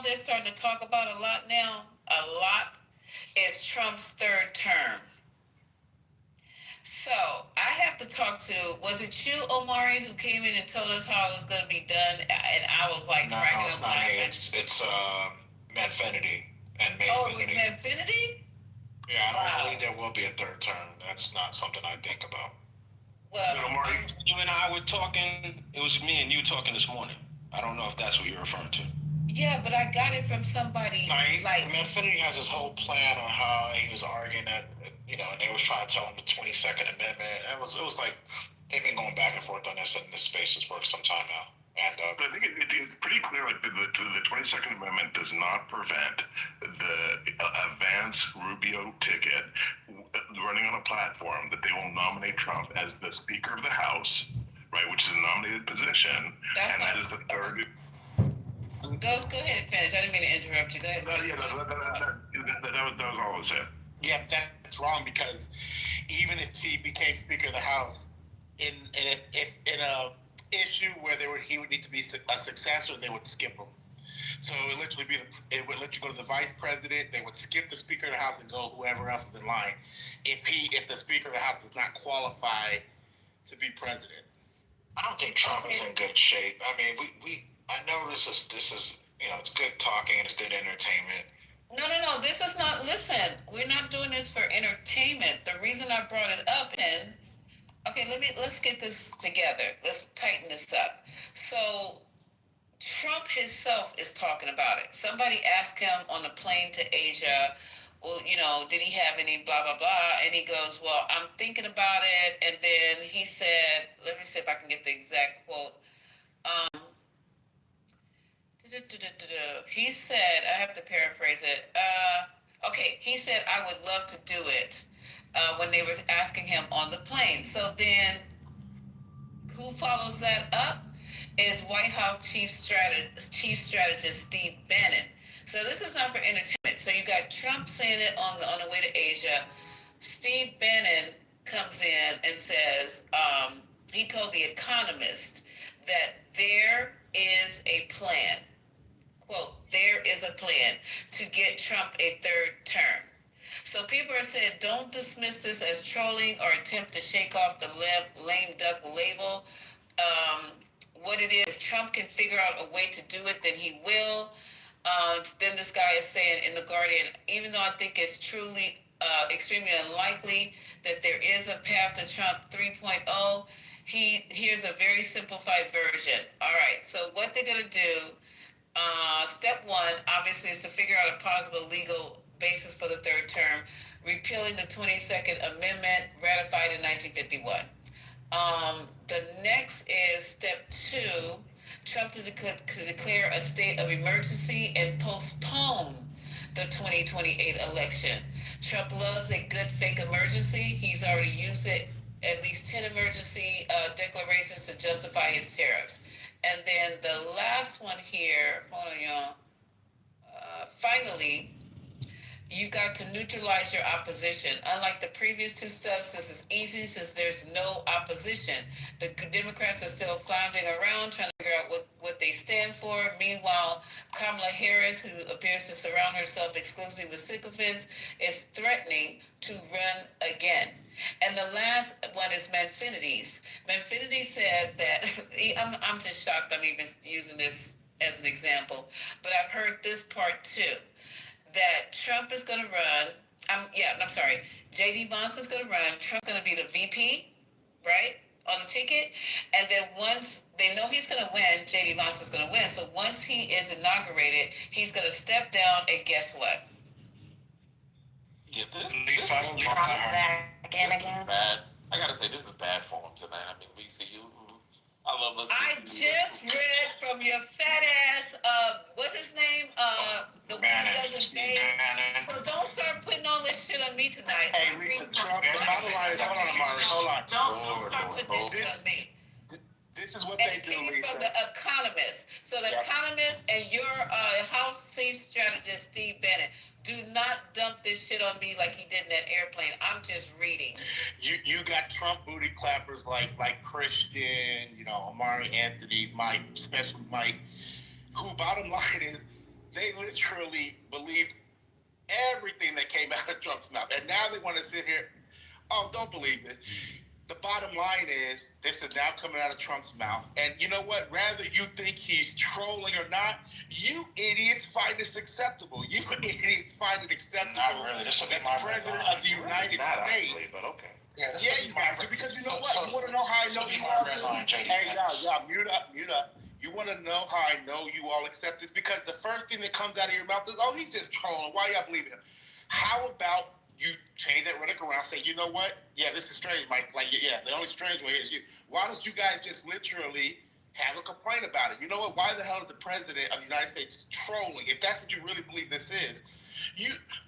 they're starting to talk about a lot now. A lot is Trump's third term. So, I have to talk to, was it you, Omari, who came in and told us how it was going to be done? And I was like, no, it's not me. It's Manfinity. And May it was Manfinity? Yeah, I don't believe there will be a third term. That's not something I think about. Well, Omari, you and I were talking, it was me and you talking this morning. I don't know if that's what you're referring to. Yeah, but I got it from somebody. Manfinity has his whole plan on how he was arguing that, and they was trying to tell him the 22nd Amendment. It was like, they've been going back and forth on this in this spaces for some time now. But I think it's pretty clear, like the 22nd Amendment does not prevent the Vance Rubio ticket running on a platform that they will nominate Trump as the Speaker of the House, right, which is a nominated position, that is the third. Go ahead and finish. I didn't mean to interrupt you. Go ahead. That was all I was saying. Yeah, that's wrong because even if he became Speaker of the House, in a issue where he would need to be a successor, they would skip him. So it would literally be it would let you go to the vice president. They would skip the Speaker of the House and go whoever else is in line. If the Speaker of the House does not qualify to be president. I don't think Trump is in good shape. I mean, I know this is it's good talking and it's good entertainment. No. This is not. Listen, we're not doing this for entertainment. The reason I brought it up, and okay, let's get this together. Let's tighten this up. So, Trump himself is talking about it. Somebody asked him on the plane to Asia, well, did he have any blah, blah, blah? And he goes, well, I'm thinking about it. And then he said, let me see if I can get the exact quote. He said, I have to paraphrase it. Okay, he said, I would love to do it when they were asking him on the plane. So then who follows that up is White House Chief Strategist Steve Bannon. So this is not for entertainment. So you got Trump saying it on the way to Asia. Steve Bannon comes in and says, he told The Economist that there is a plan. Quote, there is a plan to get Trump a third term. So people are saying, don't dismiss this as trolling or attempt to shake off the lame duck label. What it is, if Trump can figure out a way to do it, then he will. Then this guy is saying in The Guardian, even though I think it's truly extremely unlikely that there is a path to Trump 3.0, here's a very simplified version. All right, so what they're going to do, step one, obviously, is to figure out a possible legal basis for the third term, repealing the 22nd Amendment ratified in 1951. The next is step two, Trump to declare a state of emergency and postpone the 2028 election. Trump loves a good fake emergency. He's already used it, at least 10 emergency declarations to justify his tariffs. And then the last one here, hold on, y'all. Finally, you got to neutralize your opposition. Unlike the previous two steps, this is easy since there's no opposition. The Democrats are still floundering around trying to figure out what they stand for. Meanwhile, Kamala Harris, who appears to surround herself exclusively with sycophants, is threatening to run again. And the last one is Manfinides. Manfinides said that, I'm just shocked I'm even using this as an example, but I've heard this part too. That Trump is going to run, J.D. Vance is going to run, Trump's going to be the VP, right, on the ticket, and then once they know he's going to win, J.D. Vance is going to win, so once he is inaugurated, he's going to step down, and guess what? Yeah, this back in again. Bad. I gotta say, this is bad form tonight. I mean, we see you. I love listening. I just read from your fat ass, what's his name? The one who doesn't name. So don't start putting all this shit on me tonight. Hey, Lisa, Trump, the bottom line is, hold on, Amari, hold on. Don't start putting this shit on me. This is what they do, Lisa. From The Economist. So The Economist and your House Chief Strategist, Steve Bannon, do not dump this shit on me like he did in that airplane. I'm just reading. You got Trump booty clappers like Christian, Amari Anthony, Mike, especially Mike, who bottom line is they literally believed everything that came out of Trump's mouth. And now they want to sit here, don't believe this. The bottom line is, this is now coming out of Trump's mouth. And you know what? Rather you think he's trolling or not, you idiots find this acceptable. You idiots find it acceptable. Not really. This will be that the President of the United States. But okay. Yeah, you got to, because you know what? You want to know how I know you all do? Hey, y'all, mute up. You want to know how I know you all accept this? Because the first thing that comes out of your mouth is, he's just trolling. Why y'all believe him? How about you change that rhetoric around, say, you know what? Yeah, this is strange, Mike. The only strange one here is you. Why don't you guys just literally have a complaint about it? You know what? Why the hell is the President of the United States trolling? If that's what you really believe this is,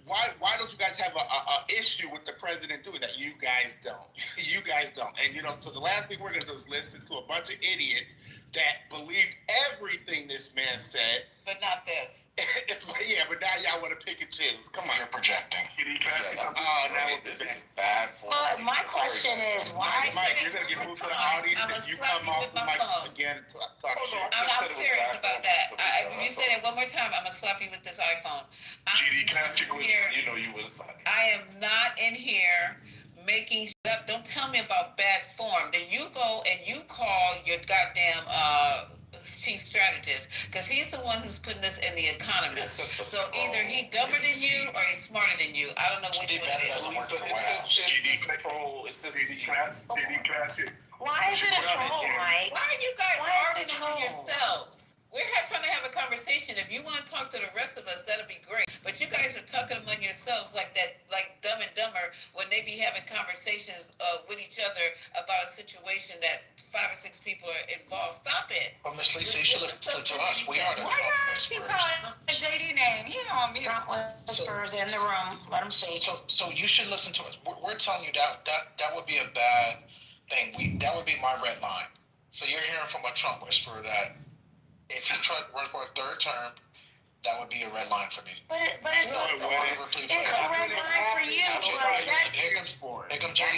why don't you guys have a issue with the President doing that? You guys don't. You guys don't. And, so the last thing we're going to do is listen to a bunch of idiots that believed everything this man said. But not this. But now y'all want to pick and choose. Come on, you're projecting. Can you try to say something? Oh, now this is bad for Well, my question is, why? Mike, you're gonna get moved to the audience if you come off the mic again and talk shit. I'm serious about that. You say that one more time, I'm gonna slap you with this iPhone. GD, can I ask you a question? You know you would have thought. I am not in here making shit up. Don't tell me about bad form. Then you go and you call your goddamn chief strategist, because he's the one who's putting this in the Economist. So either he dumber than you or he's smarter than you. I don't know which one it is. Why is it a troll, Mike? Why are you guys Why is arguing it a among troll? yourselves? We're trying to have a conversation. If you want to talk to the rest of us, that'll be great. But you guys are talking among yourselves like that, like Dumb and Dumber, when they be having conversations with each other about a situation that 5 or 6 people are involved. Stop it. But Miss Lisa, you should listen to us. We are the Why y'all keep calling the JD name? He on me. Front whispers in the room. Let him speak. So you should listen to us. We're telling you that would be a bad thing. That would be my red line. So you're hearing from a Trump whisperer that if he tried to run for a 3rd term, that would be a red line for me. But it's a red line for you. But that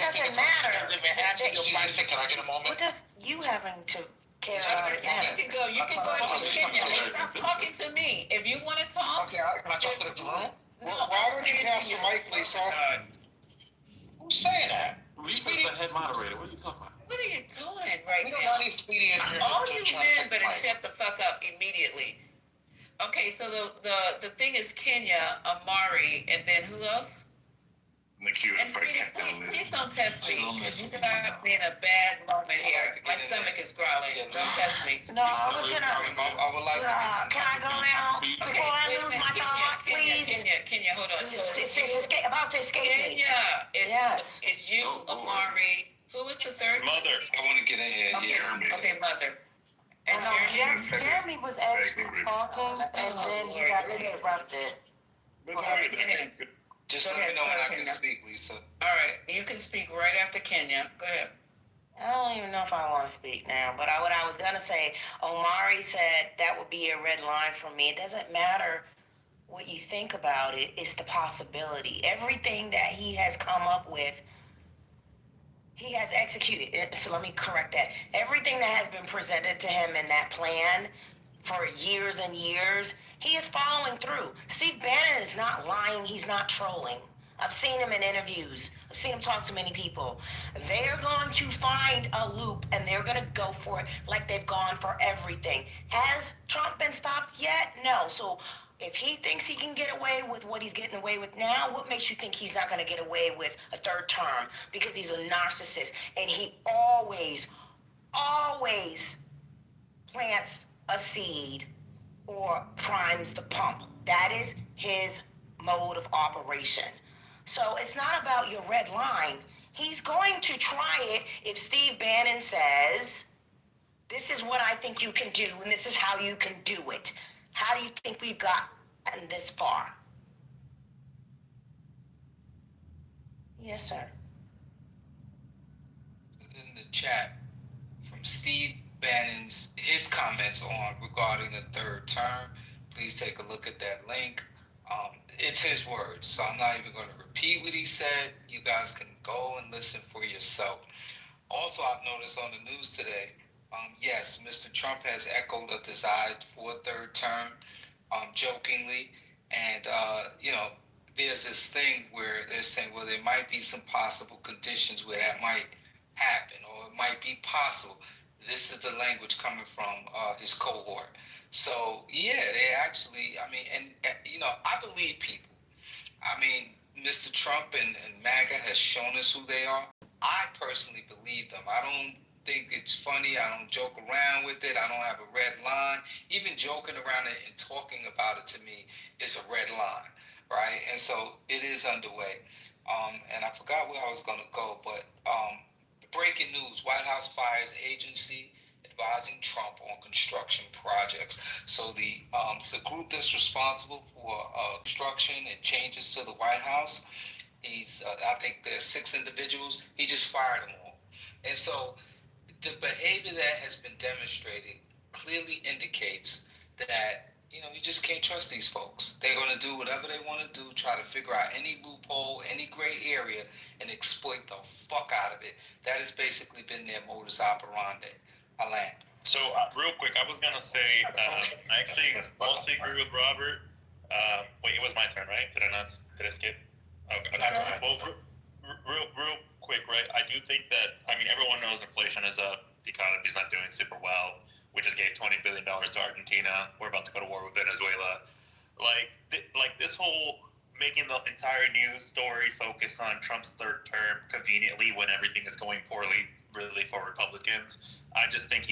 doesn't matter. Can I get a moment? What does you having to care about it now? You can go to Kenya. Stop talking to me. If you want to talk. Okay, can I talk to the room? No, Why don't you pass the mic, Lisa? Who's saying that? Lisa's the head moderator. What are you talking about? What are you doing right We now? don't need Speedy in here. All you men better shut the fuck up immediately. Okay, so the thing is Kenya, Amari, and then who else? Nikia, And Speedy, please don't test me, because you got me in a bad moment here. My stomach is growling. Don't test me. No, I was gonna. Can I go now before I lose my thought, please? Kenya, hold on. It's about to escape me. Kenya, it's you, Amari. Who was the third? Mother. I want to get in here. Okay, Mother. And No, Jeremy was actually talking, and then he got interrupted. Just let me know when I can speak, Lisa. All right, you can speak right after Kenya. Go ahead. I don't even know if I want to speak now, but what I was going to say, Omari said that would be a red line for me. It doesn't matter what you think about it, it's the possibility. Everything that he has come up with, he has executed. So let me correct that. Everything that has been presented to him in that plan for years and years, he is following through. Steve Bannon is not lying. He's not trolling. I've seen him in interviews. I've seen him talk to many people. They're going to find a loop, and they're going to go for it like they've gone for everything. Has Trump been stopped yet? No. So if he thinks he can get away with what he's getting away with now, what makes you think he's not going to get away with a 3rd term? Because he's a narcissist, and he always plants a seed or primes the pump. That is his mode of operation. So it's not about your red line. He's going to try it if Steve Bannon says, this is what I think you can do, and this is how you can do it. How do you think we've gotten this far? Yes, sir. In the chat from Steve Bannon's his comments on regarding a 3rd term. Please take a look at that link. It's his words, so I'm not even going to repeat what he said. You guys can go and listen for yourself. Also, I've noticed on the news today, yes, Mr. Trump has echoed a desire for a 3rd term, jokingly, and there's this thing where they're saying, well, there might be some possible conditions where that might happen, or it might be possible. This is the language coming from his cohort. So, yeah, they actually, I believe people. I mean, Mr. Trump and MAGA has shown us who they are. I personally believe them. I don't think it's funny. I don't joke around with it. I don't have a red line. Even joking around it and talking about it to me is a red line, right? And so it is underway. And I forgot where I was going to go, but breaking news, White House fires agency advising Trump on construction projects. So the group that's responsible for construction and changes to the White House, I think there's 6 individuals, he just fired them all. And so the behavior that has been demonstrated clearly indicates that You just can't trust these folks. They're going to do whatever they want to do, try to figure out any loophole, any gray area, and exploit the fuck out of it. That has basically been their modus operandi. I land. So, real quick, I was going to say, I actually mostly agree with Robert. Wait, it was my turn, right? Did I skip? Okay. Well, real quick, right? I do think that, everyone knows inflation is up. The economy's not doing super well. We just gave $20 billion to Argentina. We're about to go to war with Venezuela. Like this whole making the entire news story focus on Trump's third term conveniently when everything is going poorly, really, for Republicans. I just think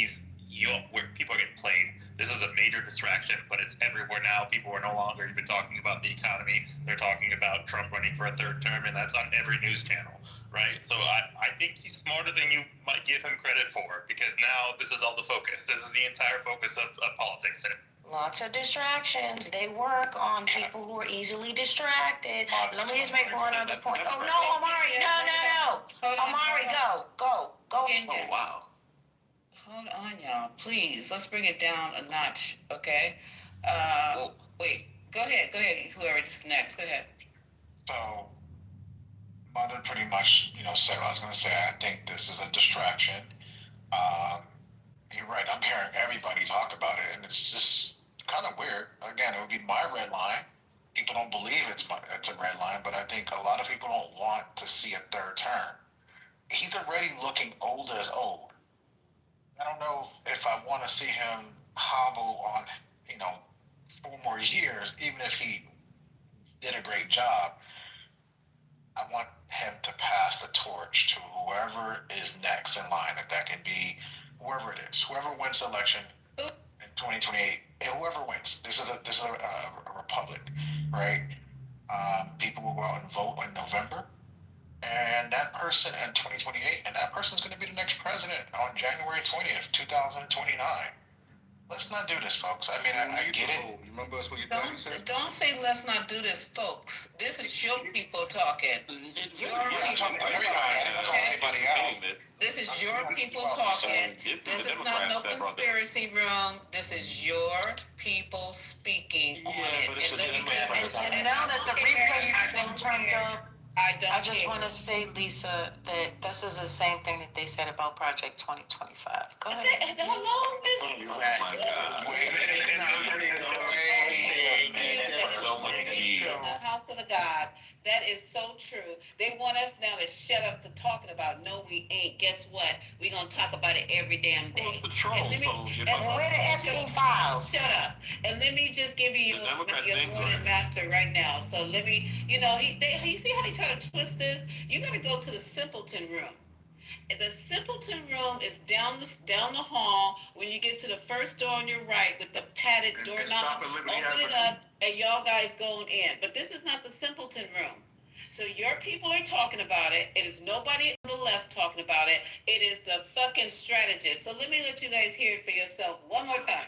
where people are getting played. This is a major distraction, but it's everywhere now. People are no longer even talking about the economy. They're talking about Trump running for a third term, and that's on every news channel, right? So I think he's smarter than you might give him credit for, because now this is all the focus. This is the entire focus of politics today. Lots of distractions. They work on people who are easily distracted. Let me just make one other point. Oh, no, Amari, no. Amari, go. Oh, wow. Hold on, y'all. Please, let's bring it down a notch, okay? Wait, go ahead. Whoever's next, go ahead. So, Mother pretty much, said what I was going to say. I think this is a distraction. You're right. I'm hearing everybody talk about it, and it's just kind of weird. Again, it would be my red line. People don't believe it's a red line, but I think a lot of people don't want to see a third term. He's already looking old as old. I don't know if I want to see him hobble on, 4 more years, even if he did a great job. I want him to pass the torch to whoever is next in line, if that can be whoever it is, whoever wins the election in 2028, and whoever wins. This is a republic, right? People will go out and vote in November, and that person in 2028, and that person's going to be the next president on January 20th, 2029. Let's not do this, folks. I get it. You remember that's what you said? Don't say let's not do this, folks. This is your people talking. I'm talking to everybody out. This is your people talking. This is not no conspiracy room. This is your people speaking on it. And now that the replay has been turned off, I just want to say, Lisa, that this is the same thing that they said about Project 2025. Go ahead. Hello, House of the God. That is so true. They want us now to shut up to talking about. No, we ain't. Guess what? We're going to talk about it every damn day. And where the Epstein files? Shut up. And let me just give you your morning master right now. So let me, you see how they try to twist this? You got to go to the simpleton room. The simpleton room is down the hall when you get to the first door on your right with the padded doorknob. Open it up, and y'all guys going in. But this is not the simpleton room. So your people are talking about it. It is nobody on the left talking about it. It is the fucking strategist. So let me let you guys hear it for yourself one more time.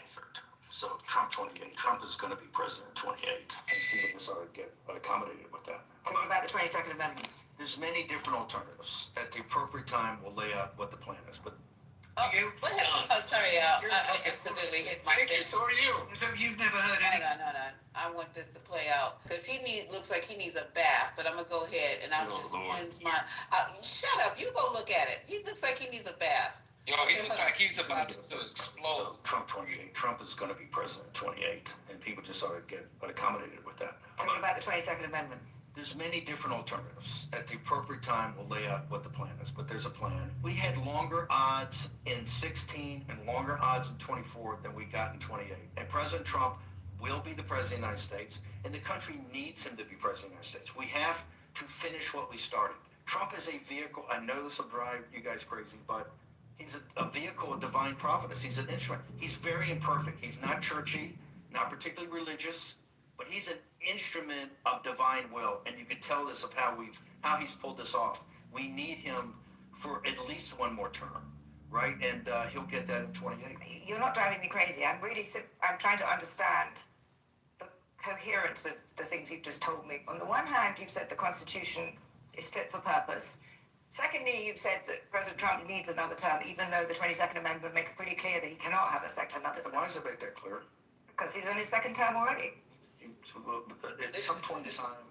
So Trump 28. Trump is going to be president 28. And people just sort of get accommodated with that. Tell me about the 22nd Amendment. There's many different alternatives. At the appropriate time, we'll lay out what the plan is. But What happened? Oh, sorry, y'all. I accidentally hit my thing. So are you. So you've never heard any. No. I want this to play out because looks like he needs a bath. But I'm gonna go ahead and I'll just cleanse my. Shut up! You go look at it. He looks like he needs a bath. Yo, he looks like he's about to explode. So Trump 28. Trump is going to be president 28, and people just sort of get accommodated with that. Tell me about the 22nd Amendment. There's many different alternatives. At the appropriate time, we'll lay out what the plan is, but there's a plan. We had longer odds in 16 and longer odds in 24 than we got in 28. And President Trump will be the president of the United States, and the country needs him to be president of the United States. We have to finish what we started. Trump is a vehicle. I know this will drive you guys crazy, but he's a vehicle of divine providence. He's an instrument. He's very imperfect. He's not churchy, not particularly religious, but he's an instrument of divine will. And you can tell this of how he's pulled this off. We need him for at least one more term, right? And he'll get that in 28. You're not driving me crazy. I'm trying to understand the coherence of the things you've just told me. On the one hand, you've said the Constitution is fit for purpose. Secondly, you've said that President Trump needs another term, even though the 22nd Amendment makes pretty clear that he cannot have another term. Why does it make that clear? because he's on his second term already. At some point in time,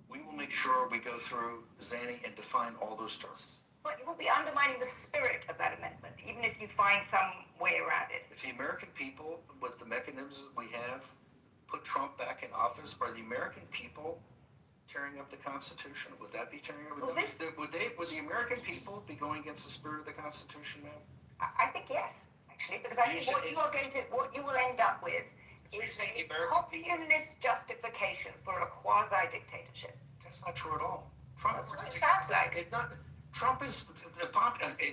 we will make sure we go through Zanny and define all those terms. But you will be undermining the spirit of that amendment, even if you find some way around it. If the American people, with the mechanisms we have, put Trump back in office, are the American people tearing up the Constitution? Would that be tearing up? Would the American people be going against the spirit of the Constitution, ma'am? I think yes, actually, because I think what you will end up with is a populist justification for a quasi-dictatorship. That's not true at all. Trump, it sounds like it. Trump is a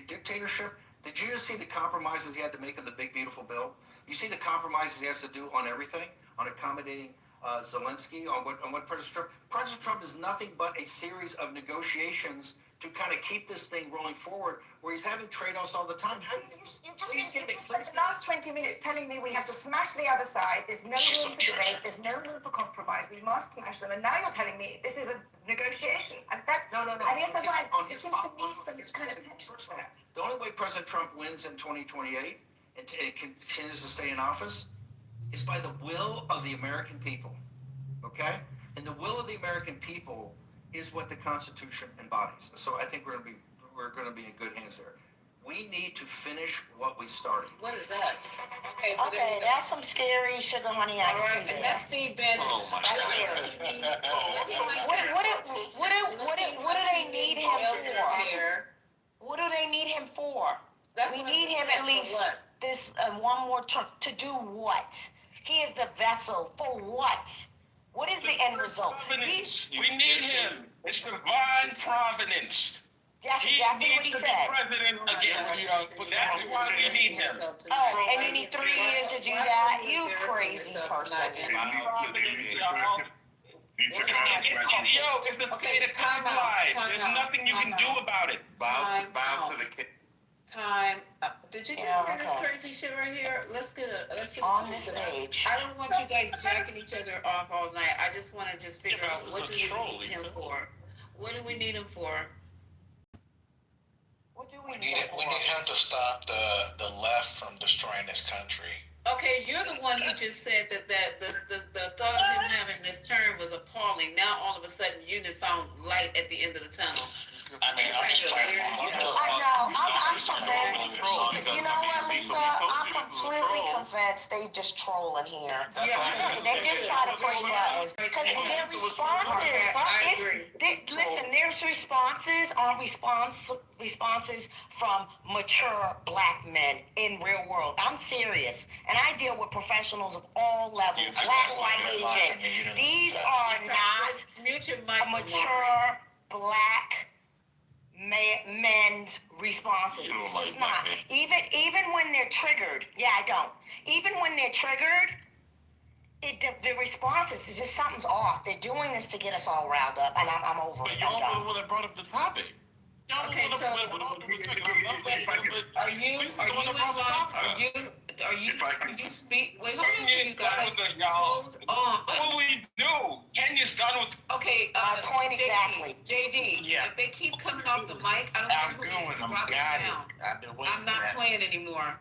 dictatorship. Did you just see the compromises he had to make in the big beautiful bill? You see the compromises he has to do on everything, on accommodating Zelensky, on what President Trump. President Trump is nothing but a series of negotiations to kind of keep this thing rolling forward, where he's having trade-offs all the time. You just spent the last 20 minutes telling me we have to smash the other side. There's no room for debate. There's no room for compromise. We must smash them. And now you're telling me this is a negotiation. And that's no. I guess that's why it seems to me some kind of tension. The only way President Trump wins in 2028 and continues to stay in office is by the will of the American people. Okay? And the will of the American people is what the Constitution embodies. So I think we're going to be in good hands there. We need to finish what we started. What is that? Okay, that's some scary sugar honey iced tea. And that's Steve Bannon. Oh my God. What do they need him for? What do they need him for? We need him at least this one more term. To do what? He is the vessel for what? What is the end result? We need him. It's divine providence. That's exactly what he said. President again. That's why we need him. Oh, and you need 3 years to do that? You crazy person. It's a timeline. There's nothing you can do about it. Bow to the kid. Time. Did you just hear this crazy shit right here? Let's get on the stage. I don't want you guys jacking each other off all night. I just want to figure out what do we need him for. What do we need him for? What do we need him for? We need him to stop the left from destroying this country. Okay, you're the one who just said that the thought of him having this term was appalling. Now all of a sudden you done found light at the end of the tunnel. I mean, I'm just trying to. I'm convinced. You know what, Lisa? I'm completely convinced they just trolling here. They just try to push buttons because their responses. Listen, their responses are responses from mature black men in real world. I'm serious, and I deal with professionals of all levels, black, white, Asian. These are not mature black men's responses. It's just not. Even when they're triggered, I don't. Even when they're triggered, the responses is just something's off. They're doing this to get us all riled up, and I'm over it. But y'all were the one that brought up the topic. Okay, so are you speak? Wait, hold on, you guys. What do we do? Kenya's done with. Okay, point exactly. JD, if they keep coming off the mic, I don't know who to drop it down. I'm not playing anymore.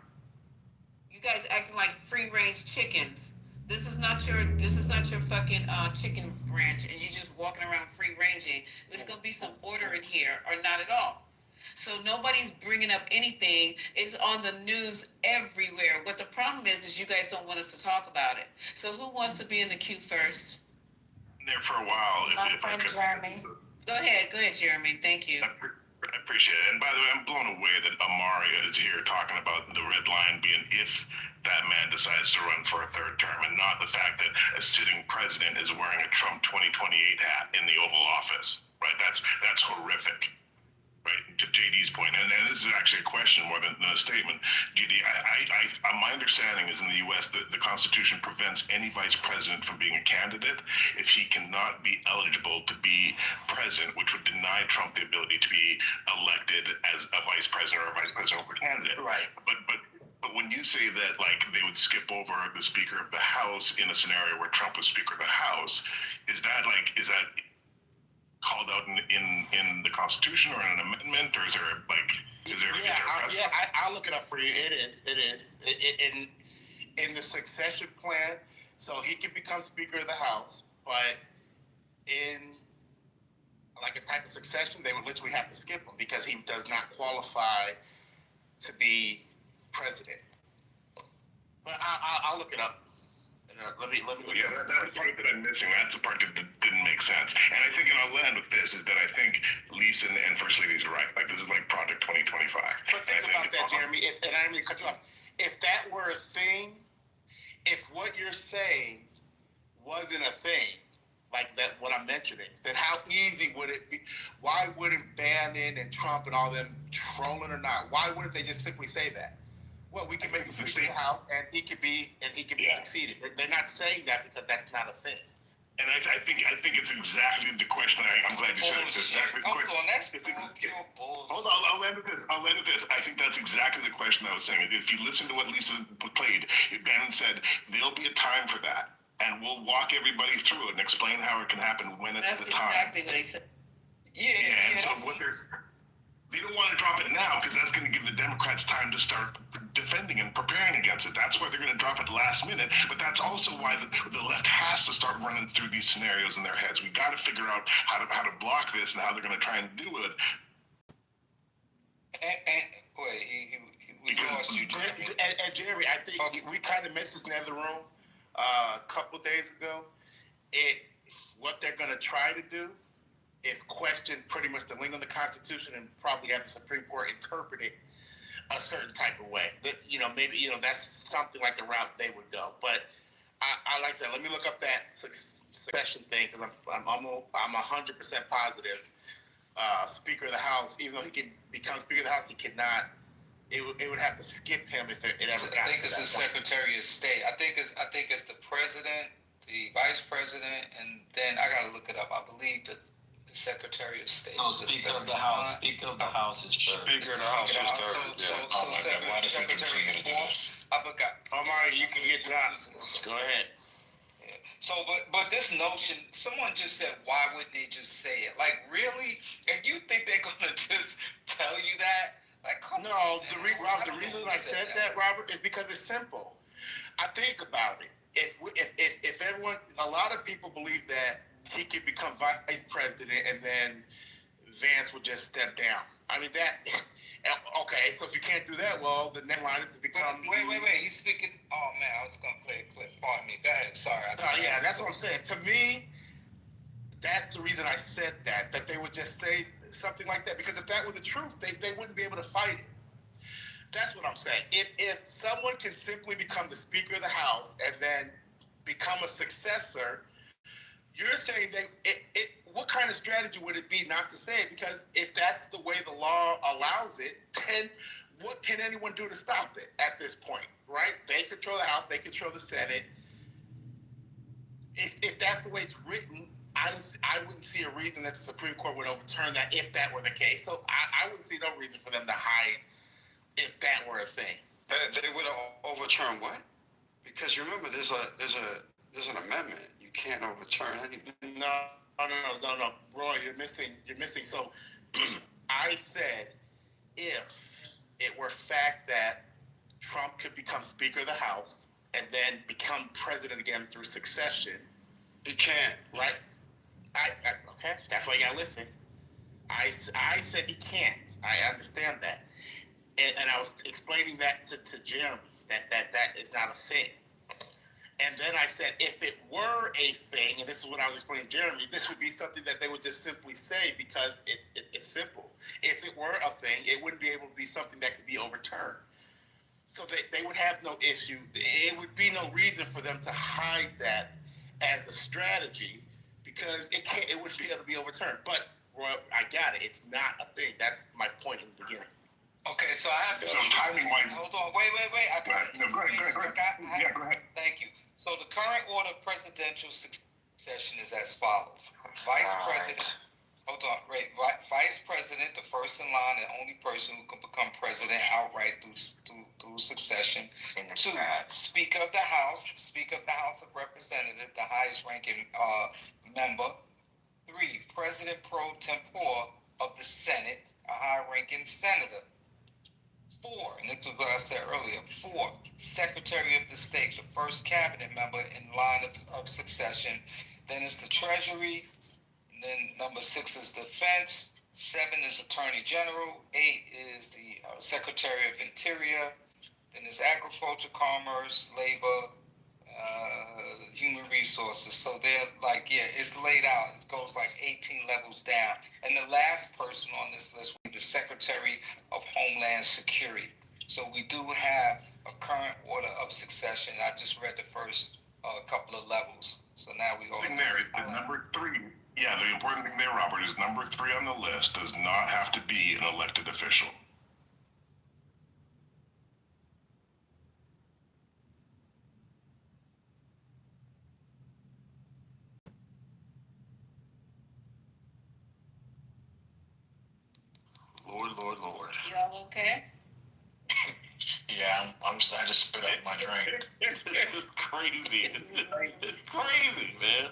You guys acting like free range chickens. This is not your fucking chicken ranch, and you're just walking around free ranging. There's gonna be some order in here, or not at all. So nobody's bringing up anything. It's on the news everywhere. What the problem is you guys don't want us to talk about it. So who wants to be in the queue first? There for a while. My friend Jeremy. Go ahead, Jeremy. Thank you. I appreciate it. And by the way, I'm blown away that Amaria is here talking about the red line being if that man decides to run for a third term, and not the fact that a sitting president is wearing a Trump 2028 hat in the Oval Office. Right? That's horrific. Right, to JD's point, and this is actually a question more than a statement. JD, my understanding is in the U.S. that the Constitution prevents any vice president from being a candidate if he cannot be eligible to be president, which would deny Trump the ability to be elected as a vice president or a vice presidential candidate. Right. But when you say that, like, they would skip over the Speaker of the House in a scenario where Trump was Speaker of the House, is that called out in the Constitution or in an amendment, or is there a precedent? I'll look it up for you. It is. And in the succession plan, so he can become Speaker of the House, but in like a type of succession, they would literally have to skip him because he does not qualify to be president. But I'll look it up. Let me look yeah, it up. that part that I'm missing, that's the part that didn't make sense. And I think, and I'll land with this, is that I think Lisa and First Ladies are right. Like, this is like Project 2025. But think about that, Jeremy. And I didn't mean to cut you off. If that were a thing, if what you're saying wasn't a thing, like that, what I'm mentioning, then how easy would it be? Why wouldn't Bannon and Trump and all them trolling or not? Why wouldn't they just simply say that? Well, we can make him Speaker of the House, and he could be succeeded. They're not saying that because that's not a thing. And I think it's exactly the question. I'm glad you said it. It's exactly the question. Hold on, I'll land with this. I think that's exactly the question I was saying. If you listen to what Lisa played, Bannon said there'll be a time for that, and we'll walk everybody through it and explain how it can happen when it's the time. That's exactly what he said. Yeah. And so they don't want to drop it now because that's going to give the Democrats time to start defending and preparing against it. That's why they're going to drop it last minute. But that's also why the left has to start running through these scenarios in their heads. We got to figure out how to block this and how they're going to try and do it. And Jerry, I think we kind of missed this in the other room a couple of days ago. What they're going to try to do is question pretty much the link on the Constitution and probably have the Supreme Court interpret it a certain type of way. That maybe that's something like the route they would go. But I like I said, let me look up that succession thing because I'm 100% positive. Speaker of the House, even though he can become Speaker of the House, he cannot. It would have to skip him if it ever got. I think it's the Secretary of State. I think it's the President, the Vice President, and then I gotta look it up. I believe the Secretary of State. No, Speaker of the House. Speaker of the House is third. Speaker of the House is third. So Secretary is fourth. I forgot. Omar, you can get Johnson. Go ahead. Yeah. So, but this notion, someone just said, why wouldn't they just say it? Like, really? And you think they're gonna just tell you that? Like, come on. Robert, the reason I said that, Robert, is because it's simple. I think about it. If everyone, a lot of people believe that he could become vice president and then Vance would just step down. I mean, okay, so if you can't do that, well, the next line is to become... Wait, he's speaking... Oh, man, I was going to play a clip. Pardon me. Go ahead. Sorry. Yeah, that's what I'm saying. To me, that's the reason I said that they would just say something like that, because if that were the truth, they wouldn't be able to fight it. That's what I'm saying. If someone can simply become the Speaker of the House and then become a successor... You're saying what kind of strategy would it be not to say it? Because if that's the way the law allows it, then what can anyone do to stop it at this point, right? They control the House, they control the Senate. If that's the way it's written, I wouldn't see a reason that the Supreme Court would overturn that if that were the case. So I wouldn't see no reason for them to hide if that were a thing. They would overturn what? Because remember, there's an amendment. Can't overturn anything. No. Roy, you're missing. So I said if it were fact that Trump could become Speaker of the House and then become president again through succession. He can't. Right? Okay, that's why you gotta listen. I said he can't. I understand that. And I was explaining that to Jeremy, that is not a thing. And then I said, if it were a thing, and this is what I was explaining to Jeremy, this would be something that they would just simply say because it's simple. If it were a thing, it wouldn't be able to be something that could be overturned. So they would have no issue. It would be no reason for them to hide that as a strategy because it wouldn't be able to be overturned. But, Roy, I got it. It's not a thing. That's my point in the beginning. Okay, so I have to... So timing-wise... Hold on. Wait. Go ahead. Yeah, go ahead. Thank you. So the current order of presidential succession is as follows. Vice President, Vice President, the first in line and only person who can become president outright through succession. 2, Speaker of the House of Representatives, the highest ranking member. 3, President pro tempore of the Senate, a high ranking senator. 4, and this is what I said earlier, 4, Secretary of the State, the first cabinet member in line of succession. Then it's the Treasury. And then number 6 is Defense. 7 is Attorney General. 8 is the Secretary of Interior. Then there's Agriculture, Commerce, Labor, Human Resources. So they're like, yeah, it's laid out. It goes like 18 levels down. And the last person on this list will be the Secretary of Homeland Security. So we do have a current order of succession. I just read the first couple of levels. So now we go. The number 3. Yeah, the important thing there, Robert, is number 3 on the list does not have to be an elected official. Lord. Y'all okay? Yeah, I just spit out my drink. It's crazy. It's crazy, man.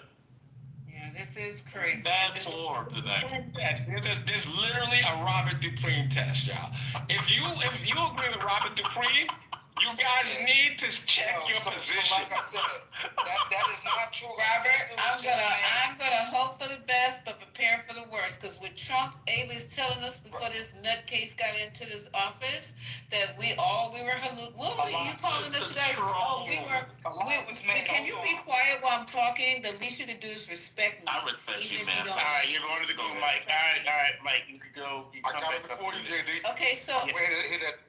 Yeah, this is crazy. Bad form tonight. There's literally a Robert Dupree test, y'all. If you agree with Robert Dupree, you guys need to check your position. So like I said, that is not true. Robert, I'm gonna hope for the best, but prepare for the worst. Because with Trump, Abe is telling us before this nutcase got into this office that we were what were you calling us guys? Oh, can you be quiet while I'm talking? The least you can do is respect me. I respect you, man. All right, you're going to the go, Mike. All right, Mike, you could go. You I got it before you, JD. Okay, so. Hit that.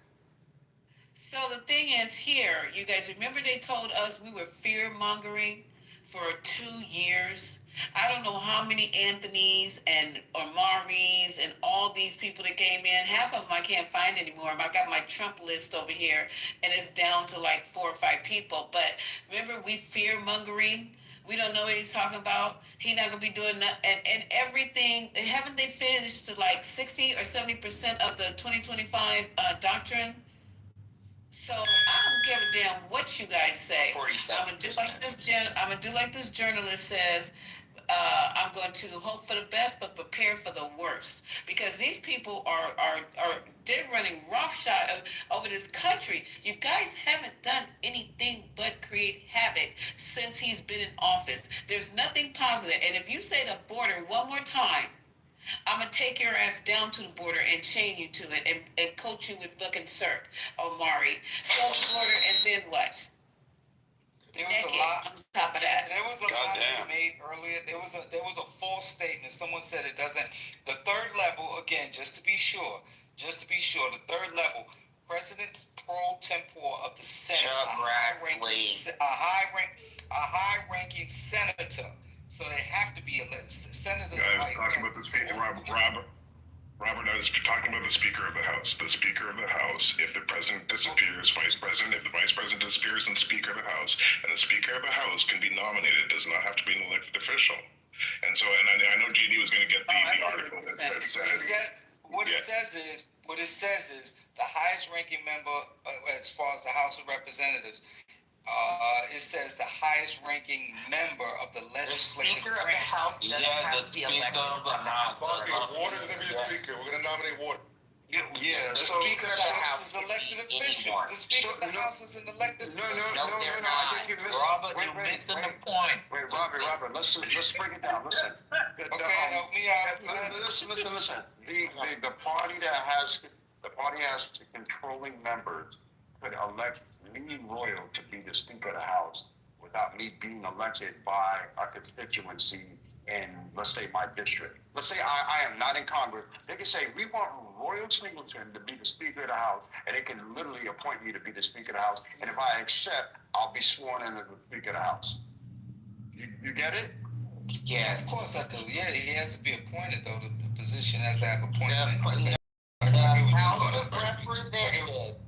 So the thing is here, you guys remember they told us we were fear-mongering for 2 years? I don't know how many Anthonys and Omaris and all these people that came in. Half of them I can't find anymore. I got my Trump list over here, and it's down to like 4 or 5 people. But remember, we fear-mongering? We don't know what he's talking about. He's not going to be doing that. And everything, haven't they finished to like 60 or 70% of the 2025 doctrine? So I don't give a damn what you guys say. I'm gonna do like this journalist says. I'm going to hope for the best, but prepare for the worst, because these people they're running roughshod over this country. You guys haven't done anything but create havoc since he's been in office. There's nothing positive. And if you say the border one more time, I'm gonna take your ass down to the border and chain you to it and coat you with fucking syrup, Omari. So the border, and then what? There was a lot on top of that. There was a lot that was made earlier. There was a false statement. Someone said it doesn't. The third level, again, just to be sure, the third level, President pro tempore of the Senate, a high-ranking senator. So they have to be senators. Guys, talking about the speaker, Robert, I was talking about the Speaker of the House. The Speaker of the House, if the President disappears, Vice President, if the Vice President disappears, then Speaker of the House. And the Speaker of the House can be nominated, does not have to be an elected official. And so, and I know GD was going to get the article that says... What it says is the highest ranking member, as far as the House of Representatives, it says the highest ranking member of the legislative Speaker of the House doesn't have to be elected. Water's going to be the Speaker. We're going to nominate Water. Yeah, the Speaker of the House is an elected official. The Speaker of the House is an elected official. No, they're not. Robert, you're mixing the point. Wait, Robert, let's break it down. Listen. Okay, help me out. Listen. The party that has controlling members could elect me, Royal, to be the Speaker of the House without me being elected by a constituency in, let's say, my district. Let's say I am not in Congress. They can say, we want Royal Singleton to be the Speaker of the House, and they can literally appoint me to be the Speaker of the House. And if I accept, I'll be sworn in as the Speaker of the House. You get it? Yes. Of course I do. Yeah, he has to be appointed, though. The position has to have appointment. The House of Representatives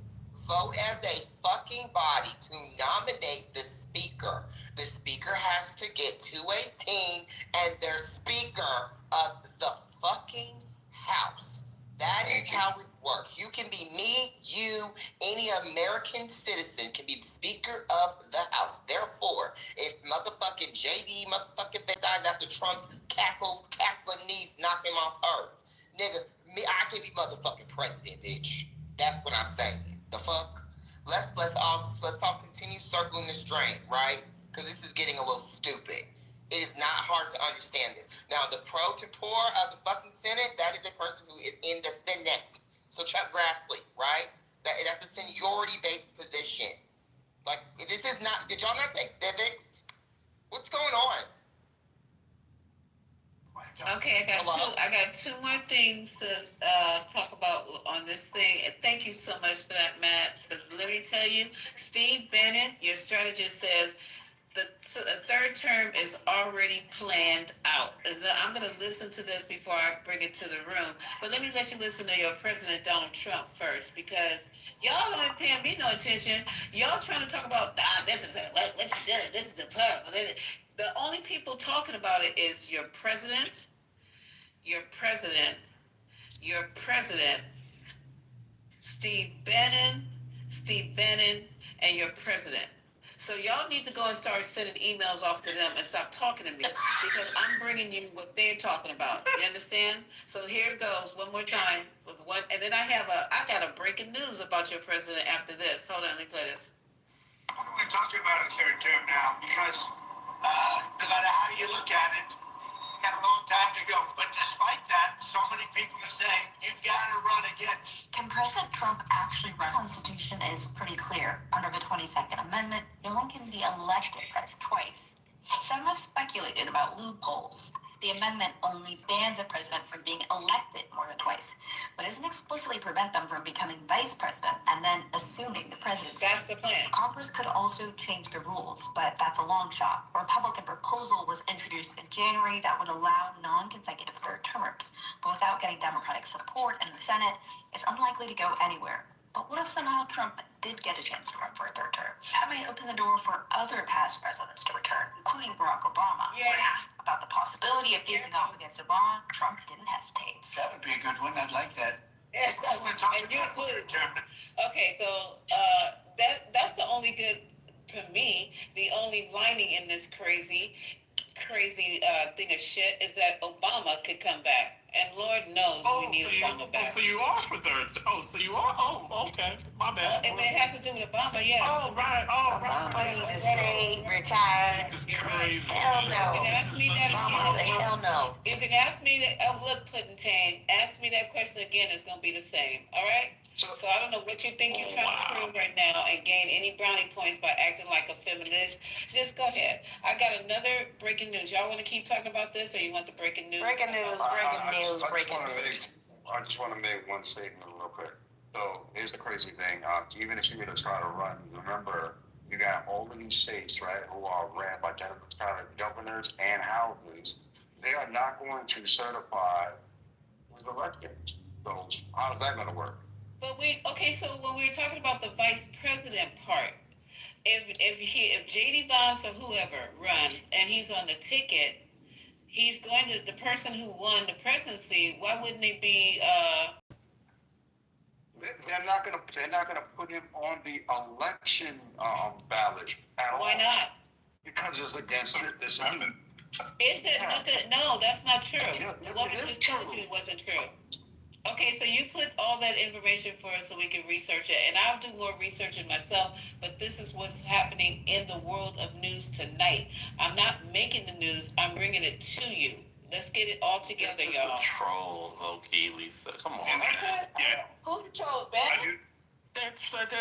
vote as a fucking body to nominate the Speaker. The Speaker has to get 218, and they're Speaker of the fucking House. That is how it works. You can be me, you, any American citizen can be the Speaker of the House. Therefore, if motherfucking JD motherfucking dies after Trump's cackling knees knock him off earth, nigga, I can be motherfucking president, bitch. That's what I'm saying. hard to understand this. Now, the pro tempore of the fucking Senate, that is a person who is in the Senate. So Chuck Grassley, right? That's a seniority-based position. Like, this is not, did y'all not take civics? What's going on? Okay, I got two more things to talk about on this thing. And thank you so much for that, Matt. But let me tell you, Steve Bennett, your strategist, says the third term is already planned out. I'm going to listen to this before I bring it to the room. But let me let you listen to your President Donald Trump first, because y'all aren't paying me no attention. Y'all trying to talk about, this is what you did. This is a plan. The only people talking about it is your president, Steve Bannon, and your president. So y'all need to go and start sending emails off to them and stop talking to me, because I'm bringing you what they're talking about. You understand? So here it goes one more time. And then I got a breaking news about your president after this. Hold on, let me play this. What are we talking about a third term now? Because no matter how you look at it, we got a long time to go. But despite that, so many people are saying, you've got to run again. Can President Trump actually run? The Constitution is pretty clear. Under the 22nd Amendment, no one can be elected president twice. Some have speculated about loopholes. The amendment only bans a president from being elected more than twice, but doesn't explicitly prevent them from becoming vice president and then assuming the presidency. That's the plan. Congress could also change the rules, but that's a long shot. A Republican proposal was introduced in January that would allow non-consecutive third terms, but without getting Democratic support in the Senate, it's unlikely to go anywhere. But what if somehow Trump did get a chance to run for a third term? That might open the door for other past presidents to return, including Barack Obama. Yeah. When asked about the possibility of facing off against Obama, Trump didn't hesitate. That would be a good one. I'd like that. And you include. Okay, so that's the only good, to me, the only lining in this crazy thing of shit is that Obama could come back. And Lord knows we need Obama back. So you are for third. So you are. Oh, okay. My bad. If it has to do with Obama, yeah. Oh, right. Obama needs to stay retired. It's crazy. Hell no. You can ask me that. Obama say hell no. You can ask me that. Oh, look, Puddington. Ask me that question again. It's gonna be the same. All right. So I don't know what you think you're trying to prove right now and gain any brownie points by acting like a feminist. Just go ahead. I got another breaking news. Y'all want to keep talking about this, or you want the breaking news? Breaking news. I just want to make one statement real quick. So here's the crazy thing. Even if you were to try to run, remember, you got all of these states, right, who are ran by Democratic governors and houses. They are not going to certify who's elected. So how's that going to work? But so when we were talking about the vice president part, if J.D. Vance or whoever runs and he's on the ticket, he's going to, the person who won the presidency, why wouldn't it be They're not gonna put him on the election ballot at all. Why not? Because it's against this amendment. Is it nothing? No, that's not true. What we just told you wasn't true. Okay, so you put all that information for us so we can research it, and I'll do more research it myself, but this is what's happening in the world of news tonight. I'm not making the news, I'm bringing it to you. Let's get it all together, y'all. It's a troll, low-key, Lisa. Come on. Okay. Yeah. Who's the troll, Ben?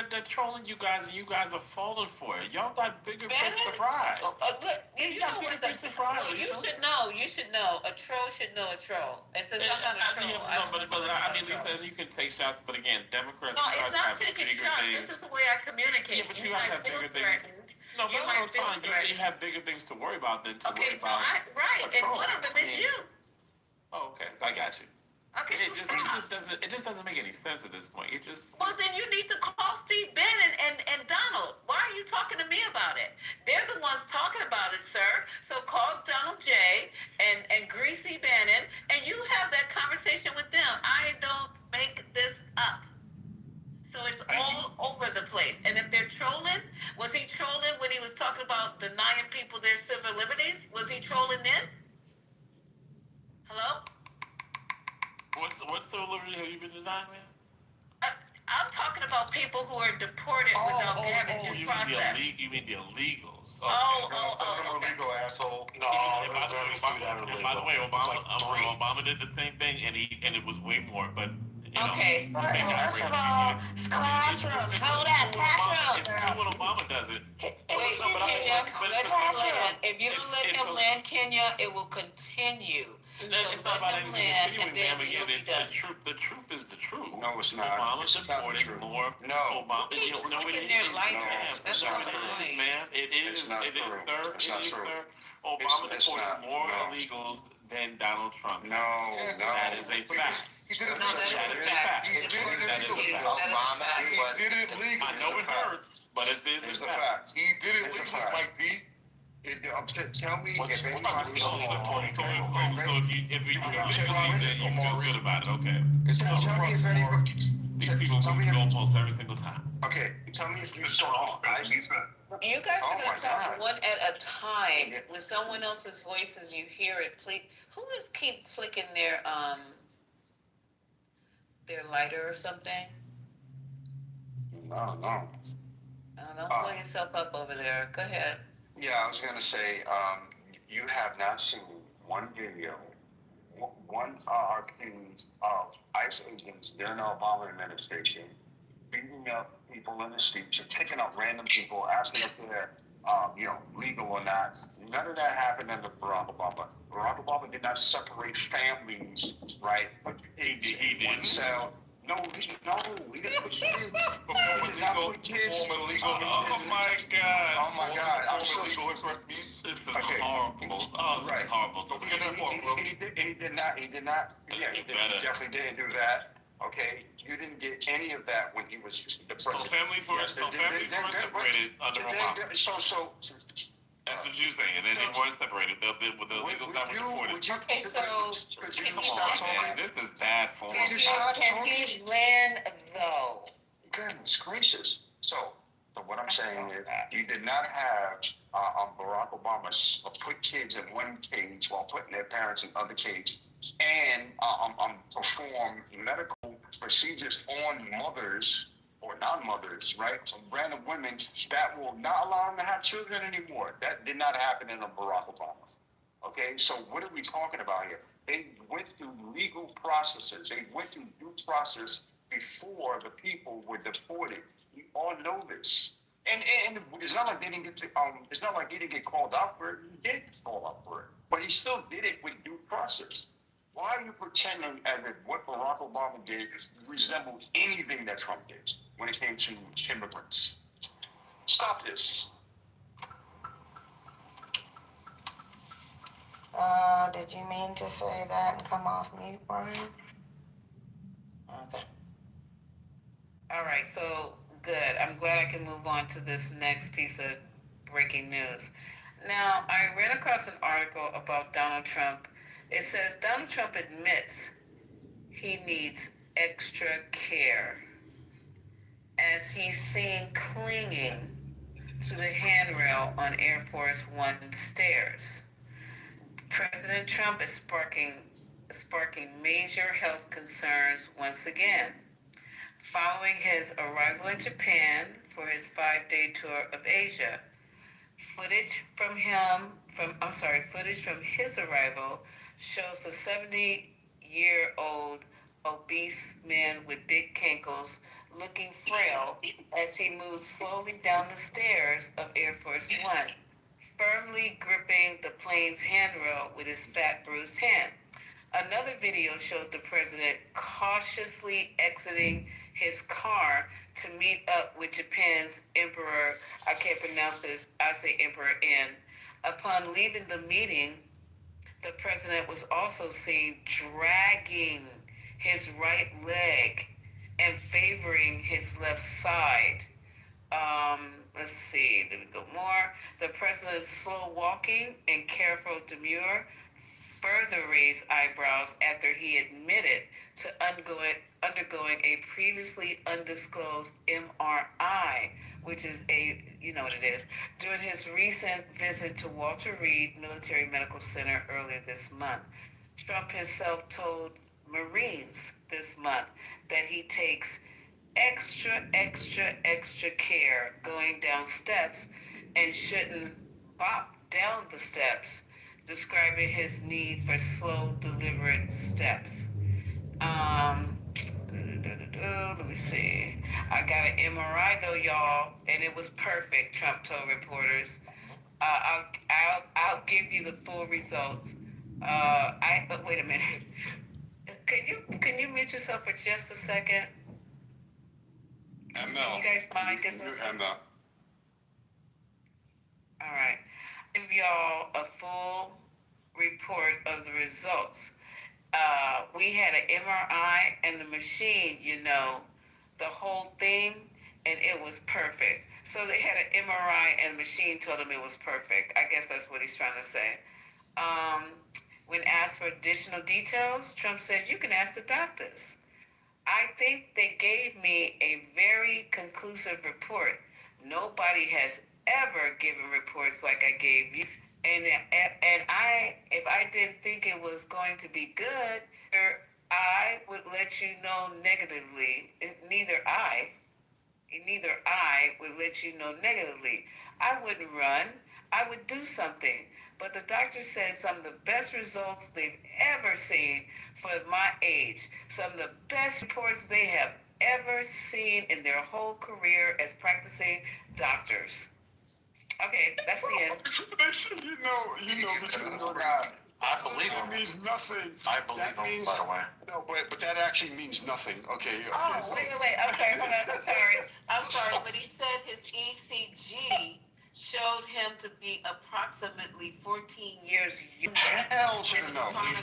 They're trolling you guys, and you guys are falling for it. Y'all got bigger fish to fry. You got bigger fish to fry. You should know. A troll should know a troll. It's just not a troll. I mean, Lisa, you can take shots, but again, Democrats, No, you it's guys not have taking bigger shots. things. This is the way I communicate. Yeah, but you guys have bigger things. No, but that's fine. You have bigger things to worry about than to worry about. Right, and one of them is you. Oh, okay, I got you. Okay, it just doesn't make any sense at this point. Well, then you need to call Steve Bannon and Donald. Why are you talking to me about it? They're the ones talking about it, sir. So call Donald J. and Greasy Bannon, and you have that conversation with them. I don't make this up. So it's all over the place. And if they're trolling, was he trolling when he was talking about denying people their civil liberties? Was he trolling then? Hello? What civil liberty have you been denying, man? I'm talking about people who are deported without having due process. You mean the illegals? Some of them are illegal, asshole. No, and by the way, Obama did the same thing, and it was way more. But Okay, first of all, it's classroom. Hold that, classroom. Even when Obama does it, if you don't let him land Kenya, it will continue. It's not about anything continuing, ma'am. Again, it's the truth. The truth is the truth. No, it's not. Obama supported more. No. Obama. That's not what it is, man. It is, sir. Obama supported more illegals than Donald Trump. No. That is a fact. He did it Obama was. I know it hurts, but it is a fact. He did it legally, Mike D. Tell me if anybody So if we do it legally, then you feel good about it, okay? Tell me if anybody. These people move the goalposts every single time. Okay, tell me if you saw You guys are going to talk one at a time. With someone else's voices, you hear it. Please, who is keep flicking their lighter or something? No. Don't pull yourself up over there. Go ahead. Yeah, I was going to say, you have not seen one video, one accused of ICE agents during the Obama administration beating up people in the streets, just picking up random people, asking if they're, legal or not. None of that happened under Barack Obama. Barack Obama did not separate families, right? He did. One cell. No, he didn't put kids. Oh my God. This is horrible. This is horrible. Don't forget that part, bro. He did not. He definitely didn't do that. Okay, you didn't get any of that when he was the president. So families were separated under Obama. So that's what you're saying, and then they weren't separated. The illegals that were deported. Okay, so Come on, man. This is bad form. Can he land though? Goodness gracious. So what I'm saying is, you did not have Barack Obama put kids in one cage while putting their parents in other cages, and perform medical procedures on mothers or non-mothers, right? Some random women that will not allow them to have children anymore. That did not happen in a Barack Obama. Okay, so what are we talking about here? They went through legal processes. They went through due process before the people were deported. We all know this. And it's not like they didn't get to, it's not like he didn't get called out for it. He did get called out for it, but he still did it with due process. Why are you pretending as if what Barack Obama did resembles anything that Trump did when it came to immigrants? Stop this. Did you mean to say that and come off mute, Brian? Okay. All right, so good. I'm glad I can move on to this next piece of breaking news. Now, I ran across an article about Donald Trump. It says Donald Trump admits he needs extra care as he's seen clinging to the handrail on Air Force One stairs. President Trump is sparking major health concerns once again. Following his arrival in Japan for his 5-day tour of Asia, footage from his arrival shows a 70-year-old obese man with big cankles looking frail as he moves slowly down the stairs of Air Force One, firmly gripping the plane's handrail with his fat, bruised hand. Another video showed the president cautiously exiting his car to meet up with Japan's Emperor, I can't pronounce this, I say Emperor N. Upon leaving the meeting, the president was also seen dragging his right leg and favoring his left side. Let's see, let me go more. The president's slow walking and careful demure further raised eyebrows after he admitted to undergoing a previously undisclosed MRI, which is you know what it is, during his recent visit to Walter Reed Military Medical Center earlier this month. Trump himself told Marines this month that he takes extra care going down steps and shouldn't bop down the steps, describing his need for slow, deliberate steps. Let me see. I got an MRI though, y'all, and it was perfect. Trump told reporters. I'll give you the full results. But wait a minute. Can you mute yourself for just a second? ML. Can you guys mind this? ML. All right. Give y'all a full report of the results. We had an MRI and the machine, the whole thing, and it was perfect. So they had an MRI and the machine told him it was perfect. I guess that's what he's trying to say. When asked for additional details, Trump says, you can ask the doctors. I think they gave me a very conclusive report. Nobody has ever given reports like I gave you. And if I didn't think it was going to be good, I would let you know negatively. Neither I would let you know negatively. I wouldn't run. I would do something. But the doctor said some of the best results they've ever seen for my age. Some of the best reports they have ever seen in their whole career as practicing doctors. Okay, that's the end. I believe him. That means nothing. I believe him, by the way. No, but that actually means nothing. Okay. So, wait. I'm sorry. Hold on. I'm sorry. But he said his ECG showed him to be approximately 14 years younger. Hell to no. I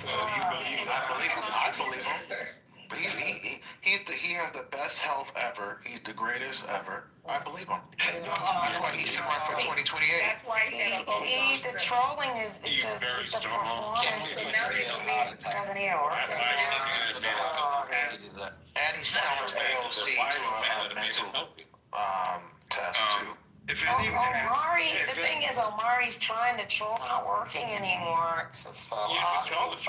believe him. But he has the best health ever. He's the greatest ever. I believe him. That's why he should run for 2028. That's why he had a See, the trolling is He's very the strong. performance. Doesn't even work. And he's challenged AOC to a mental test too. Omari, the thing is, Omari's trying to troll, not working anymore. It's so obvious.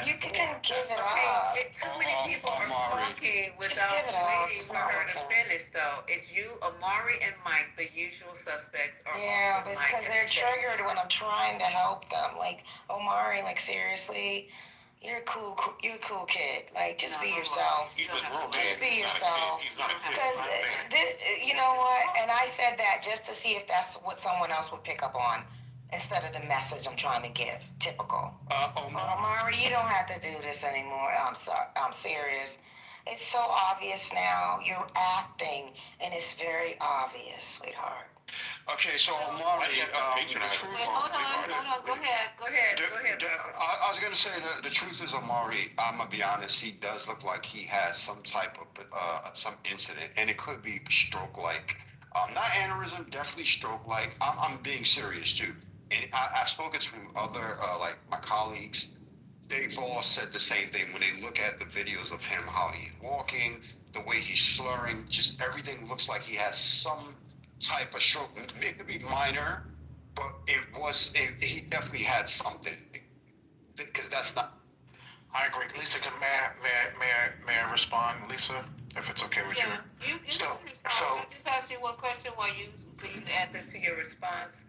You can give it up. Too many people are talking without waiting for her to finish, though. It's you, Amari, and Mike, the usual suspects. Yeah, but it's because they're triggered when I'm trying to help them. Like, Omari, seriously, you're a cool kid. Just be yourself. Just be yourself. Because, you know what? And I said that just to see if that's what someone else would pick up on instead of the message I'm trying to give. Typical. Omari, you don't have to do this anymore. I'm serious. It's so obvious now. You're acting, and it's very obvious, sweetheart. Okay, so Omari, hold on. Go ahead. I was going to say the truth is, Omari, I'm going to be honest, he does look like he has some type of, some incident, and it could be stroke-like. Not aneurysm, definitely stroke-like. I'm being serious, too. And I've spoken to other, my colleagues. They've all said the same thing when they look at the videos of him, how he's walking, the way he's slurring, just everything looks like he has some type of stroke. It could be minor, but he definitely had something. Because that's not. I agree. Lisa, may I respond, Lisa, if it's okay with you? You so I just asked you one question while you add this to your response.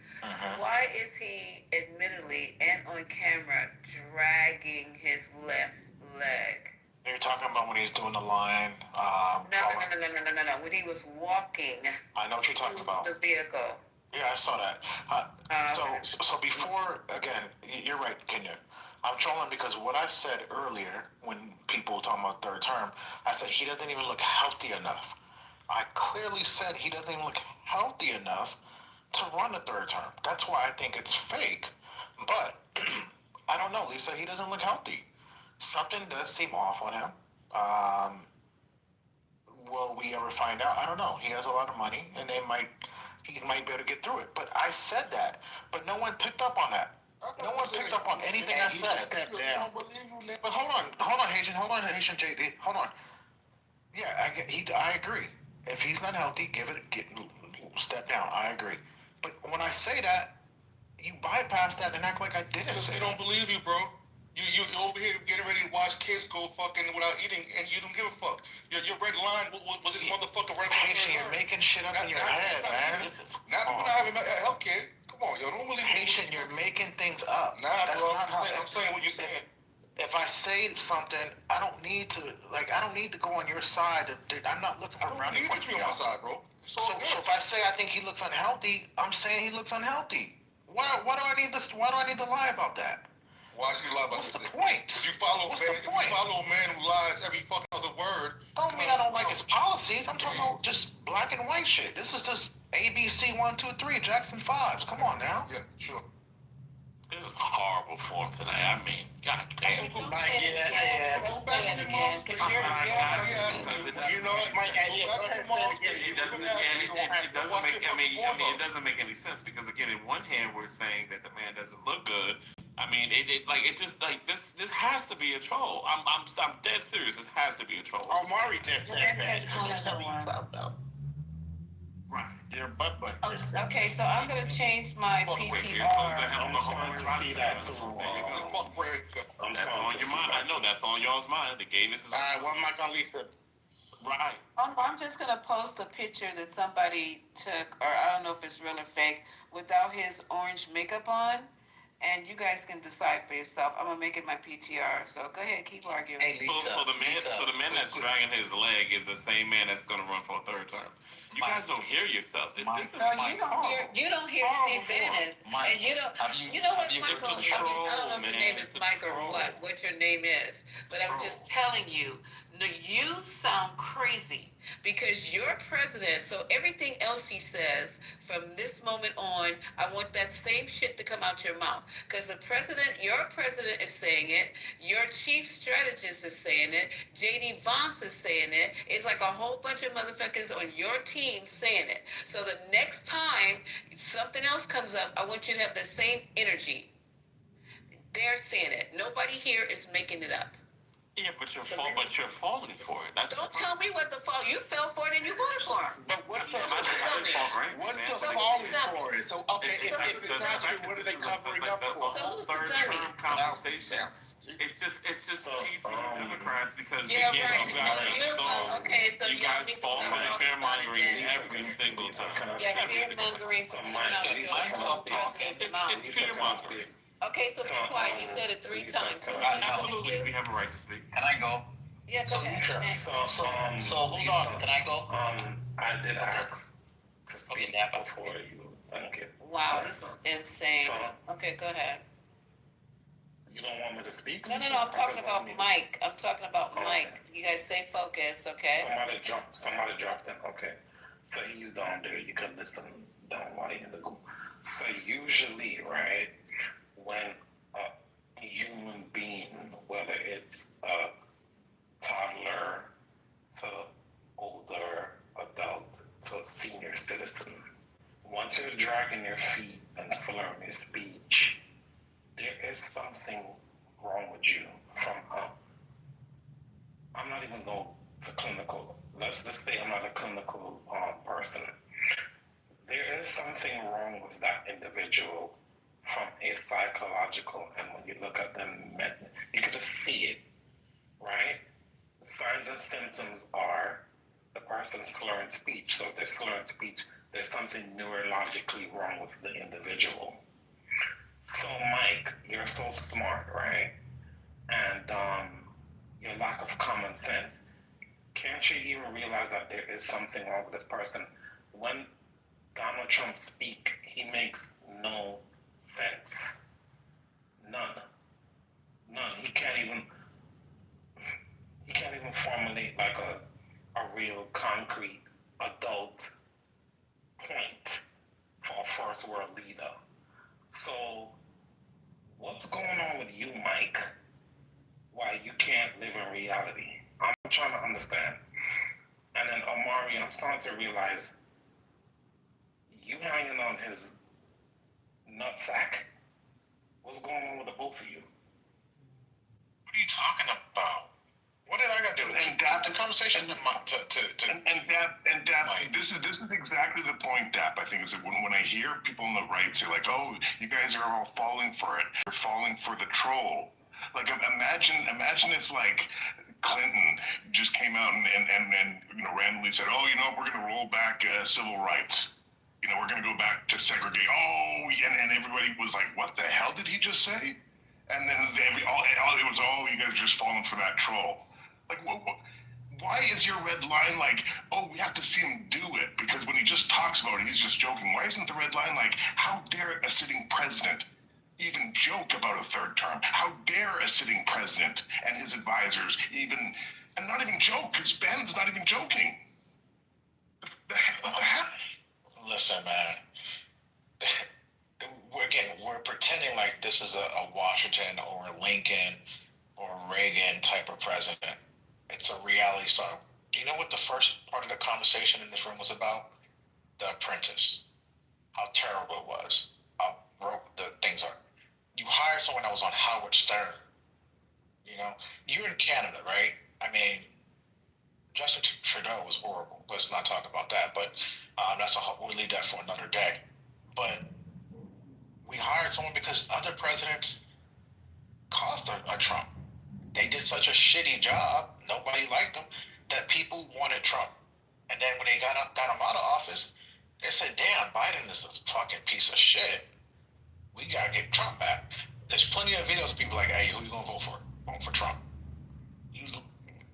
Why is he admittedly and on camera dragging his left leg? You're talking about when he's doing the line. No. When he was walking. I know what you're talking about. The vehicle. Yeah, I saw that. So before, again, you're right, Kenya. I'm trolling because what I said earlier when people were talking about third term, I said he doesn't even look healthy enough. I clearly said he doesn't even look healthy enough to run a third term. That's why I think it's fake. But I don't know, Lisa. He doesn't look healthy. Something does seem off on him. Will we ever find out? I don't know. He has a lot of money, and he might be able to get through it. But I said that, but no one picked up on that. No one picked up on anything I said. But hold on, Haitian JD, hold on. Yeah, I agree. If he's not healthy, step down. I agree. But when I say that, you bypass that and act like I didn't say it. We don't believe you, bro. You over here getting ready to watch kids go fucking without eating, and you don't give a fuck. Your red line was this motherfucker running. Haitian, you're making shit up in your head, man. Not having health care. Come on, yo, don't believe Haitian, you're making things up. Nah, That's bro, not how. I'm saying what you're saying. If I say something, I don't need to go on your side. I'm not looking for brownie points. You need to be on my side, bro. So if I say I think he looks unhealthy, I'm saying he looks unhealthy. Why do I need this? Why do I need to lie about that? Why should you lie about What's this? the point? If you follow a man who lies every fucking other word. Don't mean I don't like his policies. I'm talking about just black and white shit. This is just ABC 1, 2, 3, Jackson 5s. Come on now. Yeah, sure. This is horrible form tonight. I mean, god damn. You know, it might it doesn't make any sense because again, in one hand, we're saying that the man doesn't look good. I mean, it just like this has to be a troll. I'm dead serious. This has to be a troll. Mari just said that. Right. Your butt butt. Okay, so I'm gonna change my PTR. I'm trying to see that too. That's on your mind. I know that's on y'all's mind. The gayness is. All right, what am I gonna Lisa? Right. I'm just gonna post a picture that somebody took, or I don't know if it's real or fake, without his orange makeup on, and you guys can decide for yourself. I'm gonna make it my PTR. So go ahead, keep arguing. Hey, Lisa, so the man that's dragging his leg is the same man that's gonna run for a third term. You guys don't hear yourselves. You don't hear Steve Bannon, and you know what, Michael? I don't know if your name is Mike or what your name is, but I'm just telling you. No, you sound crazy because you're president, so everything else he says from this moment on, I want that same shit to come out your mouth. Because your president is saying it, your chief strategist is saying it, JD Vance is saying it. It's like a whole bunch of motherfuckers on your team saying it. So the next time something else comes up, I want you to have the same energy. They're saying it. Nobody here is making it up. Yeah, but you're falling for it. Don't tell me what the fall. You fell for it and you voted for it. But what's the falling for it? So okay, if it's not true, what are they covering up for? So who's the third dummy? term conversation. It's just a piece for the Democrats because Yeah, you right. you guys fall for the fear mongering every single time. Yeah, fear mongering for It's fear mongering. Okay, so be quiet. You said it 3 times. Absolutely, we have a right to speak. Can I go? Yeah, go ahead. So hold on. Can I go? I did ask to speak before you. Thank you. Wow, this is insane. Okay, go ahead. You don't want me to speak? No, I'm talking about Mike. I'm talking about Mike. You guys stay focused, okay? Somebody dropped him. Okay. So he's down there. You can listen down while you're in the group. So usually, right, when a human being, whether it's a toddler to older adult to senior citizen, once you're dragging your feet and slurring your speech, there is something wrong with you from I'm not even going to clinical. Let's just say I'm not a clinical person. There is something wrong with that individual from a psychological, and when you look at them, you can just see it, right? Signs and symptoms are the person slurring speech. So if they're slurring speech, there's something neurologically wrong with the individual. So Mike, you're so smart, right? And your lack of common sense. Can't you even realize that there is something wrong with this person? When Donald Trump speaks, he makes no sense. None. He can't even formulate like a real concrete adult point for a first world leader. So what's going on with you, Mike? Why you can't live in reality? I'm trying to understand. And then Omari, I'm starting to realize you hanging on his nutsack. What's going on with the both of you? What are you talking about? What did I got to do? And Dap, the conversation this is exactly the point, Dap. I think is that when I hear people on the right say like, "Oh, you guys are all falling for it. You're falling for the troll." Like imagine if like Clinton just came out and randomly said, "Oh, we're going to roll back civil rights." we're going to go back to segregate. Oh, and everybody was like, what the hell did he just say? And then it was all you guys just falling for that troll. Like, why is your red line like, oh, we have to see him do it? Because when he just talks about it, he's just joking. Why isn't the red line like, how dare a sitting president even joke about a third term? How dare a sitting president and his advisors and not even joke, because Bannon's not even joking. What the heck? Listen, man. We're pretending like this is a Washington or a Lincoln or a Reagan type of president. It's a reality star. Do you know what the first part of the conversation in this room was about? The Apprentice. How terrible it was. How broke the things are. You hired someone that was on Howard Stern. You're in Canada, right? I mean, Justin Trudeau was horrible. Let's not talk about that. But we'll leave that for another day. But we hired someone because other presidents caused a Trump. They did such a shitty job, nobody liked them, that people wanted Trump. And then when they got him out of office, they said, damn, Biden is a fucking piece of shit. We gotta get Trump back. There's plenty of videos of people like, hey, who you gonna vote for? Vote for Trump.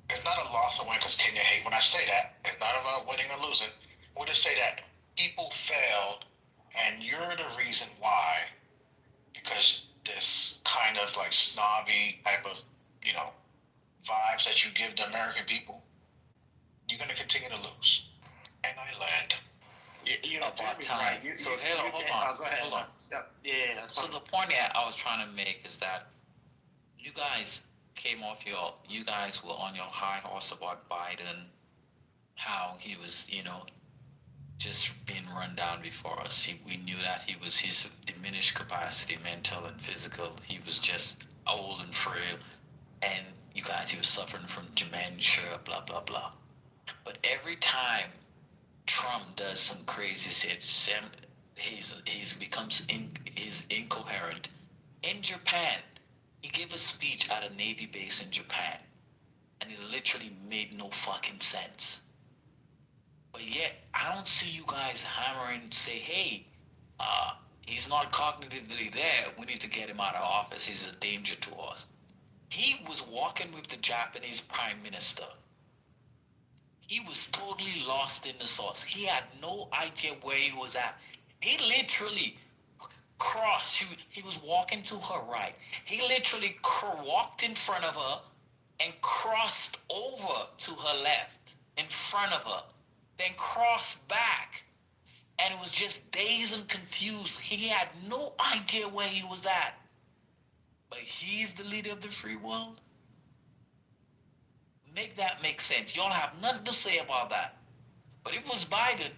It's not a loss or win because Kenya hate. When I say that, it's not about winning or losing. We'll just say that people failed, and you're the reason why, because this kind of like snobby type of, vibes that you give the American people, you're going to continue to lose. And I land. About time. Right. So hold on. Go ahead. Hold on. Yeah. So the point that I was trying to make is that you guys came off you guys were on your high horse about Biden, how he was, just being run down before us. We knew that he was his diminished capacity, mental and physical. He was just old and frail. And you guys, he was suffering from dementia, blah, blah, blah. But every time Trump does some crazy shit, he's becomes incoherent. In Japan, he gave a speech at a Navy base in Japan, and it literally made no fucking sense. But yet, I don't see you guys hammering and say, hey, he's not cognitively there. We need to get him out of office. He's a danger to us. He was walking with the Japanese prime minister. He was totally lost in the sauce. He had no idea where he was at. He literally crossed. He was walking to her right. He literally walked in front of her and crossed over to her left in front of her. Then crossed back. And it was just dazed and confused. He had no idea where he was at. But he's the leader of the free world? Make that make sense. Y'all have nothing to say about that. But if it was Biden,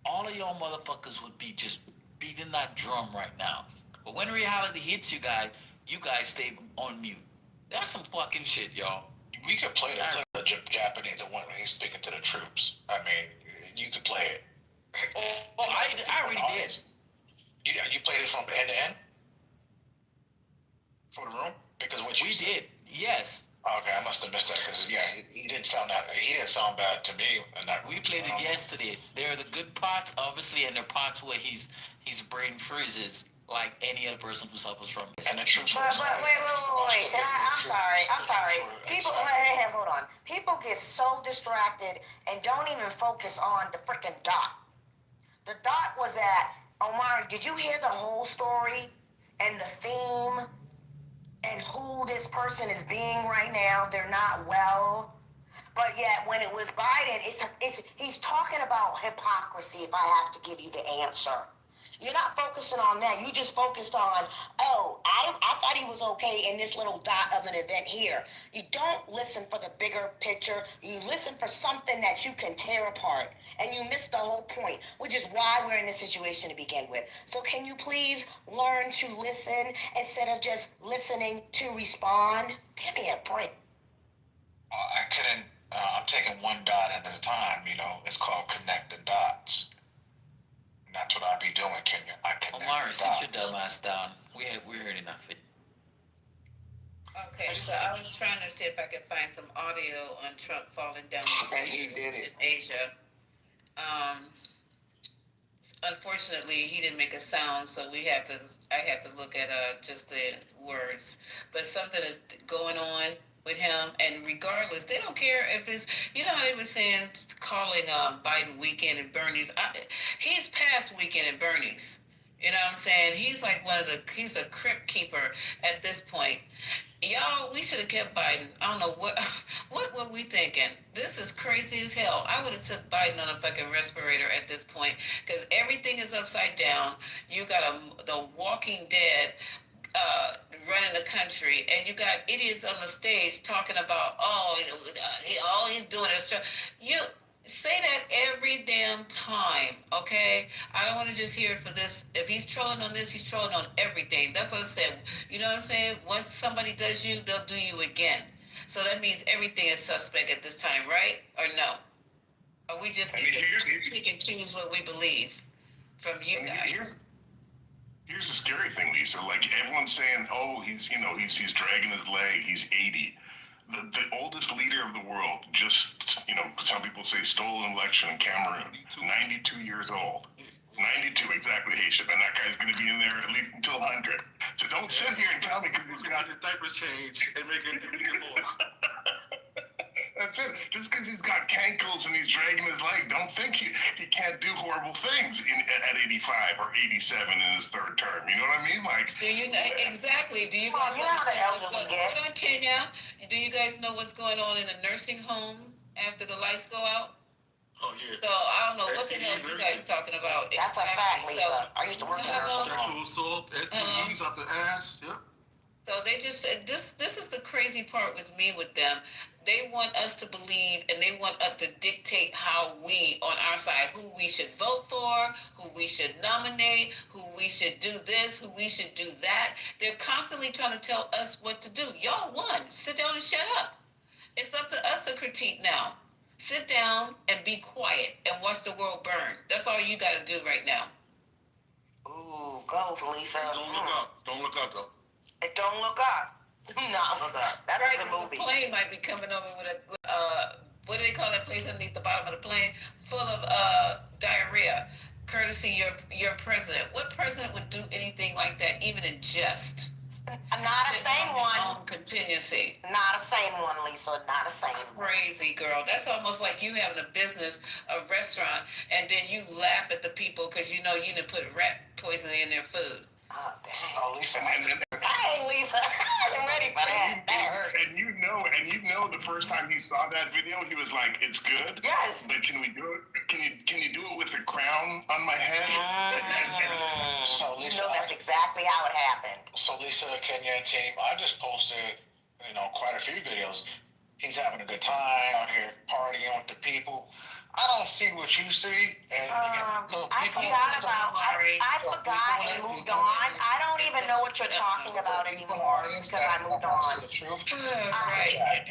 all of y'all motherfuckers would be just beating that drum right now. But when reality hits you guys stay on mute. That's some fucking shit, y'all. We could play the Japanese the one when he's speaking to the troops. I mean, you could play it. I already did. You played it from end to end? For the room? Because what you said. Did, yes. Okay, I must have missed that because he didn't sound bad to me. We played it yesterday. There are the good parts, obviously, and there are parts where his brain freezes like any other person who suffers from it. And the troops. But wait. I'm sorry. People, hey, hold on. People get so distracted and don't even focus on the freaking dot. The dot was that, Omari, did you hear the whole story and the theme? And who this person is being right now, they're not well. But yet, when it was Biden, he's talking about hypocrisy, if I have to give you the answer. You're not focusing on that. You just focused on, I thought he was okay in this little dot of an event here. You don't listen for the bigger picture. You listen for something that you can tear apart. And you miss the whole point, which is why we're in this situation to begin with. So can you please learn to listen instead of just listening to respond? Give me a break. I couldn't, I'm taking one dot at a time, It's called connect the dots. And that's what I be doing, Kenya. I connect Omari, the sit dots. your dumb ass down. We heard enough of it. Okay, so I was trying to see if I could find some audio on Trump falling down the stairs in Asia. unfortunately, he didn't make a sound, so I had to look at just the words. But something is going on with him, and regardless, they don't care if it's, you know how they were saying, calling Biden weekend at Bernie's. He's past weekend at Bernie's. You know what I'm saying? He's like he's a crypt keeper at this point. Y'all, we should have kept Biden. I don't know what were we thinking? This is crazy as hell. I would have took Biden on a fucking respirator at this point because everything is upside down. You got the Walking Dead running the country, and you got idiots on the stage talking about, all he's doing is you say that every damn time, okay? I don't want to just hear it for this. If he's trolling on this, he's trolling on everything. That's what I said. You know what I'm saying? Once somebody does you, they'll do you again. So that means everything is suspect at this time, right? Or no? Or we just need to pick and choose what we believe from you guys? Here's the scary thing, Lisa. Like everyone's saying, oh, he's dragging his leg. He's 80. The oldest leader of the world just, some people say stole an election in Cameroon. 92 years old. 92 exactly, Haitian. And that guy's going to be in there at least until 100. So don't sit here and tell me because he's got your diapers changed and make it more. That's it. Just because he's got cankles and he's dragging his leg, don't think he can't do horrible things at 85 or 87 in his third term. You know what I mean? Like, do you know exactly? Do you guys know how the elderly get? Hold on, Kenya. Do you guys know what's going on in the nursing home after the lights go out? Oh yeah. So I don't know what the hell you guys talking about. That's a fact, Lisa. So, I used to work in a nursing home. Sexual assault, STDs up the ass. Yep. So they just this is the crazy part with me with them. They want us to believe, and they want us to dictate how we, on our side, who we should vote for, who we should nominate, who we should do this, who we should do that. They're constantly trying to tell us what to do. Y'all won. Sit down and shut up. It's up to us to critique now. Sit down and be quiet and watch the world burn. That's all you got to do right now. Ooh, go, Lisa. Don't look up. Don't look up, though. Don't look up. Not look up. That's right, a good movie. The plane might be coming over with what do they call that place underneath the bottom of the plane? Full of diarrhea. Courtesy your president. What president would do anything like that, even in jest? Not a sane one. Contingency. Not a sane one, Lisa. Not a sane one. Crazy girl. That's almost like you having a business, a restaurant, and then you laugh at the people because you know you didn't put rat poison in their food. Oh, dang. Oh, Lisa, Hey, Lisa, I wasn't ready for that. That hurt. And you know, the first time he saw that video, he was like, "It's good." Yes. But can we do it? Can you do it with a crown on my head? So Lisa, that's exactly how it happened. So Lisa, Kenya, and team, I just posted, quite a few videos. He's having a good time out here partying with the people. I don't see what you see. And I forgot and moved on. I don't even know what you're talking about anymore because I moved on. Right. I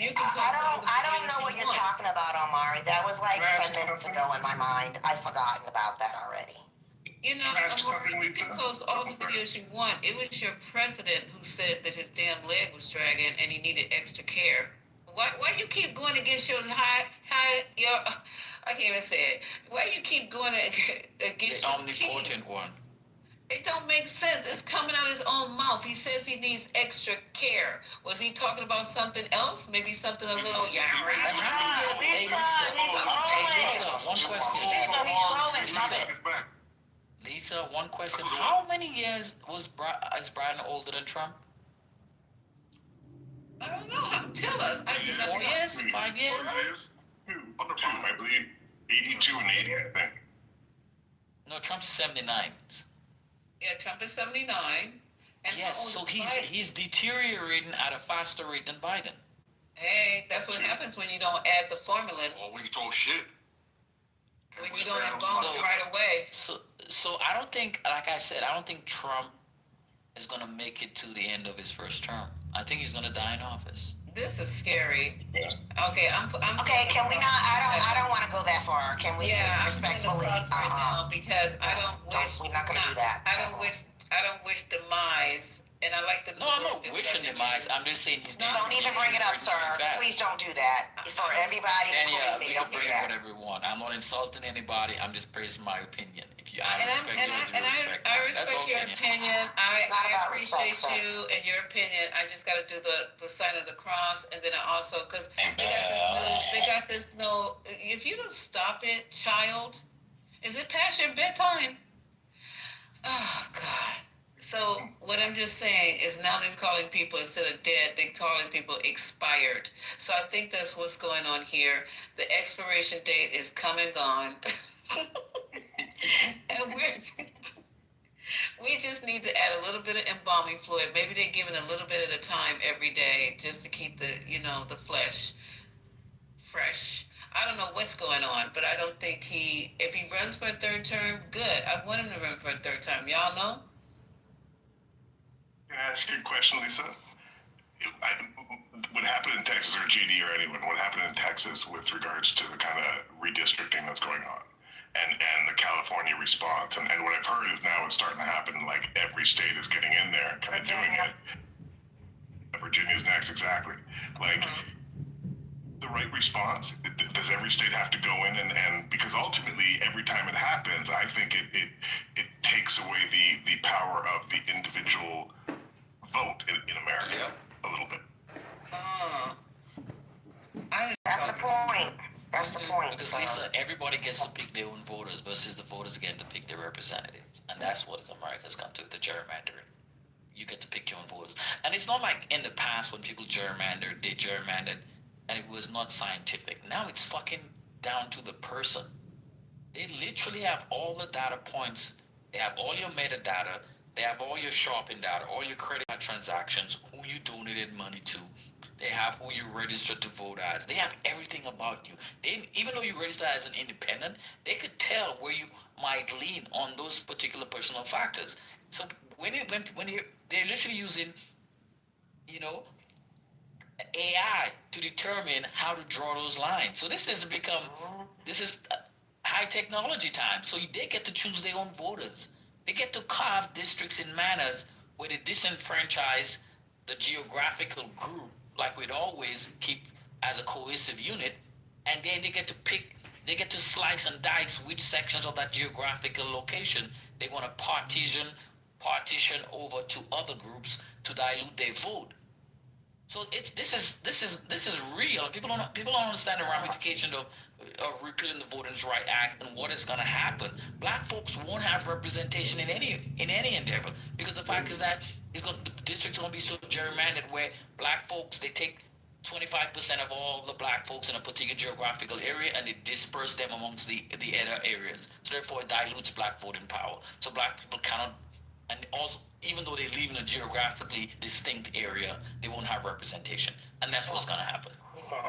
don't know what you're talking about, Omari. That was like 10 minutes ago in my mind. I've forgotten about that already. You know, you can post all the videos you want. It was your president who said that his damn leg was dragging and he needed extra care. Why you keep going against your I can't even say it. Why you keep going against the omnipotent one? It don't make sense. It's coming out of his own mouth. He says he needs extra care. Was he talking about something else? Maybe something a little Lisa, one question. How many years is Biden older than Trump? I don't know. Tell us. 4 years? 5 years? Two, I believe. 82 and 80, I think. No, Trump's 79. Yeah, Trump is 79. And yes, so he's deteriorating at a faster rate than Biden. Hey, that's what happens when you don't add the formula. Or when you talk shit. When you don't involve it right away. So I don't think, like I said, I don't think Trump is going to make it to the end of his first term. I think he's going to die in office. This is scary. Yeah. Okay, I'm okay, can we not? I don't want to go that far. Can we just respectfully? Right now because I don't wish. We're not going to do that. I don't wish demise. And I like the. No, I'm not wishing demise. I'm just saying he's. Don't even bring it up, sir. Please don't do that. For everybody, we can bring it whatever we want. I'm not insulting anybody. I'm just praising my opinion. If you. I respect yours and you respect mine. I respect your opinion. I appreciate respect, you and your opinion. I just got to do the sign of the cross, and then I also because they got this new. If you don't stop it, child, is it past your bedtime? Oh God. So what I'm just saying is now they're calling people instead of dead, they're calling people expired. So I think that's what's going on here. The expiration date is come and gone. And we just need to add a little bit of embalming fluid. Maybe they're giving a little bit at a time every day just to keep the the flesh fresh. I don't know what's going on, but I don't think if he runs for a third term, good. I want him to run for a third term. Y'all know? Can I ask you a question, Lisa? What happened in Texas, or JD or anyone, what happened in Texas with regards to the kind of redistricting that's going on and the California response? And what I've heard is now it's starting to happen, like every state is getting in there and kind of doing it. Virginia's next, exactly. Like, the right response, does every state have to go in and because ultimately every time it happens, I think it takes away the power of the individual vote in America a little bit. That's the point. That's the point. Because Lisa, everybody gets to pick their own voters versus the voters getting to pick their representatives. And that's what America's come to, the gerrymandering. You get to pick your own voters. And it's not like in the past when people gerrymandered, they gerrymandered and it was not scientific. Now it's fucking down to the person. They literally have all the data points. They have all your metadata. They have all your shopping data, all your credit card transactions, who you donated money to. They have who you registered to vote as. They have everything about you. Even though you register as an independent, they could tell where you might lean on those particular personal factors. So they're literally using, AI to determine how to draw those lines. So this is high technology time. So they get to choose their own voters. They get to carve districts in manners where they disenfranchise the geographical group, like we'd always keep as a cohesive unit, and then they get to slice and dice which sections of that geographical location they want to partition over to other groups to dilute their vote. So this is real. People don't understand the ramification of repealing the Voting Rights Act and what is going to happen. Black folks won't have representation in any endeavor because the fact is that the district's going to be so gerrymandered where black folks, they take 25% of all the black folks in a particular geographical area and they disperse them amongst the other areas. So therefore it dilutes black voting power. So black people cannot, and also even though they live in a geographically distinct area, they won't have representation. And that's what's going to happen. Hold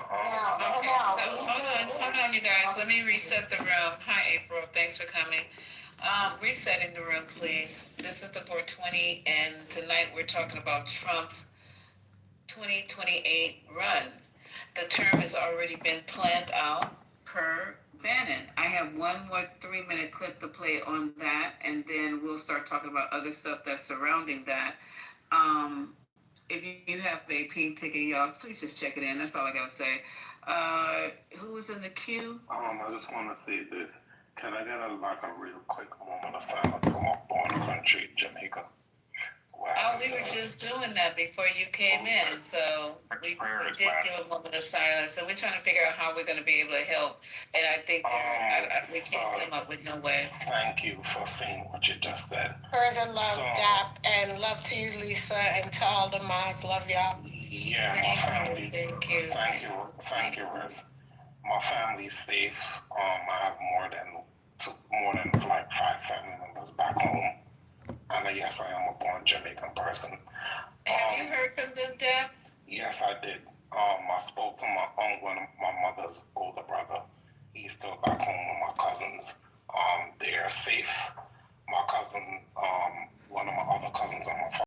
on, you guys. Let me reset the room. Hi, April. Thanks for coming. Resetting the room, please. This is the 420, and tonight we're talking about Trump's 2028 run. The term has already been planned out per Bannon. I have one more 3-minute clip to play on that, and then we'll start talking about other stuff that's surrounding that. If you have a pink ticket, y'all, please just check it in. That's all I gotta say. Who was in the queue? I just want to say this. Can I get a real quick moment of silence for my born country, Jamaica? Oh, we were just doing that before you came in, so we did give a moment of silence. So we're trying to figure out how we're going to be able to help, and I think we can't come up with no way. Thank you for saying what you just said. Prayers and love, Dap, and love to you, Lisa, and to all the mods. Love y'all. Yeah, my family. Thank you. Thank you, Ruth. My family's safe. I have more than like 5 family members back home. And yes, I am a born Jamaican person. Have you heard from them, Deb? Yes, I did. I spoke to my uncle and my mother's older brother. He's still back home with my cousins. They are safe.